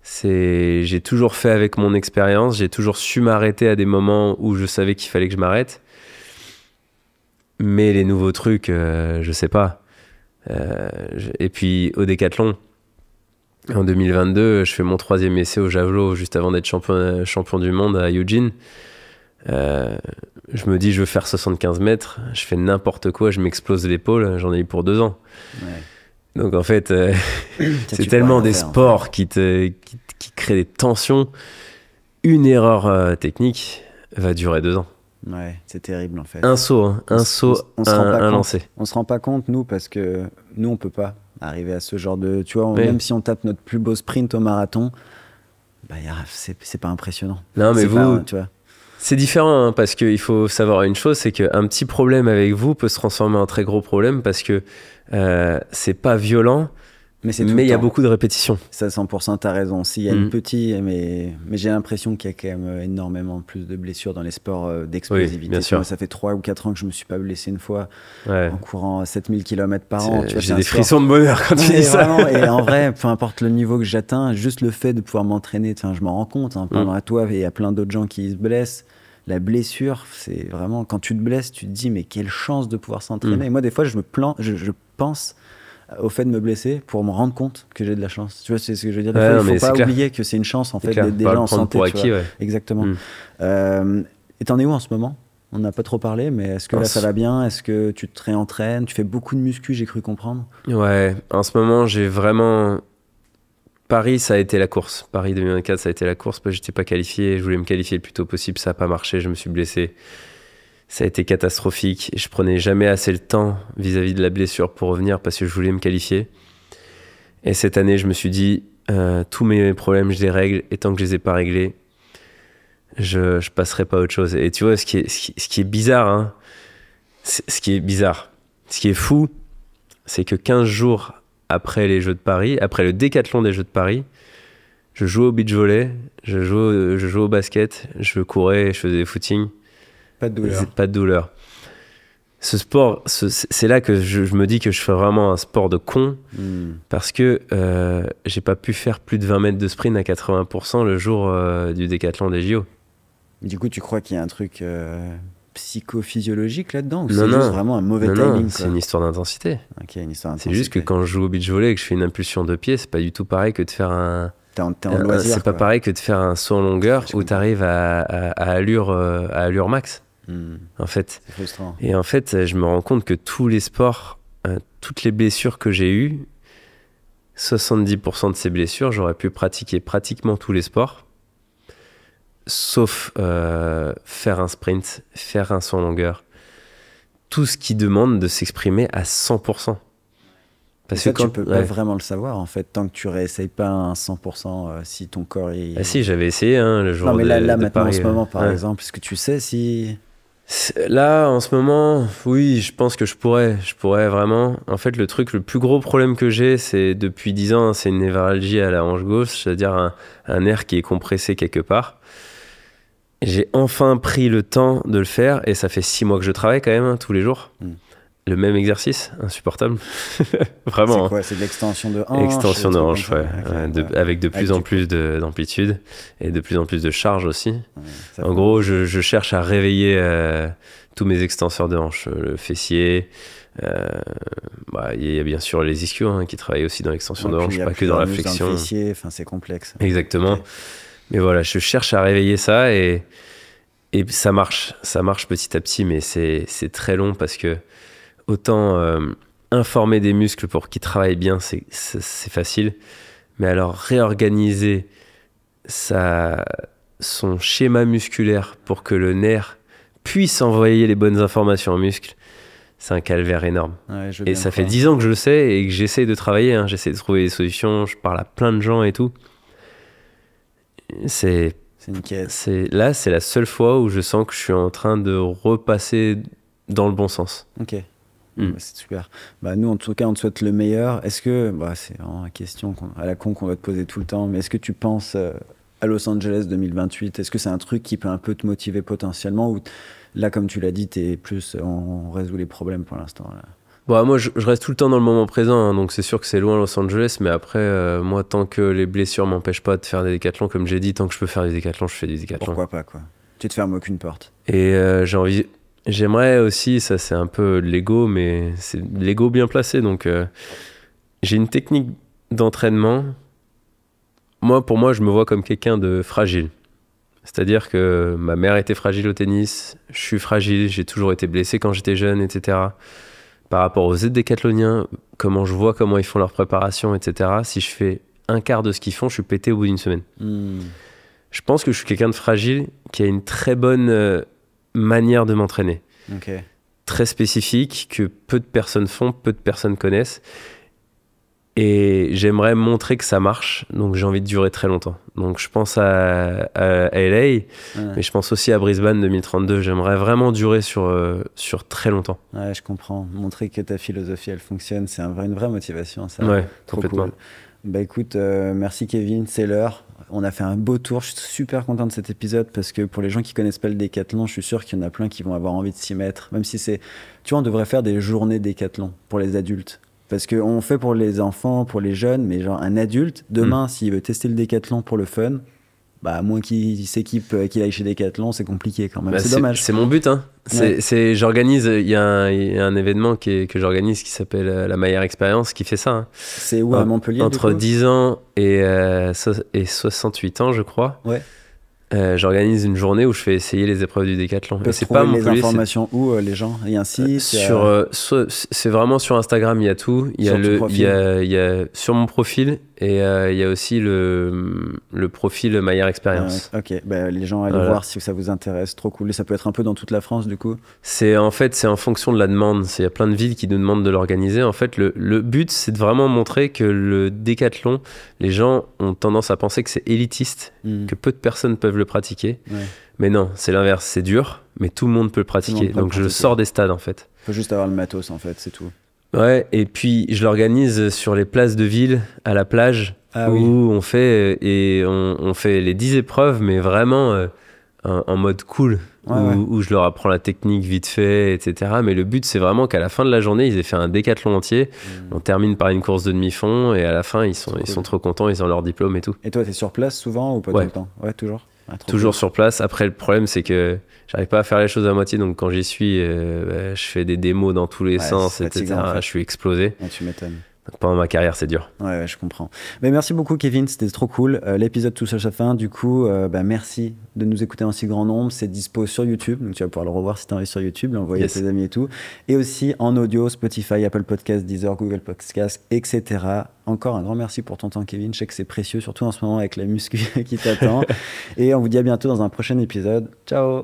J'ai toujours fait avec mon expérience, j'ai toujours su m'arrêter à des moments où je savais qu'il fallait que je m'arrête. Mais les nouveaux trucs, je sais pas. Et puis au décathlon, en 2022, je fais mon 3e essai au javelot juste avant d'être champion du monde à Eugene. Je me dis, je veux faire 75 mètres, je fais n'importe quoi, je m'explose l'épaule, j'en ai eu pour 2 ans. Ouais. Donc en fait, c'est tellement des sports qui créent des tensions. Une erreur technique va durer 2 ans. Ouais, c'est terrible en fait. Un saut, un lancer. On se rend pas compte, nous, parce que nous, on peut pas arriver à ce genre de... Tu vois, même si on tape notre plus beau sprint au marathon, c'est pas impressionnant. Non, mais vous... tu vois. C'est différent, hein, parce qu'il faut savoir une chose, c'est qu'un petit problème avec vous peut se transformer en très gros problème parce que c'est pas violent, Mais c'est tout Mais le il y a temps. beaucoup de répétitions. Ça, 100%, t'as raison. S'il y a une petite, mais j'ai l'impression qu'il y a quand même énormément plus de blessures dans les sports d'explosivité. Oui, bien sûr. Moi, ça fait 3 ou 4 ans que je me suis pas blessé une fois Ouais. en courant 7000 km par an. Tu vois, J'ai des frissons de bonheur quand tu mais dis ça. vraiment, et en vrai, peu importe le niveau que j'atteins, juste le fait de pouvoir m'entraîner, je m'en rends compte, hein, pendant à toi et à plein d'autres gens qui se blessent. La blessure, c'est vraiment, quand tu te blesses, tu te dis, mais quelle chance de pouvoir s'entraîner. Et moi, des fois, je pense au fait de me blesser pour me rendre compte que j'ai de la chance. Tu vois, c'est ce que je veux dire. Des fois, il ne faut pas oublier que c'est une chance, en fait, d'être déjà en santé. Pour acquis, ouais. Exactement. Et t'en es où en ce moment? On n'a pas trop parlé, mais est-ce que là, ça va bien? Est-ce que tu te réentraînes? Tu fais beaucoup de muscu, j'ai cru comprendre. Ouais, en ce moment, j'ai vraiment... Paris, ça a été la course. Paris 2024, ça a été la course parce que j'étais pas qualifié. Je voulais me qualifier le plus tôt possible. Ça n'a pas marché. Je me suis blessé. Ça a été catastrophique. Je prenais jamais assez le temps vis-à-vis de la blessure pour revenir parce que je voulais me qualifier. Et cette année, je me suis dit, tous mes problèmes, je les règle. Et tant que je les ai pas réglés, je passerai pas à autre chose. Et tu vois, ce qui est bizarre, hein, ce qui est fou, c'est que 15 jours après les Jeux de Paris, après le décathlon des Jeux de Paris, je jouais au beach volley, je jouais au basket, je courais, je faisais des footings. Pas de douleur. Pas de douleur. Ce sport, c'est là que je me dis que je fais vraiment un sport de con parce que j'ai pas pu faire plus de 20 mètres de sprint à 80% le jour du décathlon des JO. Du coup, tu crois qu'il y a un truc psychophysiologique là-dedans ou non, c'est juste vraiment un mauvais timing? Non, c'est une histoire d'intensité. Okay, une histoire c'est juste que quand je joue au beach volley et que je fais une impulsion de pied, c'est pas du tout pareil que de faire un... T'es en loisir, c'est pas pareil que de faire un saut en longueur où t'arrives à allure max. En fait. C'est frustrant. Et en fait, je me rends compte que tous les sports, toutes les blessures que j'ai eues, 70% de ces blessures, j'aurais pu pratiquer pratiquement tous les sports, sauf faire un sprint, faire un saut en longueur. Tout ce qui demande de s'exprimer à 100%. Parce que tu peux pas vraiment le savoir, en fait, tant que tu réessayes pas un 100% si ton corps est... Ah si, j'avais essayé le jour de Paris. Non, mais là maintenant, en ce moment, par exemple, est-ce que tu sais si... Là, en ce moment, oui, je pense que je pourrais vraiment. En fait, le plus gros problème que j'ai, c'est depuis 10 ans, c'est une névralgie à la hanche gauche, c'est-à-dire un nerf qui est compressé quelque part. J'ai enfin pris le temps de le faire, et ça fait 6 mois que je travaille quand même, tous les jours. Le même exercice, insupportable. Vraiment. C'est quoi? C'est de l'extension de hanche? Extension de hanche, ouais. Avec de plus en plus d'amplitude et de plus en plus de charge aussi. En gros, je cherche à réveiller tous mes extenseurs de hanche. Le fessier, il y a bien sûr les ischios qui travaillent aussi dans l'extension de hanche, pas que dans la flexion. Dans le fessier, c'est complexe. Exactement. Okay. Mais voilà, je cherche à réveiller ça et ça marche. Ça marche petit à petit, mais c'est très long parce que autant informer des muscles pour qu'ils travaillent bien, c'est facile. Mais alors réorganiser son schéma musculaire pour que le nerf puisse envoyer les bonnes informations aux muscles, c'est un calvaire énorme. Ouais, et ça fait 10 ans que je le sais et que j'essaie de travailler. J'essaie de trouver des solutions, je parle à plein de gens et tout. C'est une quête. Là, c'est la seule fois où je sens que je suis en train de repasser dans le bon sens. Ok. C'est super. Nous, en tout cas, on te souhaite le meilleur. Est-ce que, c'est vraiment une question à la con qu'on va te poser tout le temps, mais est-ce que tu penses à Los Angeles 2028? Est-ce que c'est un truc qui peut un peu te motiver potentiellement, ou là, comme tu l'as dit, t'es plus, on résout les problèmes pour l'instant là? Moi, je reste tout le temps dans le moment présent, donc c'est sûr que c'est loin Los Angeles, mais après, moi, tant que les blessures m'empêchent pas de faire des décathlons, comme j'ai dit, tant que je peux faire des décathlons, je fais des décathlons. Pourquoi pas, quoi. Tu te fermes aucune porte. Et j'aimerais aussi, ça c'est un peu de l'ego, mais c'est de l'ego bien placé, donc j'ai une technique d'entraînement. Pour moi, je me vois comme quelqu'un de fragile. C'est-à-dire que ma mère était fragile au tennis, je suis fragile, j'ai toujours été blessé quand j'étais jeune, etc. Par rapport aux autres décathloniens, comment ils font leur préparation, etc. Si je fais un quart de ce qu'ils font, je suis pété au bout d'une semaine. Je pense que je suis quelqu'un de fragile qui a une très bonne manière de m'entraîner. Okay. Très spécifique, que peu de personnes font, peu de personnes connaissent. Et j'aimerais montrer que ça marche, donc j'ai envie de durer très longtemps. Donc je pense à LA, mais je pense aussi à Brisbane 2032. J'aimerais vraiment durer sur très longtemps. Ouais, je comprends. Montrer que ta philosophie, elle fonctionne, c'est une vraie motivation. Ça. Ouais, trop complètement. Cool. Bah écoute, merci Kevin, c'est l'heure. On a fait un beau tour. Je suis super content de cet épisode parce que pour les gens qui connaissent pas le décathlon, je suis sûr qu'il y en a plein qui vont avoir envie de s'y mettre. Même si c'est... Tu vois, on devrait faire des journées décathlon pour les adultes. Parce qu'on fait pour les enfants, pour les jeunes, mais genre un adulte, demain, s'il veut tester le décathlon pour le fun, bah, à moins qu'il s'équipe, qu'il aille chez Decathlon, c'est compliqué quand même. Bah, c'est dommage. C'est mon but. Hein. J'organise, il y a un événement que j'organise qui s'appelle la Maillard Experience qui fait ça. Hein. C'est où à Montpellier? Entre 10 ans et 68 ans, je crois. Ouais. J'organise une journée où je fais essayer les épreuves du décathlon. C'est pas les informations où les gens? Il y a un site c'est vraiment sur Instagram, il y a tout. Il y a sur mon profil et il y a aussi le profil Maillard Experience. Ok, bah, les gens allez voir si ça vous intéresse. Trop cool. Et ça peut être un peu dans toute la France du coup? C'est en fonction de la demande. Il y a plein de villes qui nous demandent de l'organiser. En fait, le but, c'est de vraiment montrer que le décathlon, les gens ont tendance à penser que c'est élitiste, que peu de personnes peuvent le pratiquer. Ouais. Mais non, c'est l'inverse. C'est dur, mais tout le monde peut le pratiquer. Donc je sors des stades en fait. Faut juste avoir le matos en fait, c'est tout. Ouais, et puis je l'organise sur les places de ville, à la plage, où on fait les 10 épreuves, mais vraiment en mode cool, où je leur apprends la technique vite fait, etc. Mais le but, c'est vraiment qu'à la fin de la journée, ils aient fait un décathlon entier. On termine par une course de demi-fond, et à la fin, ils sont trop contents, ils ont leur diplôme et tout. Et toi, t'es sur place souvent ou pas tout le temps? Ouais, toujours. Toujours sur place. Après, le problème, c'est que j'arrive pas à faire les choses à moitié. Donc, quand j'y suis, je fais des démos dans tous les sens, etc. En fait. Je suis explosé. Ouais, tu m'étonnes. Donc, pendant ma carrière, c'est dur. Ouais, je comprends. Mais merci beaucoup, Kevin. C'était trop cool. L'épisode touche à sa fin. Du coup, merci de nous écouter en si grand nombre. C'est dispo sur YouTube. Donc, tu vas pouvoir le revoir si tu as envie sur YouTube, l'envoyer à tes amis et tout. Et aussi en audio, Spotify, Apple Podcasts, Deezer, Google Podcasts, etc. Encore un grand merci pour ton temps, Kevin. Je sais que c'est précieux, surtout en ce moment avec la muscu qui t'attend. Et on vous dit à bientôt dans un prochain épisode. Ciao!